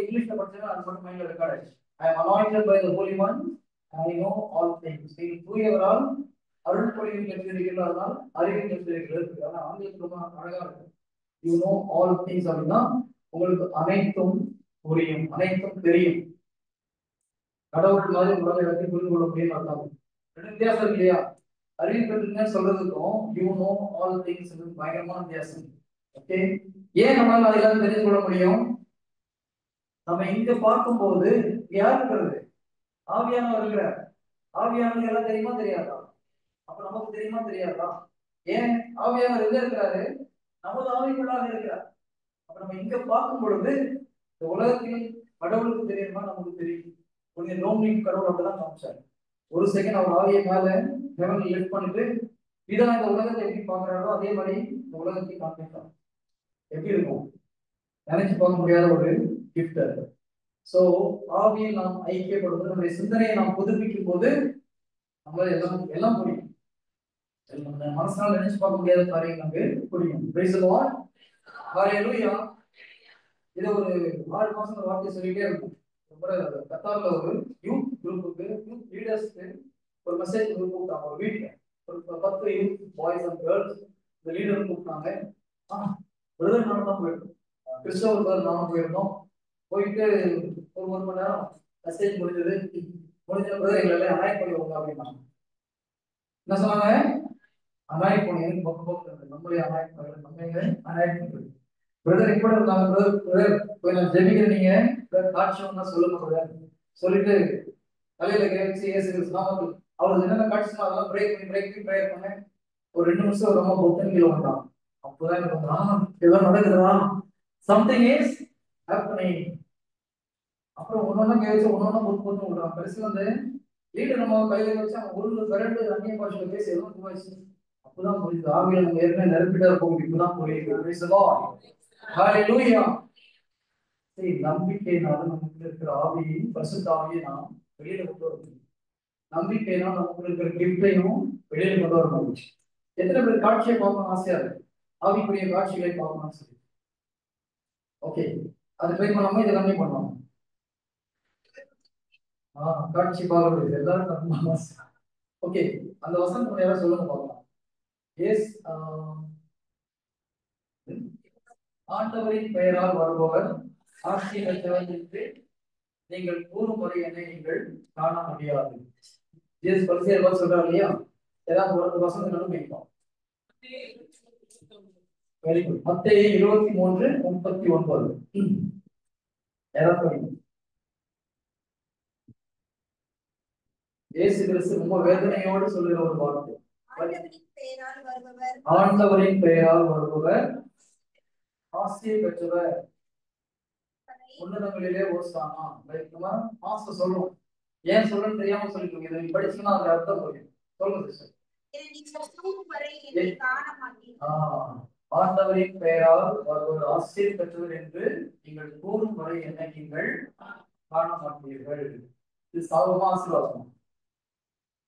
இங்கிலீஷ்ல படிச்சா அது மட்டும் மைண்ட்ல ரெக்கார்ட் ஆயிடுச்சு. I am anointed by the Holy One, I know all things. தூயவரால் அருள் பொழிவு பெற்றிருக்கிறதால் அறிவை பெற்றிருக்கிறது. ஆனா ஆங்கிலத்தில் ரொம்ப அழகா இருக்கு. You know all things அப்படின்னா உங்களுக்கு அனைத்தும் புரியும், அனைத்தும் தெரியும். கடவுள் மாதிரி உலக எல்லாத்தையும் புரிந்து கொள்ள முடியும் அர்த்தம். ரெண்டு வித்தியாசம் இருக்கு இல்லையா? அறிவு பெற்றுங்க சொல்றதுக்கும் யூ நோ ஆல் திங்ஸ் பயங்கரமான வித்தியாசம். ஓகே, ஏன் நம்மளால அதெல்லாம் தெரிந்து கொள்ள முடியும்? நம்ம இங்க பார்க்கும்போது யார் இருக்கிறது? ஆவியானவர் இருக்கிறார். ஆவியானவர் எல்லாம் தெரியுமா தெரியாதா? அப்ப நமக்கு தெரியுமா தெரியாதா? ஏன் ஆவியானவர் எங்க இருக்கிறாரு? நமது ஆவிக்குள்ளாக இருக்கிறார். அப்ப நம்ம இங்க பார்க்கும் பொழுது இந்த உலகத்தில் கடவுளுக்கு தெரியுமா? நமக்கு தெரியும். கொஞ்சம் நோம்பி கடவுள் அப்படிதான் காமிச்சாரு. ஒரு செகண்ட் அவர் ஆவியை மேல ஹெவன்ல லிஃப்ட் பண்ணிட்டு இதான் இந்த உலகத்தை எப்படி பாக்குறாரோ அதே மாதிரி இந்த உலகத்தை காமிக்கலாம். எப்படி இருக்கும்? நினைச்சு பார்க்க முடியாத ஒரு கிஃப்ட் அது. சோ ஆவியை நாம் ஐக்கியப்படுவது, நம்முடைய சிந்தனையை நாம் புதுப்பிக்கும் போது நம்மளால எல்லாம் எல்லாம் புரியும். மனசால நினைச்சு பார்க்க முடியாத காரியம் நமக்கு புரியும். Praise the lord. ஹalleluya. இது ஒரு 6 மாசம் ஒரு வார்த்தை சொல்லிட்டே இருக்கும். கத்தார்ல ஒரு யூத் குரூப்புக்கு, யூத் லீடர்ஸ்க்கு ஒரு மெசேஜ் கூப்பிட்டாங்க. ஒரு வீட்டுல ஒரு 10 யூத் பாய்ஸ் அண்ட் கேர்ள்ஸ் இந்த லீடர் கூப்பிட்டாங்க. பிரதர் நானும் தான் போயிருந்தோம், கிறிஸ்தவர் பிரதர் நானும் போயிருந்தோம். போயிட்டு ஒரு 1 மணி நேரம் மெசேஜ் முடிஞ்சது. முடிஞ்ச பிரதர் எங்களை அனாய்ட் பண்ணுவாங்க அப்படின்னா என்ன சொன்னாங்க? அனாய்ட் பண்ணி எனக்கு பக்கம் நம்மளே அனாய்ட் பண்ணுறது, நம்ம அனாய்ட் பண்றது. பிரதர் எப்படி இருந்தாங்க? பிரதர் கொஞ்சம் ஜெபிக்கிற நீங்க காட்சியம் தான் சொல்லுங்க பிரதர் சொல்லிட்டு தலையில கேச்சு ஏசு நாமத்தில் அவருக்கு என்னென்ன காட்சி அதெல்லாம் பிரேக் பண்ணி ப்ரேயர் பண்ண ஒரு 2 நிமிஷம் ரொம்ப பொத்தன் கீழே வந்தான். அப்போதான் எனக்கு இதெல்லாம் நடக்குதுடா, சம்திங் இஸ் ஹேப்பனிங். அப்புறம் ஒன்னொன்னா கேச்சு ஒன்னொன்னா பொத்து விடுறான். கடைசியில் வந்து லீடர் நம்ம கையில வச்சு அவன் ஒரு விரண்டு அந்நிய பாஷையில பேசி எதுவும் போயிடுச்சு. அப்பதான் புரியுது. ஆவியில நம்ம ஏற்கனவே நிரப்பிட்டா இருக்கும். இப்பதான் புரியுது. Praise the Lord. Hallelujah. சரி, நம்பிக்கையினால நமக்கு இருக்கிற ஆவியை, பரிசுத்த ஆவியை நாம் வெளியில கொண்டு வரணும். நம்பிக்கையினால் நமக்கு இருக்கிற கிஃப்டையும் வெளியில கொண்டு வரணும். எத்தனை பேர் காட்சியை பார்க்கணும் ஆசையா இருக்கு? ஆவிக்குரிய காட்சிகளை பார்க்கணும்னு சொல்லி. ஓகே, அது ட்ரை பண்ணாம இதை கம்மி பண்ணலாம். காட்சி பார்க்கறது எல்லாரும் கம்மி. ஓகே, அந்த வசனம் யாராவது சொல்லுங்க பார்க்கலாம். எஸ், ஆண்டவரின் பெயரால் வருபவர் ஆசீர்வதித்தவர் என்று நீங்கள் கூறும் வரை என்னை நீங்கள் காண முடியாது. ஜேசு பரிசேயர் சொல்றாரு இல்லையா? ஏதாவது ஒரு வசனம் நடுமைப்போம். Very good. மத்தேயு 23:39. யாராவது இயேசு கிறிஸ்து ரொம்ப வேதனையோடு சொல்லுகிற ஒரு வார்த்தை. ஆண்டவரின் பெயரால் வருபவர் ஆசீர் பெற்றவர், உன்னதங்களிலே ஓசானா. மாஸ்டர் சொல்றோம். ஏன் சொல்றேன்னு தெரியாம சொல்லிட்டு இதை படிச்சுன்னா அதுல அர்த்தம் புரியும். சொல்லுங்க சிஸ்டர். ஆண்டவரின் பெயரால் வருபவர் ஆசீர் பெற்றவர் என்று நீங்கள் கூறும் வரை என்னை நீங்கள் காண மாட்டீர்கள். இது சாபமா ஆசீர்வாதம்?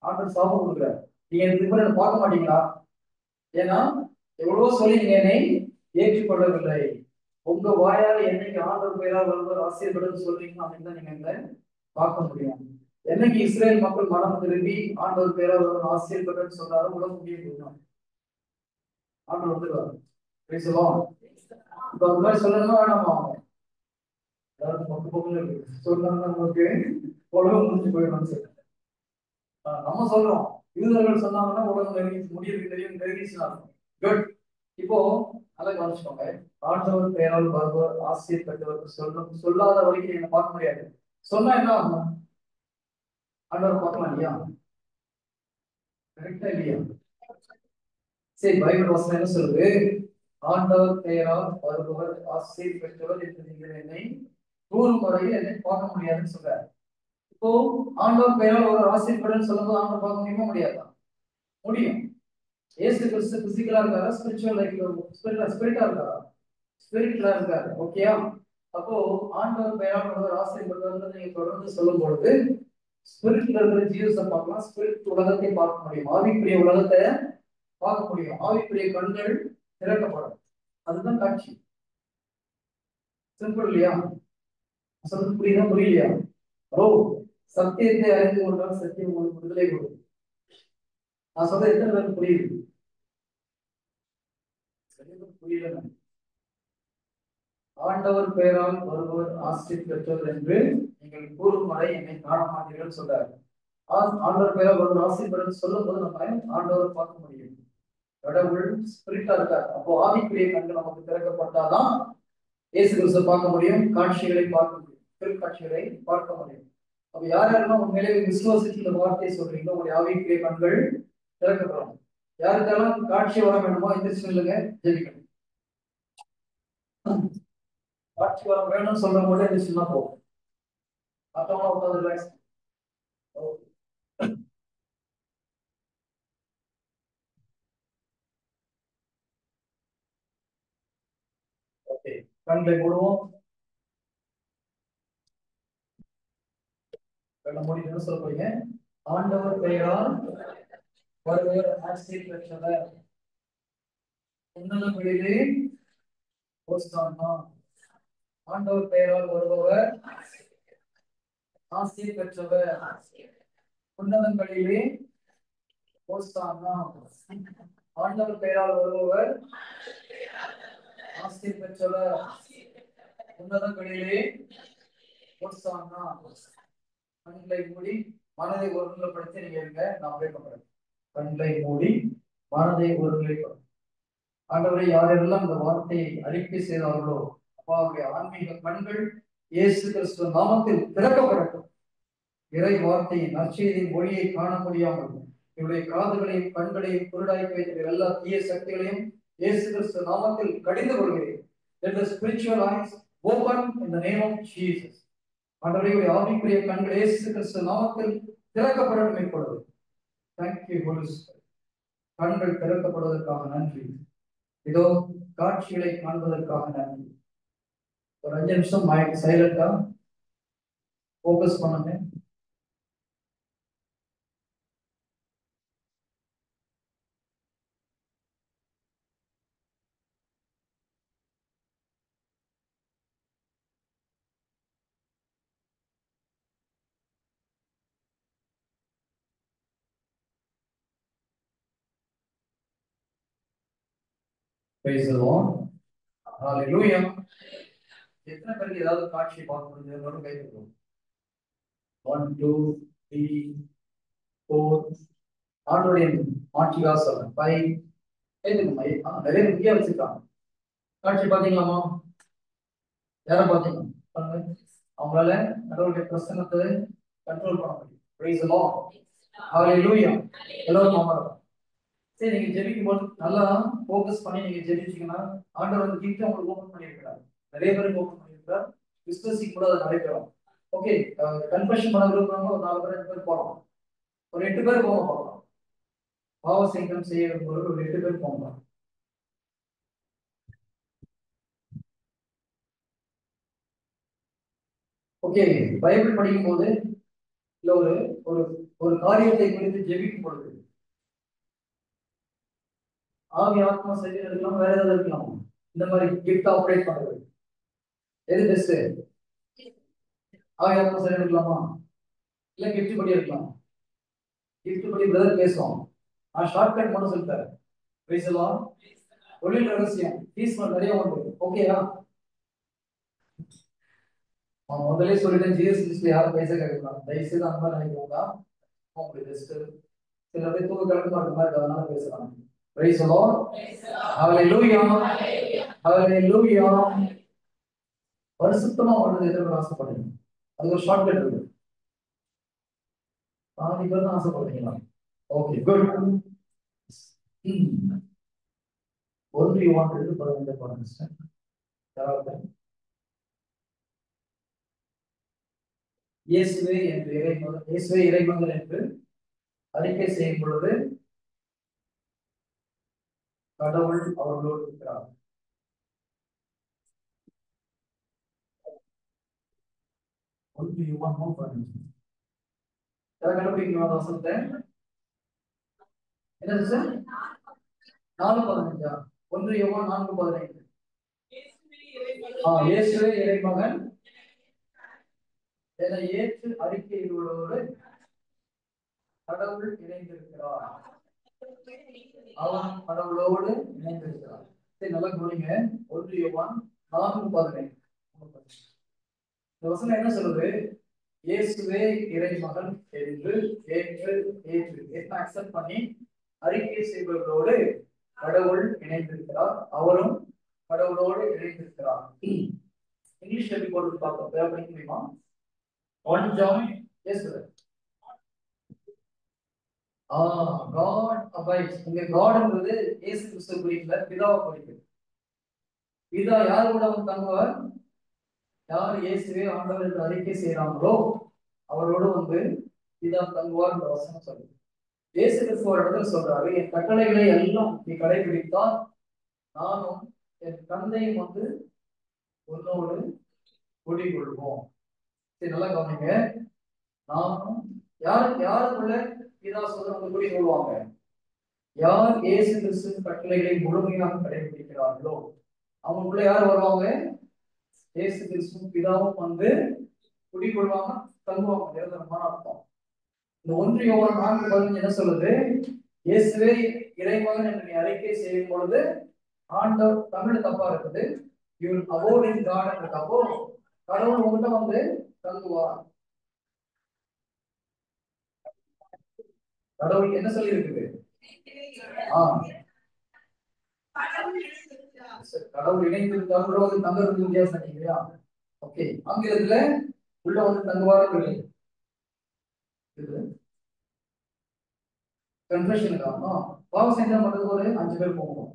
ஆண்டவர் சாபம் கொடுக்குறாரு. நீங்க இதுக்கு மேல பார்க்க மாட்டீங்களா? ஏன்னா எவ்வளவோ சொல்லி நீங்க என்னை ஏற்றுக்கொள்ளவில்லை. உங்க வாயால என்னைக்கு ஆண்டவர் பெயரால் வருபவர் ஆசீர்வதின்னு சொல்றீங்களோ அன்னைக்கு தான் நீங்க எங்களை பார்க்க முடியும். என்னைக்கு இஸ்ரேல் மக்கள் மனம் திரும்பி ஆண்டவர் பெயரால் வருபவர் ஆசீர்வதின்னு சொன்னாலும் உலக முடியும். ஆண்டவர் வந்துருவாரு. பேசலாம். இப்ப அந்த மாதிரி சொல்லணுமா வேணாமா? எல்லாரும் பக்கு பக்கம் இருக்கு சொன்னாங்கன்னா நமக்கு உலகம் முடிஞ்சு போயிடும். சரி, நம்ம சொல்றோம். யூதர்கள் சொன்னாங்கன்னா உலகம் நெருங்கி முடியுது, தெரியும், நெருங்கிச்சுனா. குட். இப்போ நல்லா கவனிச்சுக்கோங்க. ஆண்டவர் பெயரால் வருபவர் ஆசிரியர் பெற்றவருக்கு சொல்லாத வரைக்கும் நீங்க பார்க்க முடியாது. சொன்னா என்ன ஆகும்? ஆண்டவர் பார்க்கலாம் இல்லையா? கரெக்டா இல்லையா? சரி, பைபிள் வசனம் என்ன சொல்லுது? ஆண்டவர் பெயரால் வருபவர் ஆசிரியர் பெற்றவர் என்று நீங்கள் என்னை கூறும் வரையில் என்னை பார்க்க முடியாதுன்னு சொல்றாரு. இப்போ ஆண்டவர் பெயரால் ஒரு ஆசீர்வதின்னு சொல்லும்போது ஆண்டவர் பார்க்க முடியுமா முடியாதா? முடியும். இயேசு கிறிஸ்து பிசிக்கலா இருக்காரா, ஸ்பிரிச்சுவல் லைஃப் ஸ்பிரிட்டா இருக்காரா? ஸ்பிரிட்ல இருக்காரு. ஓகேயா? அப்போ ஆண்டவர் பெயரால் ஒரு ஆசீர்வதின்னு நீங்க தொடர்ந்து சொல்லும் பொழுது ஸ்பிரிட்ல இருக்கிற ஜீசஸை பார்க்கலாம், ஸ்பிரிட் உலகத்தை பார்க்க முடியும், ஆவிக்குரிய உலகத்தை பார்க்க முடியும், ஆவிக்குரிய கண்கள் திறக்கப்படும். அதுதான் காட்சி. சிம்பிள் இல்லையா? சொல்றது புரியுதா புரியலையா? ஓ, சத்தியத்தை அறிந்து கொண்டால் சத்தியம் உங்களுக்கு விடுதலை கொடுக்கும். நான் சொல்ற எத்தனை பேருக்கு புரியுது? புரியல. ஆண்டவர் பெயரால் வருபவர் ஆசிரியர் பெற்றவர் என்று நீங்கள் கூறும் வரை என்னை காண மாட்டீர்கள் சொல்றாரு. ஆண்டவர் பெயரால் வருபவர் ஆசிரியர் சொல்லும் போது நம்ம ஆண்டவர் பார்க்க முடியும். கடவுள் ஸ்பிரிட்டா இருக்கார். அப்போ ஆவிக்குரிய கண்கள் நமக்கு திறக்கப்பட்டாதான் இயேசு கிறிஸ்துவை பார்க்க முடியும், காட்சிகளை பார்க்க முடியும், காட்சிகளை பார்க்க முடியும். அப்ப யார் யாரெல்லாம் உண்மையிலே விசுவாசிச்சு இந்த வார்த்தையை சொல்றீங்களோ உங்களுடைய ஆவிக்குரிய கண்கள் திறக்கப்படும். யாருக்கெல்லாம் காட்சி வர வேண்டுமோ இந்த சொல்லுங்க, ஜெபிக்கணும். காட்சி வர வேணும்னு சொல்ற போது இந்த சொன்னா போகும். மற்றவங்க உட்காந்து ரிலாக்ஸ். ஓகே, கண்களை மூடுவோம். கண்ணை மூடி என்ன சொல்ல போறீங்க? ஆண்டவர் பெயரால் வருவர் ஆசிரியர் பெற்றவர், உன்னதங்களிலே ஓசானா. ஆண்டவர் பெயரால் வருபவர் ஆசிரியர் பெற்றவர், உன்னதங்களிலே ஓசானா. ஆண்டவர் பெயரால் வருபவர் ஆசிரியர் பெற்றவர், உன்னதங்களிலே ஓசானா. கண்களை மூடி மனதை ஒருநிலைப்படுத்தி நீங்க இருங்க. நான் பேசப்படுறேன். கண்களை மூடி மனதை ஒருநிலைப்படுத்தும். ஆண்டவரை யாரெல்லாம் இந்த வார்த்தையை அறிக்கை செய்தார்களோ அப்பாவுடைய ஆன்மீக கண்கள் இயேசு கிறிஸ்துவ நாமத்தில் திறக்கப்படட்டும். இறை வார்த்தையின் நற்செய்தியின் மொழியை காண முடியாமல் இவருடைய காதுகளையும் கண்களையும் குருடாக்கி வைத்த எல்லா தீய சக்திகளையும் இயேசு கிறிஸ்துவ நாமத்தில் கடிந்து கொள்கிறேன். Let the spiritual eyes open in the name of Jesus. ஆண்டவருடைய ஆவிக்குரிய கண்கள் இயேசு கிறிஸ்துவ நாமத்தில் திறக்கப்படட்டும் இப்பொழுது. Thank you, Holy Spirit. கண்கள் திறக்கப்படுவதற்காக நன்றி. இதோ காட்சிகளை காண்பதற்காக நன்றி. ஒரு 5 நிமிஷம் மைண்ட் சைலண்டா ஃபோக்கஸ் பண்ணுங்க. Praise the Lord. Hallelujah. எத்தனை பேருக்கு ஏதாவது காட்சி பார்க்க முடிஞ்சது மட்டும் கை தட்டுவோம். 1 2 3 4 ஆண்டோடைய ஆட்சிகா சொல்றேன் 5 நிறைய முக்கிய வச்சிருக்காங்க. காட்சி பாத்தீங்களாமா? யார பாத்தீங்க? அவங்களால கடவுளுடைய பிரசன்னத்தை கண்ட்ரோல் பண்ண முடியும். Praise the Lord. Hallelujah. எல்லாரும் அமரலாம். சரி, நீங்க ஜெபிக்கும் போது நல்லா ஃபோக்கஸ் பண்ணி நீங்க ஜெபிச்சீங்கன்னா ஆண்டவர் வந்து கிட்ட உங்களுக்கு ஓபன் பண்ணியிருக்கிறார். நிறைய பேருக்கு ஓபன் பண்ணியிருக்கிறார். விஸ்வசிக்கு கூட அதை நடைபெறும். ஓகே, கன்ஃபெஷன் பண்ண விரும்புறவங்க ஒரு 4 பேர் 5 பேர் போகலாம். ஒரு 8 பேர் போக பார்க்கலாம். பாவ சங்கடம் செய்ய விரும்புறவங்க ஒரு 8 பேர் போகலாம். ஓகே, பைபிள் படிக்கும் போது இல்ல ஒரு ஒரு ஒரு காரியத்தை குறித்து ஜெபிக்கும் பொழுது ஆவி ஆத்மா சரீரம் இருக்கலாம், வேற ஏதாவது இருக்கலாம். இந்த மாதிரி கிஃப்ட் ஆப்ரேட் பண்றது எது பெஸ்ட்? ஆவி ஆத்மா சரீரம் இருக்கலாமா? இல்ல கிஃப்ட் படி இருக்கலாம்? கிஃப்ட் படி பிரதர் பேசுவோம். நான் ஷார்ட்கட் மட்டும் சொல்லிட்டேன். பேசலாம். தொழில் ரகசியம் ஃபீஸ் நிறைய உண்டு. ஓகேயா? முதலே சொல்லிட்டேன், ஜிஎஸ்டி யாரும் பைசா கேட்கலாம். தயவுசெய்து அந்த மாதிரி நினைக்கிறோம்னா உங்களுக்கு பெஸ்ட். சில பேர் தூக்க கலக்கமா இருக்க மாதிரி அதனால பேசலாம். Praise the Lord. Hallelujah. Hallelujah. பரிசுத்தமா வாழ்றது எதிர்ப்பு ஆசைப்படுறீங்க. அது ஒரு ஷார்ட்கட் இருக்கு. பாதி பேர் தான் ஆசைப்படுறீங்களா? Okay, good. 1 யோவான் 2:15 பாருங்க. இயேசுவே இறைமகன் என்று அறிக்கை செய்யும் பொழுது கடவுள் அவர்களோடு இருக்கிறார். வசனத்தை என்ன சார்? 4:15. 1 யோவான் 4:15. இயேசுவே இறைமகன் என ஏற்று அறிக்கையிடுவதோடு கடவுள் இணைந்திருக்கிறார். அவன் கடவுளோடு இணைந்திருக்கிறார். சரி, நல்லா கவனிங்க. 1 யோவான் 4:15. இந்த வசனம் என்ன சொல்லுது? இயேசுவே இறைமகன் என்று ஏற்று அக்செப்ட் பண்ணி அறிக்கை செய்பவர்களோடு கடவுள் இணைந்திருக்கிறார். அவரும் கடவுளோடு இணைந்திருக்கிறார். இங்கிலீஷ் எப்படி போட்டு பார்ப்போம். படிக்க முடியுமா? 1 John. Yes sir. God abides. இங்க God என்பது இயேசு கிறிஸ்து குறிக்கல, பிதாவை குறிக்குது. பிதா யார் கூட வந்து தங்குவார்? யார் இயேசுவே ஆண்டவர் என்று அறிக்கை செய்யறாங்களோ அவரோடு வந்து பிதா தங்குவார் என்ற வசனம் சொல்லுது. இயேசு கிறிஸ்து ஒரு இடத்துல சொல்றாரு, என் கட்டளைகளை எல்லாம் நீ கடைபிடித்தால் நானும் என் தந்தையும் வந்து உன்னோடு குடிகொள்வோம். சரி, நல்லா கவனிங்க. நானும் யாருக்குள்ள பிதா சொல்றவங்க குடிகொள்வாங்க? யார் இயேசு கிறிஸ்து கட்டளைகளை முழுமையாக கடைபிடிக்கிறார்களோ அவங்களுக்குள்ள யார் வருவாங்க? இயேசு கிறிஸ்து பிதாவும் வந்து குடிகொள்வாங்க, தங்குவாங்க. நிரந்தரமான அர்த்தம். இந்த 1 யோவான் 4:15 என்ன சொல்லுது? இயேசுவே இறைமகன் என்று நீ அறிக்கை செய்யும் பொழுது ஆண்டவர், தமிழ் தப்பா இருக்குது, you will abode in God என்ற தப்போ, கடவுள் உங்கள்கிட்ட வந்து தங்குவார். கடவுள் என்ன சொல்லி இருக்குது? கடவுள் இணைந்திருந்தால் தங்குறது வித்தியாசம் இல்லையா? ஓகே, ஆங்கிலத்துல உள்ள வந்து தங்குவார். கன்ஃபெஷன் காரணம் பாவம் செஞ்சா மட்டும் ஒரு 5 பேர் போவோம்.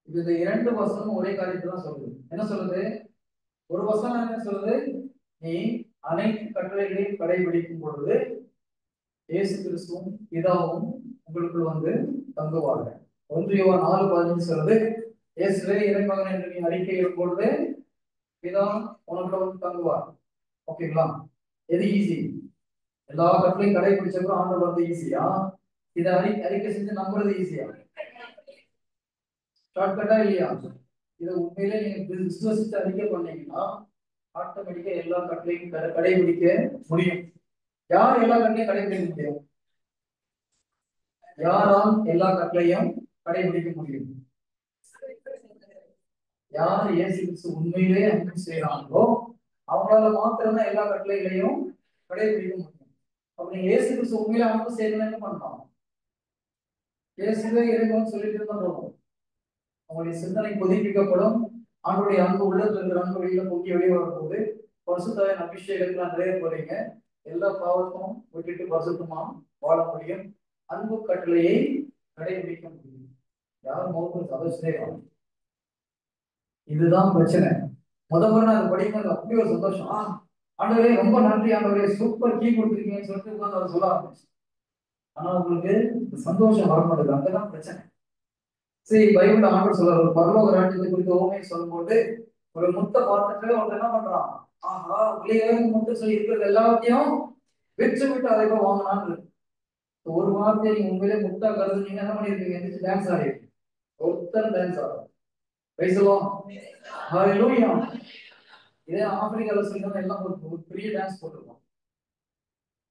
இது 2 வசனம் ஒரே காரியத்தை தான் சொல்லுது. என்ன சொல்லுது? ஒரு வசனம் என்ன சொல்லுது? நீ அனைத்து கட்டளைகளையும் கடைபிடிக்கும் பொழுது இயேசு கிறிஸ்துவும் பிதாவும் உங்களுக்குள் வந்து தங்குவாங்க. 1 யோவான் 4:15 சொல்றது, இயேசுவே இறைமகன் என்று நீ அறிக்கையிடும் பொழுது பிதா உனக்குள்ள வந்து தங்குவார். ஓகேங்களா? எது ஈஸி? எல்லா கட்டளையும் கடைபிடிச்சப்பறம் ஆண்டவர் வந்து ஈஸியா, இதை அறிக்கை செஞ்சு நம்புறது ஈஸியா? ஷார்ட்கட்டா இல்லையா? இதை உண்மையிலே நீங்க விசுவசித்து அறிக்கை பண்ணீங்கன்னா ஆட்டோமேட்டிக்கா எல்லா கட்டளையும் கடைபிடிக்க முடியும். யார் எல்லா கட்டளையும் கடைபிடிக்க முடியும்? யாரால் எல்லா கட்டளையும் கடைபிடிக்க முடியும்? யார் இயேசு கிறிஸ்து உண்மையிலே அன்பு செய்யறாங்களோ அவங்களால மாத்திரம்தான் எல்லா கட்டளைகளையும் கடைபிடிக்க முடியும். அப்ப நீங்க இயேசு கிறிஸ்து உண்மையிலே அன்பு செய்யணும் என்ன பண்ணலாம்? இயேசுவே இறைவன் சொல்லிட்டு இருந்தா போதும். அவங்களுடைய சிந்தனை புதுப்பிக்கப்படும். ஆண்டுடைய அன்பு உள்ளத்துல இருக்கிற அன்பு வெளியில பொங்கி வெளியே வரும்போது பரிசுத்தாவின் அபிஷேகத்துல நிறைய போறீங்க. எல்லா பாவத்தும் விட்டுட்டு பரிசுத்தமா வாழ முடியும். அன்பு கட்டளையை கடைபிடிக்க முடியும். யார் மௌனம் அவசியம் ஆகும். இதுதான் பிரச்சனை. முதல்ல அது படிக்கிறது அப்படி ஒரு சந்தோஷம். ஆண்டவரே ரொம்ப நன்றி ஆண்டவரே, சூப்பர் கீ கொடுத்துருக்கீங்கன்னு சொல்லிட்டு உட்காந்து அவர் சொல்ல ஆரம்பிச்சு. ஆனா உங்களுக்கு இந்த சந்தோஷம் வர மாட்டேங்குது. அங்கதான் பிரச்சனை. சரி, பைபிள் ஆண்டவர் சொல்றாரு, ஒரு பரலோக ராஜ்யத்தை குறித்து ஓமையை சொல்லும்போது ஒரு முட்டை பார்த்துட்டு அவர் என்ன பண்றான், ஆஹா வெளியே முட்டை சொல்லி இருக்கிறது எல்லாத்தையும் விற்று விட்டு அதை போய் வாங்கினான்னு. ஒரு வார்த்தையை நீங்க உண்மையிலே முட்டா கருது நீங்க என்ன பண்ணிருக்கீங்க? எந்திரிச்சு டான்ஸ் ஆடி ஒருத்தர் டான்ஸ் ஆடும். பேசுவோம். இதே ஆப்பிரிக்கால சொல்லிதான் எல்லாம் ஒரு பெரிய டான்ஸ் போட்டிருக்கோம்.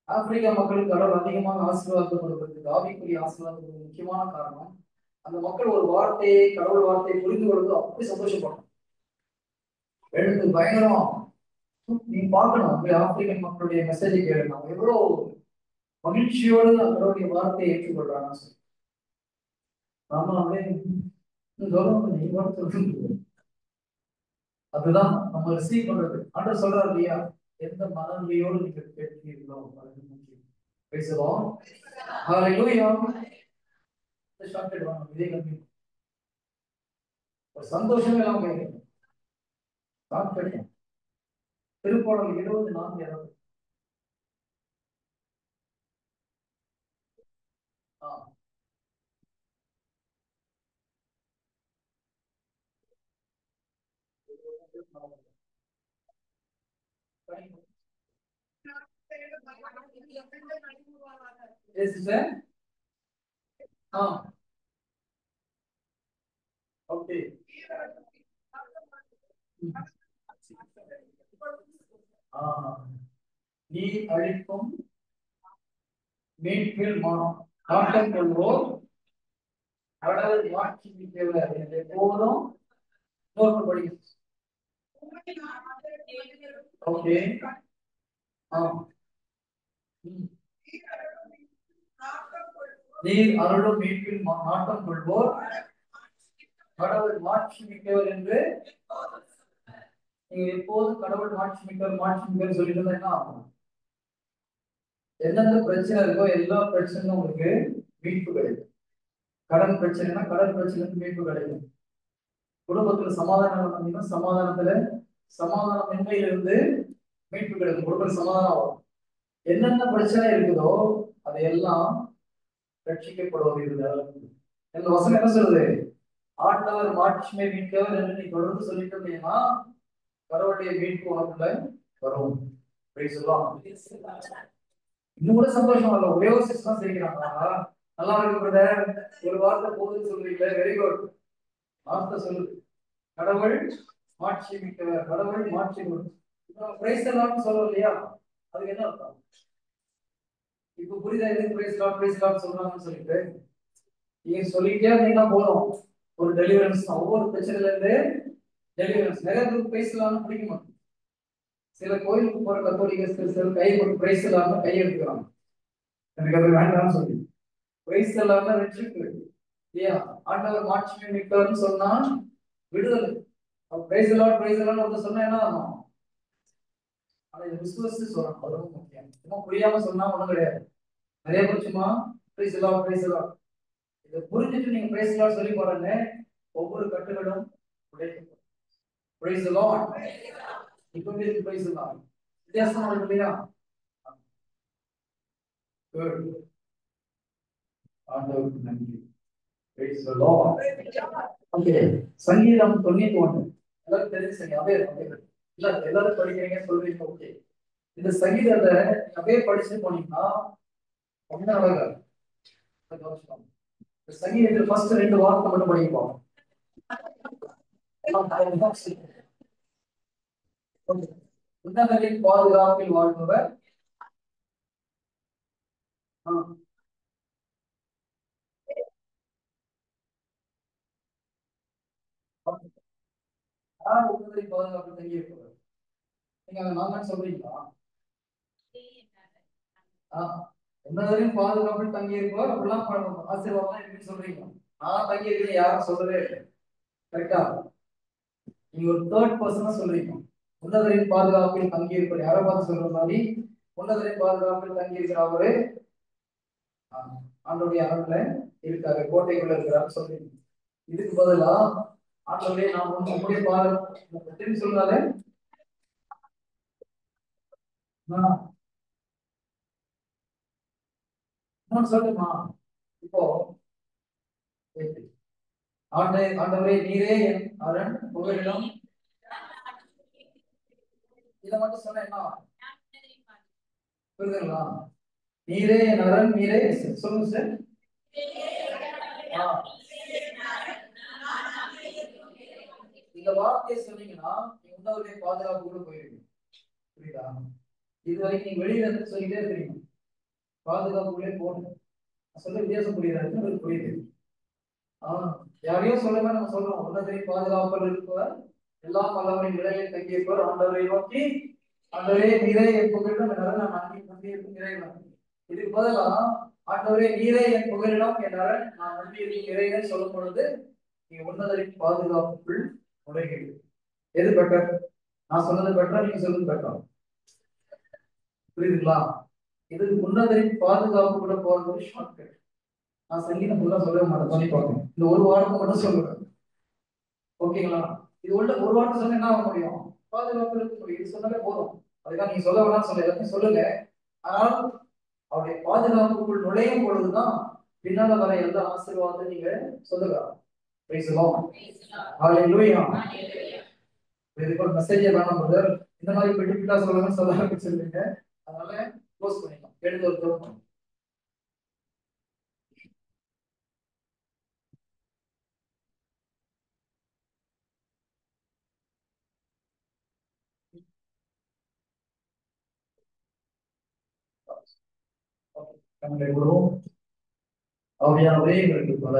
ஆப்பிரிக்கா மக்களுக்கு கடவுள் அதிகமாக ஆசீர்வாதத்தை கொடுக்கிறதுக்கு, ஆவிக்குரிய ஆசீர்வாதத்துக்கு முக்கியமான காரணம் அந்த மக்கள் ஒரு வார்த்தையை, கடவுள் வார்த்தையை புரிந்து கொள்வது அப்படி சந்தோஷப்படும். எழுந்து பயங்கரமா நீ பார்க்கணும். அப்படி ஆப்பிரிக்கன் மக்களுடைய மெசேஜை கேட்கணும். எவ்வளவு மகிழ்ச்சியோடு கடவுளுடைய வார்த்தையை ஏற்றுக்கொள்றாங்க. நாம அப்படியே நீ வார்த்தை அதுதான் நம்ம ரிசீவ் பண்றது. ஆண்டவர் சொல்றாரு இல்லையா, எந்த மனநிலையோடு நீங்க கேட்கிறீர்களோ அது முக்கியம். பேசுவோம். ஒரு சந்தோஷமே இல்லாம கேட்கணும். திருப்பாடல் 24 நீ அழிக்கும் மீட்பில் நாட்டம் கொள்வோர் கடவுள் மாட்சி மிக்கவர் என்று எப்போதும் நோக்கப்படி. ஓகே. நீர் அருளும் மீட்பில் நாட்டம் கொள்வோர் கடவுள் மாட்சி மிக்கவர் என்று. நீங்க எப்போதும் கடவுள் மாட்சி மிக்கவர் சொல்லிட்டு இருந்தா என்ன ஆகும்? எந்தெந்த பிரச்சனை இருக்கோ எல்லா பிரச்சனையும் உங்களுக்கு மீட்பு கிடைக்கும். கடன் பிரச்சனைனா கடன் பிரச்சனைக்கு மீட்பு கிடைக்கும். குடும்பத்துல சமாதானம் பண்ணீங்கன்னா சமாதானமின்மையிலிருந்து மீட்பு கிடைக்கும். குடும்பத்தில் சமாதானம் ஆகும். என்னென்ன பிரச்சனை இருக்குதோ அதையெல்லாம் ரட்சிக்கப்படுவது. இந்த வசனம் என்ன சொல்றது? ஆண்டவர் மாட்சிமை மீட்கவர் என்று நீ தொடர்ந்து சொல்லிட்டு இருந்தீங்கன்னா கடவுளுடைய மீட்பு உனக்குள்ள வரும். இன்னும் கூட சந்தோஷம் இல்ல. ஒரே ஒரு சிஸ்டம் செய்கிறாங்க. நல்லா இருக்கிறத ஒரு வார்த்தை போதுன்னு சொல்றீங்களே, வெரி குட். வார்த்தை சொல்லு, கடவுள் மாட்சி மிக்கவர், கடவுள் மாட்சி பிரைஸ் சொல்றோம் இல்லையா, அதுக்கு என்ன அர்த்தம்? இப்ப புரியுதா? எதுக்கு பிரைஸ் லார்ட் சொல்றாங்கன்னு சொல்லிட்டு நீங்க சொல்லிட்டே இருந்தீங்கன்னா போறோம். ஒரு டெலிவரன்ஸ், ஒவ்வொரு பிரச்சனையில இருந்து டெலிவரன்ஸ். நிறைய பேருக்கு பிரைஸ் லார்ட் பிடிக்க மாட்டேன். சில கோயிலுக்கு போற கத்தோலிக்க சில கை பிரைஸ் இல்லாம கை எடுத்துக்கிறாங்க. எனக்கு அது வேண்டாம்னு சொல்லி பிரைஸ் இல்லாம ரட்சிப்பு இல்லையா? ஆண்டவர் மாட்சிமை மிக்கவர்னு சொன்னா விடுதலை. பிரைஸ் எல்லாம் வந்து சொன்னா என்ன ஆகும்? ஆனா இது விசுவாசி சொல்லணும், அது ரொம்ப முக்கியம். சும்மா புரியாம சொன்னா ஒண்ணும் கிடையாது. நிறைய பேர் சும்மா பிரைஸ் எல்லாம் இதை புரிஞ்சுட்டு நீங்க பிரைஸ் எல்லாம் சொல்லி பாருங்க, ஒவ்வொரு கட்டுகளும் உடைக்கப்படும். பிரைஸ் எல்லாம் இப்ப பிரைஸ் எல்லாம் வித்தியாசமா இருக்கு இல்லையா? Good. ஆண்டவருக்கு நன்றி. Praise the Lord. Okay. சங்கீதம் 91. எல்லாரும் தெரிஞ்சு இல்ல எல்லாரும் படிக்கிறீங்க சொல்றீங்க. ஓகே. இந்த சங்கீதத்தை அப்படியே படிச்சு போனீங்கன்னா ஒன்னும் அழகா இந்த சங்கீதத்துல ஃபர்ஸ்ட் 2 வார்த்தை மட்டும் படிப்போம். உன்னதரின் பாதுகாப்பில் வாழ்பவர் உன்னதரின் பாதுகாப்பில் தங்கி இருப்பவர். நீங்க அதை நான் சொல்றீங்களா? உன்னதரின் பாதுகாப்பில் தங்கி இருப்பவர் அப்படிலாம் ஆசீர்வாதம் எப்படி சொல்றீங்க? நான் தங்கி இருக்கிறேன் யாரும் சொல்லவே இல்லை. கரெக்டா? நீங்க ஒரு தேர்ட் பர்சனா சொல்றீங்க. உன்னதரின் பாதுகாப்பில் தங்கி இருப்பவர் யாரை பார்த்து சொல்ற மாதிரி? உன்னதரின் பாதுகாப்பில் தங்கி இருக்கிற அவரு ஆண்டோடைய அரண்ல இருக்காரு, கோட்டைக்குள்ள இருக்கிறாரு சொல்றீங்க. இதுக்கு பதிலா ஆண்டவரே நான் உங்களுடைய பாதுகாப்பு சொல்றாரு. சொல்லுமா இப்போ ஆண்டவரே நீரே என் அரண் புகழிடம். இதை மட்டும் சொன்ன என்ன புரியுதுங்களா? நீரே என் அரண், நீரே சொல்லுங்க சார். இந்த வார்த்தையை சொன்னீங்கன்னா நீங்க உன்னவருடைய பாதுகாப்பு கூட போயிருக்கீங்க. புரியுதா? இது வரைக்கும் நீங்க வெளியில இருந்து சொல்லிட்டே இருக்கிறீங்க பாதுகாப்புக்குள்ளே போகணும். சொல்ல வித்தியாசம் புரியுது. புரியுது. யாரையும் சொல்லவே நம்ம சொல்றோம் உன்னதரை பாதுகாப்பல் இருப்பவர் எல்லாம் வல்லவரின் நிலையில் தங்கியிருப்பவர் ஆண்டவரை நோக்கி ஆண்டவரே நீரே என் புகழிடம் நான் நம்பி நம்பியிருக்கும் இறைவன். இதுக்கு பதிலா ஆண்டவரே நீரே என் புகழிடம் என்னால் நான் நம்பியிருக்கும் இறைவன் சொல்லும் பொழுது நீங்க உன்னதரின் பாதுகாப்புக்குள் நுழைகிறது. எது பெட்டர்? நான் சொன்னது பெட்டரா நீங்க சொல்றது பெட்டரா? புரியுதுங்களா? இது உன்னதரின் பாதுகாப்புக்குள்ள போறது ஷார்ட்கட். நான் சங்கீதம் ஃபுல்லா சொல்லவே மாட்டேன், சொல்லி பார்க்கணும். இந்த ஒரு வாரத்தை மட்டும் சொல்லுவேன். ஓகேங்களா? இது உள்ள ஒரு வார்த்தை சொன்னா என்ன ஆக முடியும்? பாதுகாப்பு இருக்க முடியும். இது சொன்னாலே போதும். அதுதான் நீங்க சொல்ல வேணாம் சொல்ல எல்லாத்தையும் சொல்லுங்க. ஆனால் அவருடைய பாதுகாப்புக்குள் நுழையும் பொழுதுதான் பின்னால வர எல்லா ஆசீர்வாதத்தையும் நீங்க சொல்லுங்க. இதுக்கு ஒரு மெசேஜே வேணாம் பிரதர், இந்த மாதிரி பெட்டிபிட்டா சொல்லணும்னு சொல்ல ஆரம்பிச்சிருக்கீங்க. அதனால க்ளோஸ் பண்ணிக்கலாம். எடுத்து ஒரு தோற்றம். நம்முடைய குரு அவையானவரே எங்களுக்கு பல